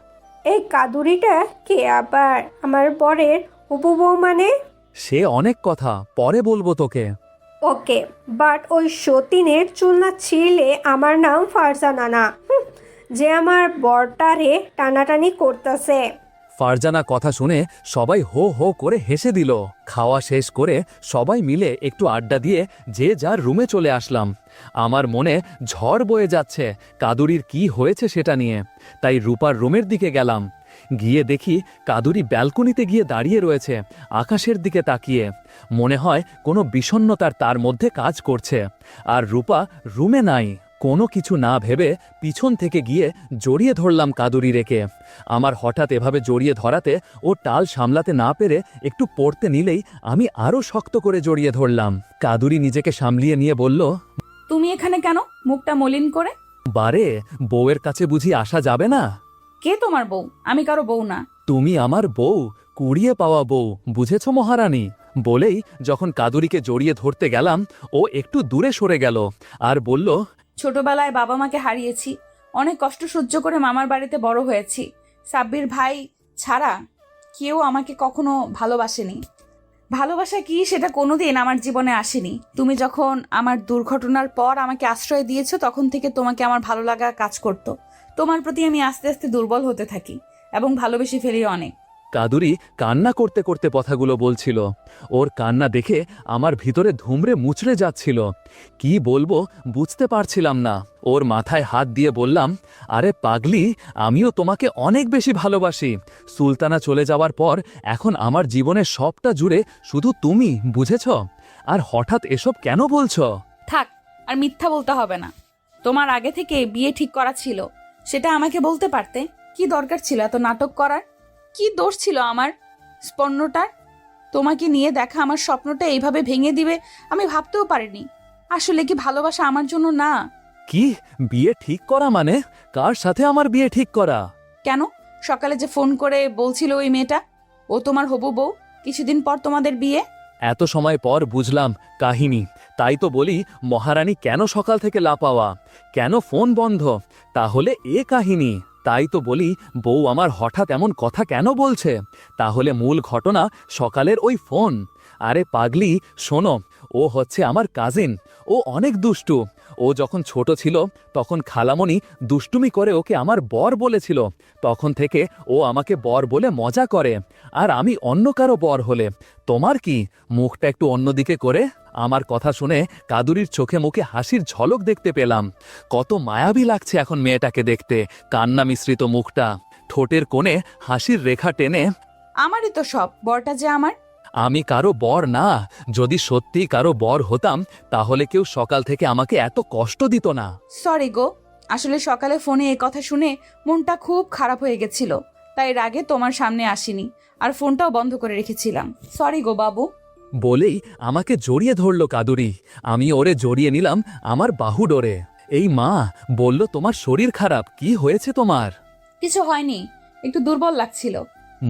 এই কাদুরিটা কে আবার? আমার বরের হবু বউ মানে? সে অনেক কথা, পরে বলবো তোকে। ওকে, বাট ওই সতীনের চুল না ছিঁড়লে আমার নাম ফারজানা না। যে আমার বরটারে টানাটানি করতেছে। ফারজানা কথা শুনে সবাই হো হো করে হেসে দিল। খাওয়া শেষ করে সবাই মিলে একটু আড্ডা দিয়ে যে যার রুমে চলে আসলাম। আমার মনে ঝড় বয়ে যাচ্ছে কাদুরির কি হয়েছে সেটা নিয়ে। তাই রূপার রুমের দিকে গেলাম। গিয়ে দেখি কাদুরি ব্যালকনিতে গিয়ে দাঁড়িয়ে রয়েছে আকাশের দিকে তাকিয়ে। মনে হয় কোনো বিষণ্ণতার তার মধ্যে কাজ করছে। আর রূপা রুমে নাই। কোনো কিছু না ভেবে পিছন থেকে গিয়ে জড়িয়ে ধরলাম কাদুরি রেখে। আমার হঠাৎ এভাবে জড়িয়ে ধরাতে ও টাল সামলাতে না পেরে একটু পড়তে নিলেই আমি আরও শক্ত করে জড়িয়ে ধরলাম। কাদুরি নিজেকে সামলিয়ে নিয়ে বলল, তুমি এখানে কেন, মুখটা মলিন করে? বারে, বউয়ের কাছে বুঝি আসা যাবে না? কে তোমার বউ? আমি কারো বউ না। তুমি আমার বউ, কুড়িয়ে পাওয়া বউ, বুঝেছ মহারানী? বলেই যখন কাদুরিকে জড়িয়ে ধরতে গেলাম, ও একটু দূরে সরে গেল আর বলল, ছোটবেলায় বাবা মাকে হারিয়েছি, অনেক কষ্ট সহ্য করে মামার বাড়িতে বড় হয়েছি। সাব্বির ভাই ছাড়া কেউ আমাকে কখনো ভালোবাসেনি। ভালোবাসা কি সেটা কোনোদিন আমার জীবনে আসেনি। তুমি যখন আমার দুর্ঘটনার পর আমাকে আশ্রয় দিয়েছো, তখন থেকে তোমাকে আমার ভালো লাগা কাজ করতো। তোমার প্রতি আমি আস্তে আস্তে দুর্বল হতে থাকি এবং ভালোবেসে ফেলি অনেক। কাদুরি কান্না করতে করতে কথাগুলো বলছিল। ওর কান্না দেখে আমার ভিতরে ধুমড়ে মুচড়ে যাচ্ছিল। কি বলবো বুঝতে পারছিলাম না। ওর মাথায় হাত দিয়ে বললাম, আরে পাগলি, আমিও তোমাকে অনেক বেশি ভালোবাসি। সুলতানা চলে যাওয়ার পর এখন আমার জীবনের সবটা জুড়ে শুধু তুমি, বুঝেছ? আর হঠাৎ এসব কেন বলছো? থাক, আর মিথ্যা বলতে হবে না। তোমার আগে থেকে বিয়ে ঠিক করা ছিল, সেটা আমাকে বলতে পারতে। কি দরকার ছিল এত নাটক করার? কি দোষ ছিল আমার স্পর্ণটার? তোমাকে নিয়ে দেখা আমার স্বপ্নটা এইভাবে ভেঙে দিবে আমি ভাবতেও পারিনি। আসলে কি ভালোবাসা আমার জন্য না? কি বিয়ে ঠিক করা মানে? কার সাথে আমার বিয়ে ঠিক করা? কেন, সকালে যে ফোন করে বলছিল ওই মেয়েটা, ও তোমার হবু বউ, কিছুদিন পর তোমাদের বিয়ে। এত সময় পর বুঝলাম কাহিনী। তাই তো বলি, মহারানী কেন সকাল থেকে লাপাওয়া, কেন ফোন বন্ধ? তাহলে এ কাহিনী। তাই তো বলি, বউ আমার হঠাৎ এমন কথা কেন বলছে? তাহলে মূল ঘটনা সকালের ওই ফোন। আরে পাগলি, শোনো, ও হচ্ছে আমার কাজিন। ও অনেক দুষ্টু। ও যখন ছোট ছিল তখন খালামণি দুষ্টুমি করে ওকে আমার বর বলেছিল। তখন থেকে ও আমাকে বর বলে মজা করে। আর আমি অন্য কারো বর হলে তোমার কি, মুখটা একটু অন্যদিকে করে? আমার কথা শুনে কাদুরির চোখে মুখে হাসির ঝলক দেখতে পেলাম। কত মায়াবী লাগছে এখন মেয়েটাকে দেখতে। কান্না মিশ্রিত মুখটা, ঠোঁটের কোণে হাসির রেখা টেনে। আমারই তো সব, বরটা যে আমার। আমি কারো বর না। যদি সত্যি কারো বর হতাম তাহলে কেউ সকাল থেকে আমাকে এত কষ্ট দিত না। সরি গো, আসলে সকালে ফোনে এ কথা শুনে মনটা খুব খারাপ হয়ে গেছিল, তাই রাগে তোমার সামনে আসিনি, আর ফোনটাও বন্ধ করে রেখেছিলাম। সরি গো বাবু। বলেই আমাকে জড়িয়ে ধরল কাদুরি। আমি ওরে জড়িয়ে নিলাম আমার বাহু ডোরে। এই মা বলল, তোমার শরীর খারাপ, কি হয়েছে তোমার? কিছু হয়নি, একটু দুর্বল লাগছিল।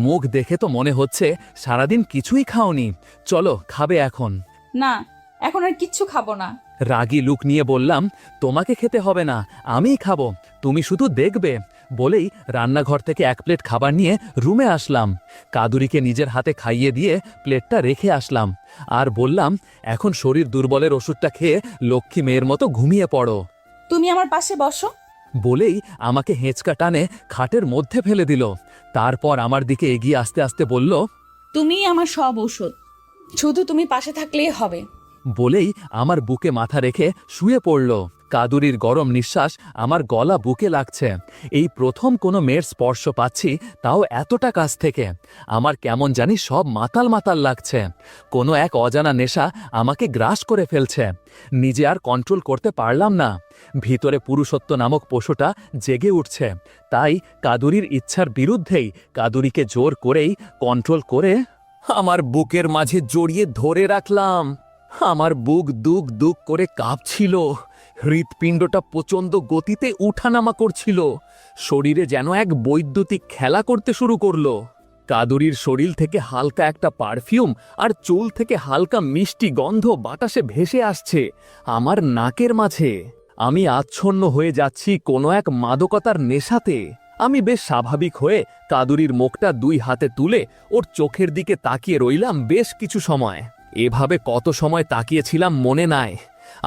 মুখ দেখে তো মনে হচ্ছে সারাদিন কিছুই খাওনি। চলো খাবে এখন। না, এখন আর কিচ্ছু খাবো না। রাগী লুক নিয়ে বললাম, তোমাকে খেতে হবে না, আমিই খাবো, তুমি শুধু দেখবে। বলেই রান্নাঘর থেকে 1 প্লেট খাবার নিয়ে রুমে আসলাম। কাদুরিকে নিজের হাতে খাইয়ে দিয়ে প্লেটটা রেখে আসলাম আর বললাম, এখন শরীর দুর্বলের ওষুধটা খেয়ে লক্ষ্মী মেয়ের মতো ঘুমিয়ে পড়ো। তুমি আমার পাশে বসো। বলেই আমাকে হেঁচকা টানে খাটের মধ্যে ফেলে দিল। তারপর আমার দিকে এগিয়ে আসতে আসতে বলল, তুমিই আমার সব ঔষধ, শুধু তুমি পাশে থাকলেই হবে। বলেই আমার বুকে মাথা রেখে শুয়ে পড়ল। কাদুরির গরম নিঃশ্বাস আমার গলা বুকে লাগছে। এই প্রথম কোনো মেয়ের স্পর্শ পাচ্ছি, তাও এতটা কাছ থেকে। আমার কেমন জানি সব মাতাল মাতাল লাগছে। কোনো এক অজানা নেশা আমাকে গ্রাস করে ফেলছে। নিজে আর কন্ট্রোল করতে পারলাম না। ভিতরে পুরুষত্ব নামক পশুটা জেগে উঠছে। তাই কাদুরির ইচ্ছার বিরুদ্ধেই কাদুরিকে জোর করেই কন্ট্রোল করে আমার বুকের মাঝে জড়িয়ে ধরে রাখলাম। আমার বুক দুক দুক করে কাঁপছিল। হৃৎপিণ্ডটা প্রচণ্ড গতিতে উঠানামা করছিল। শরীরে যেন এক বৈদ্যুতিক খেলা করতে শুরু করলো। কাদুরির শরীর থেকে হালকা একটা পারফিউম আর চুল থেকে হালকা মিষ্টি গন্ধ বাতাসে ভেসে আসছে আমার নাকের মাঝে। আমি আচ্ছন্ন হয়ে যাচ্ছি কোনো এক মাদকতার নেশাতে। আমি বেশ স্বাভাবিক হয়ে কাদুরির মুখটা 2 হাতে তুলে ওর চোখের দিকে তাকিয়ে রইলাম বেশ কিছু সময়। এভাবে কত সময় তাকিয়েছিলাম মনে নাই।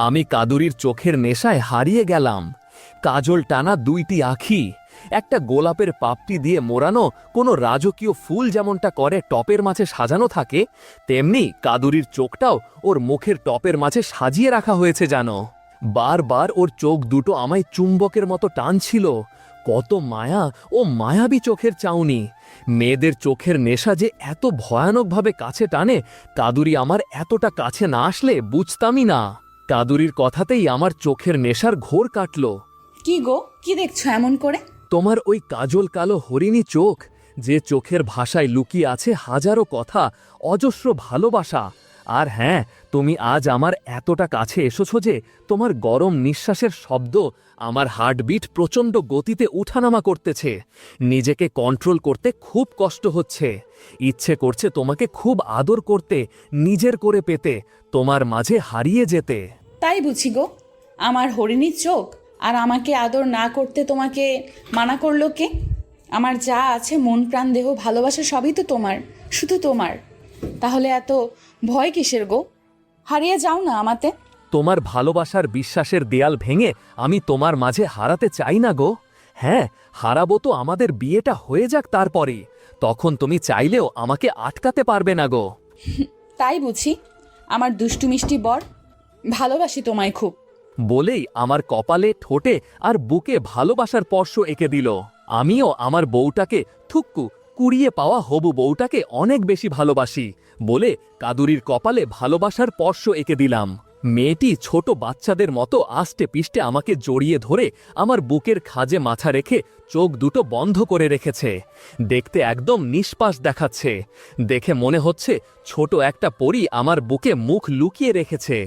আমি কাদুরির চোখের নেশায় হারিয়ে গেলাম। কাজল টানা 2টি আঁখি, একটা গোলাপের পাপড়ি দিয়ে মোড়ানো কোনো রাজকীয় ফুল যেমনটা করে টপের মাঝে সাজানো থাকে, তেমনি কাদুরির চোখটাও ওর মুখের টপের মাঝে সাজিয়ে রাখা হয়েছে জানো। বারবার ওর চোখ দুটো আমায় চুম্বকের মতো টানছিল। কত মায়া ও মায়াবী চোখের চাউনি। মেয়েদের চোখের নেশা যে এত ভয়ানকভাবে কাছে টানে, কাদুরি আমার এতটা কাছে না আসলে বুঝতামই না। কাদুরির কথাতেই আমার চোখের নেশার ঘোর কাটল। কি গো, কি দেখছো এমন করে? তোমার ওই কাজল কালো হরিণী চোখ, যে চোখের ভাষায় লুকিয়ে আছে হাজারো কথা, অজস্র ভালোবাসা। আর হ্যাঁ, তুমি আজ আমার এতটা কাছে এসেছো যে তোমার গরম নিঃশ্বাসের শব্দ আমার হার্টবিট প্রচণ্ড গতিতে উঠানামা করতেছে। নিজেকে কন্ট্রোল করতে খুব কষ্ট হচ্ছে। ইচ্ছে করছে তোমাকে খুব আদর করতে, নিজের করে পেতে, তোমার মাঝে হারিয়ে যেতে। তাই বুঝি গো, আমার হরিণীর চোখ আর আমাকে আদর না করতে তোমাকে মানা করলো কে? আমার যা আছে, মন প্রাণ দেহ ভালোবাসা সবই তো তোমার, শুধু তোমার। তাহলে এত ভয় কিসের গো? হারিয়ে যাও না আমাতে। তোমার ভালোবাসার বিশ্বাসের দেয়াল ভেঙে আমি তোমার মাঝে হারাতে চাই না গো। হ্যাঁ, হারাবো তো আমাদের বিয়েটা হয়ে যাক, তারপরে তখন তুমি চাইলেও আমাকে আটকাতে পারবে না গো। তাই বুঝি আমার দুষ্টু মিষ্টি বর? ভালোবাসি তোমায় খুব। বলেই আমার কপালে, ঠোঁটে আর বুকে ভালোবাসার স্পর্শ এঁকে দিল। আমিও আমার বউটাকে, থুক্কু কুড়িয়ে পাওয়া হবু বউটাকে অনেক বেশি ভালোবাসি বলে কাদুরির কপালে ভালোবাসার স্পর্শ এঁকে দিলাম। মেয়েটি ছোট বাচ্চাদের মতো আষ্টে পিষ্টে আমাকে জড়িয়ে ধরে আমার বুকের খাজে মাথা রেখে চোখ দুটো বন্ধ করে রেখেছে। দেখতে একদম নিষ্পাস দেখাচ্ছে। দেখে মনে হচ্ছে ছোট একটা পরী আমার বুকে মুখ লুকিয়ে রেখেছে,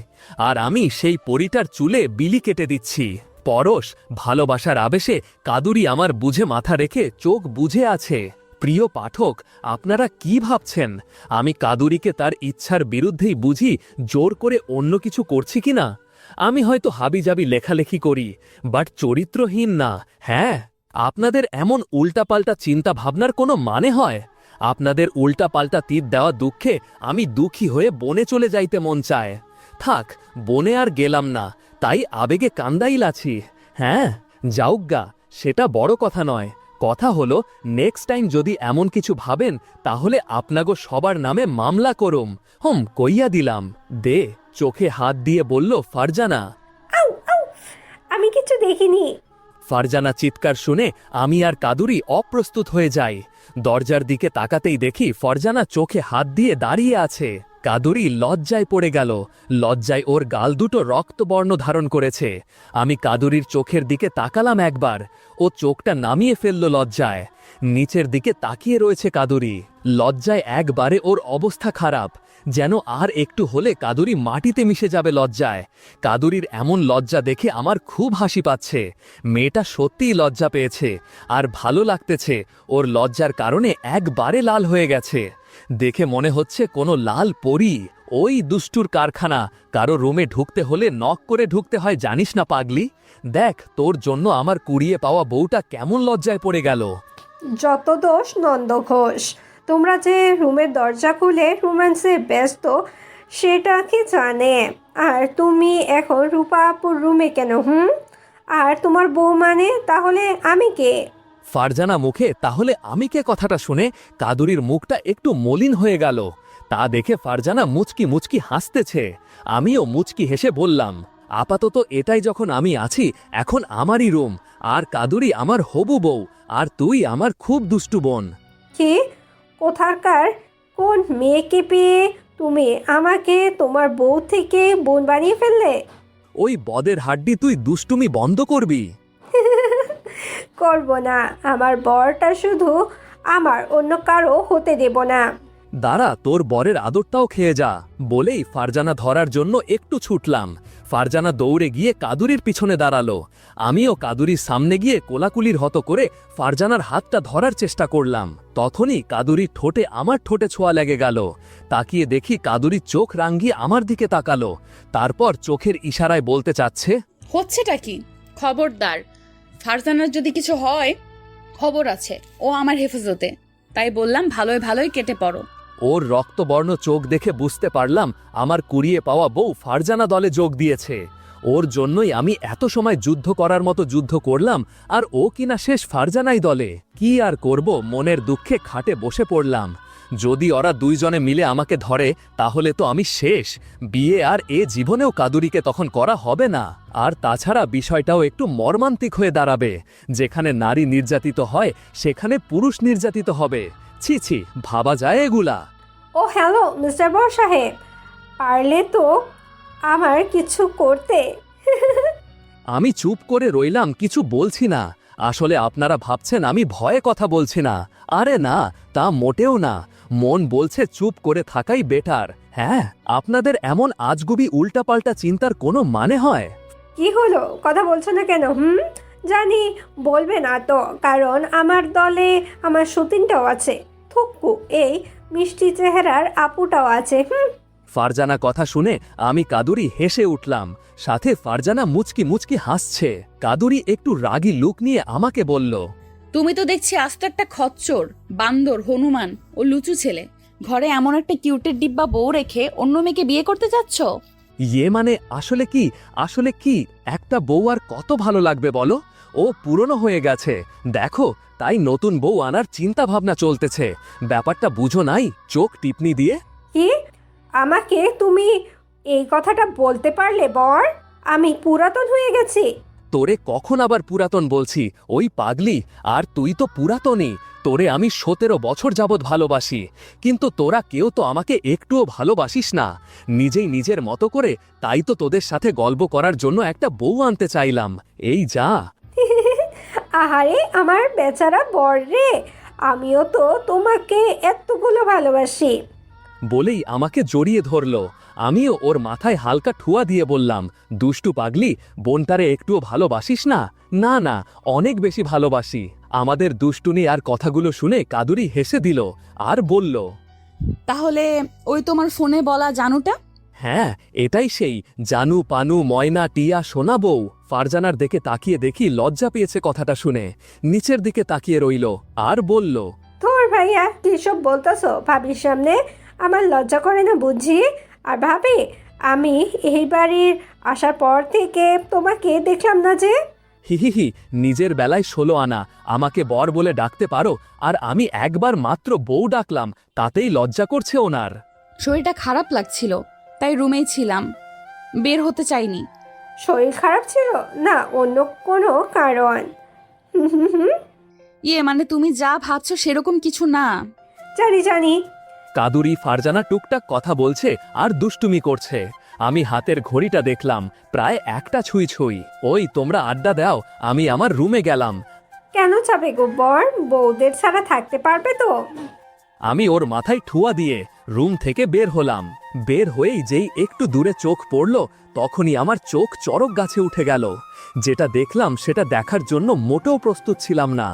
আর আমি সেই পরীটার চুলে বিলি কেটে দিচ্ছি। পরশ ভালোবাসার আবেশে কাদুরি আমার বুঝে মাথা রেখে চোখ বুঝে আছে। প্রিয় পাঠক, আপনারা কি ভাবছেন? আমি কাদুরিকে তার ইচ্ছার বিরুদ্ধেই বুঝি জোর করে অন্য কিছু করছি কিনা? আমি হয়তো হাবিজাবি লেখালেখি করি, বাট চরিত্রহীন না। হ্যাঁ, আপনাদের এমন উল্টাপাল্টা চিন্তা ভাবনার কোনো মানে হয়? আপনাদের উল্টাপাল্টা তীর দেওয়া দুঃখে আমি দুঃখী হয়ে বনে চলে যাইতে মন চায়। থাক, বনে আর গেলাম না, তাই আবেগে কান্দাইল আছি। হ্যাঁ, যাউগা, সেটা বড় কথা নয়। কথা হলো, নেক্সট টাইম যদি এমন কিছু ভাবেন, তাহলে আপনাগো সবার নামে মামলা করুম। কইয়া দিলাম। দে চোখে হাত দিয়ে বলল ফারজানা। আমি কিছু দেখিনি। ফারজানা চিৎকার শুনে আমি আর কাদুরি অপ্রস্তুত হয়ে যাই। দরজার দিকে তাকাতেই দেখি ফারজানা চোখে হাত দিয়ে দাঁড়িয়ে আছে। কাদুরি লজ্জায় পড়ে গেল। লজ্জায় ওর গাল দুটো রক্তবর্ণ ধারণ করেছে। আমি কাদুরির চোখের দিকে তাকালাম একবার। ও চোখটা নামিয়ে ফেলল লজ্জায়। নিচের দিকে তাকিয়ে রয়েছে কাদুরি। লজ্জায় একবারে ওর অবস্থা খারাপ। যেন আর একটু হলে কাদুরি মাটিতে মিশে যাবে লজ্জায়। কাদুরির এমন লজ্জা দেখে আমার খুব হাসি পাচ্ছে। মেয়েটা সত্যিই লজ্জা পেয়েছে, আর ভালো লাগতেছে। ওর লজ্জার কারণে একবারে লাল হয়ে গেছে। দেখে মনে হচ্ছে কোনো লাল পরী। ওই দুষ্টুর কারখানা। কারো রুমে ঢুকতে হলে নক করে ঢুকতে হয়, জানিস না পাগলি? দেখ, তোর জন্য আমার কুড়িয়ে পাওয়া বউটা কেমন লজ্জায় পড়ে গেল। যত দোষ নন্দ ঘোষ, তোমরা যে রুমের দরজা খুলে রোম্যান্সে ব্যস্ত সেটা কি জানে? আর তুমি এখন রূপা আপুর রুমে কেন? আর তোমার বউ মানে তাহলে আমি কে? ফারজানা মুখে তাহলে আমি কে কথাটা শুনে কাদুরির মুখটা একটু মলিন হয়ে গেল। তা দেখে ফারজানা মুচকি মুচকি হাসতেছে। আমিও মুচকি হেসে বললাম, আপাতত এটাই যখন আমি আছি, এখন আমারই রুম। আর কাদুরি আমার হবু বউ, আর তুই আমার খুব দুষ্টু বোন। কি? কোথাকার কোন মেয়েকে পেয়ে তুমি আমাকে তোমার বউ থেকে বোন বানিয়ে ফেললে? ওই বদের হাড্ডি, তুই দুষ্টুমি বন্ধ করবি। করব না। আমার বরটা শুধু আমার, অন্য কারো হতে দেব না। দাঁড়া, তোর বরের আদরটাও খেয়ে যা। বলেই ফারজানা ধরার জন্য একটু ছুটলাম। ফারজানা দৌড়ে গিয়ে কাদুরির পিছনে দাঁড়ালো। আমিও কাদুরির সামনে গিয়ে কোলাকুলির হতো করে ফারজানার হাতটা ধরার চেষ্টা করলাম। তখনই কাদুরির ঠোঁটে আমার ঠোঁটে ছোঁয়া লেগে গেল। তাকিয়ে দেখি কাদুরির চোখ রাঙ্গিয়ে আমার দিকে তাকালো। তারপর চোখের ইশারায় বলতে চাচ্ছে, হচ্ছেটা কি? খবরদার, ফারজানার যদি কিছু হয় খবর আছে, ও আমার হেফাজতে। তাই বললাম ভালোই ভালোই কেটে পড়ো। ওর রক্তবর্ণ চোখ দেখে বুঝতে পারলাম আমার কুড়িয়ে পাওয়া বউ ফারজানা দলে যোগ দিয়েছে। ওর জন্যই আমি এত সময় যুদ্ধ করার মতো যুদ্ধ করলাম, আর ও কিনা শেষ ফারজানাই দলে। কি আর করব, মনের দুঃখে খাটে বসে পড়লাম। যদি ওরা দুইজনে মিলে আমাকে ধরে তাহলে তো আমি শেষ। বিয়ে আর এ জীবনেও কাদুরিকে তখন করা হবে না। আর তাছাড়া বিষয়টাও একটু মর্মান্তিক হয়ে দাঁড়াবে। যেখানে নারী নির্যাতিত হয় সেখানে পুরুষ নির্যাতিত হবে। ছি ছি, ভাবা যায় এগুলা? ও হ্যালো মিস্টার বর সাহেব, পারলে তো আমার কিছু করতে। আমি চুপ করে রইলাম, কিছু বলছি না। আসলে আপনারা ভাবছেন আমি ভয়ে কথা বলছি না। আরে না, তা মোটেও না। মন বলছে চুপ করে থাকাই বেটার। হ্যাঁ, আপনাদের এমন আজগুবি উল্টাপাল্টা চিন্তার কোনো মানে হয়? কি হলো, কথা বলছো না কেন? জানি বলবে না তো, কারণ আমার দলে আমার সতীনটাও আছে, থুক্কু এই মিষ্টি চেহারার আপুটাও আছে। ফারজানা কথা শুনে আমি কাদুরি হেসে উঠলাম। সাথে ফারজানা মুচকি মুচকি হাসছে। কাদুরি একটু রাগী লুক নিয়ে আমাকে বলল, তুমি তো দেখছি আস্ত একটা খচ্চর, বান্দর, হনুমান ও লুচু ছেলে। ঘরে এমন একটা কিউটের ডিব্বা বউ রেখে অন্য মেয়েকে বিয়ে করতে যাচ্ছ? ইয়ে মানে আসলে কি একটা বউ আর কত ভালো লাগবে বলো? ও পুরনো হয়ে গেছে দেখো, তাই নতুন বউ আনার চিন্তা ভাবনা চলতেছে। ব্যাপারটা বুঝো নাই? চোখ টিপনি দিয়ে। কি? আমাকে তুমি এই কথাটা বলতে পারলে বর? আমি পুরাতন হয়ে গেছি? তোরে কখন আবার পুরাতন বলছি? ওই পাগলি, আর তুই তো পুরাতনই। তোরে আমি 17 বছর যাবৎ ভালোবাসি, কিন্তু তোরা কেউ তো আমাকে একটুও ভালোবাসিস না। নিজেই নিজের মতো করে, তাই তো তোদের সাথে গল্প করার জন্য একটা বউ আনতে চাইলাম। এই যা। আহারে আমার বেচারা বর রে, আমিও তো তোমাকে এতগুলো ভালোবাসি। বলেই আমাকে জড়িয়ে ধরল। আমিও ওর মাথায় হালকা ঠুয়া দিয়ে বললাম, দুষ্টু পাগলি, বোনটারে একটুও ভালোবাসিস না? না না, অনেক বেশি ভালোবাসি। আমাদের দুষ্টুনি আর কথাগুলো শুনে কাদুরি হেসে দিল আর বলল, তাহলে ওই তোমার ফোনে বলা জানুটা? হ্যাঁ, এটাই সেই জানু পানু ময়না টিয়া সোনা বউ। ফারজানার দিকে তাকিয়ে দেখি লজ্জা পেয়েছে কথাটা শুনে। নিচের দিকে তাকিয়ে রইল আর বলল, তোর ভাইয়া কি সব বলতেছো ভাবির সামনে? আমার লজ্জা করে না বুঝি? আর ভাবি, আমি এই বাড়ির আসার পর থেকে তোমাকে দেখলাম না যে। হিহিহি, নিজের বেলায় 16 আনা, আমাকে বর বলে ডাকতে পারো, আর আমি একবার মাত্র বউ ডাকলাম, তাতেই লজ্জা করছে ওনার। শরীরটা খারাপ লাগছিল, তাই রুমেই ছিলাম, বের হতে চাইনি। শরীর খারাপ ছিল না অন্য কোনো কারণ? ইয়ে মানে তুমি যা ভাবছো সেরকম কিছু না। জানি। কাদুরি ফারজানা টুকটাক কথা বলছে আর দুষ্টুমি করছে। আমি হাতের ঘড়িটা দেখলাম, প্রায় 1টা ছুঁই ছুঁই। ওই তোমরা আড্ডা দাও, আমি আমার রুমে গেলাম। কেন যাবে গো বর? বউদের ছাড়া থাকতে পারবে তো? আমি ওর মাথায় ঠুয়া দিয়ে রুম থেকে বের হলাম। বের হয়েই যেই একটু দূরে চোখ পড়ল, তখনই আমার চোখ চড়ক গাছে উঠে গেল। যেটা দেখলাম সেটা দেখার জন্য মোটেও প্রস্তুত ছিলাম না।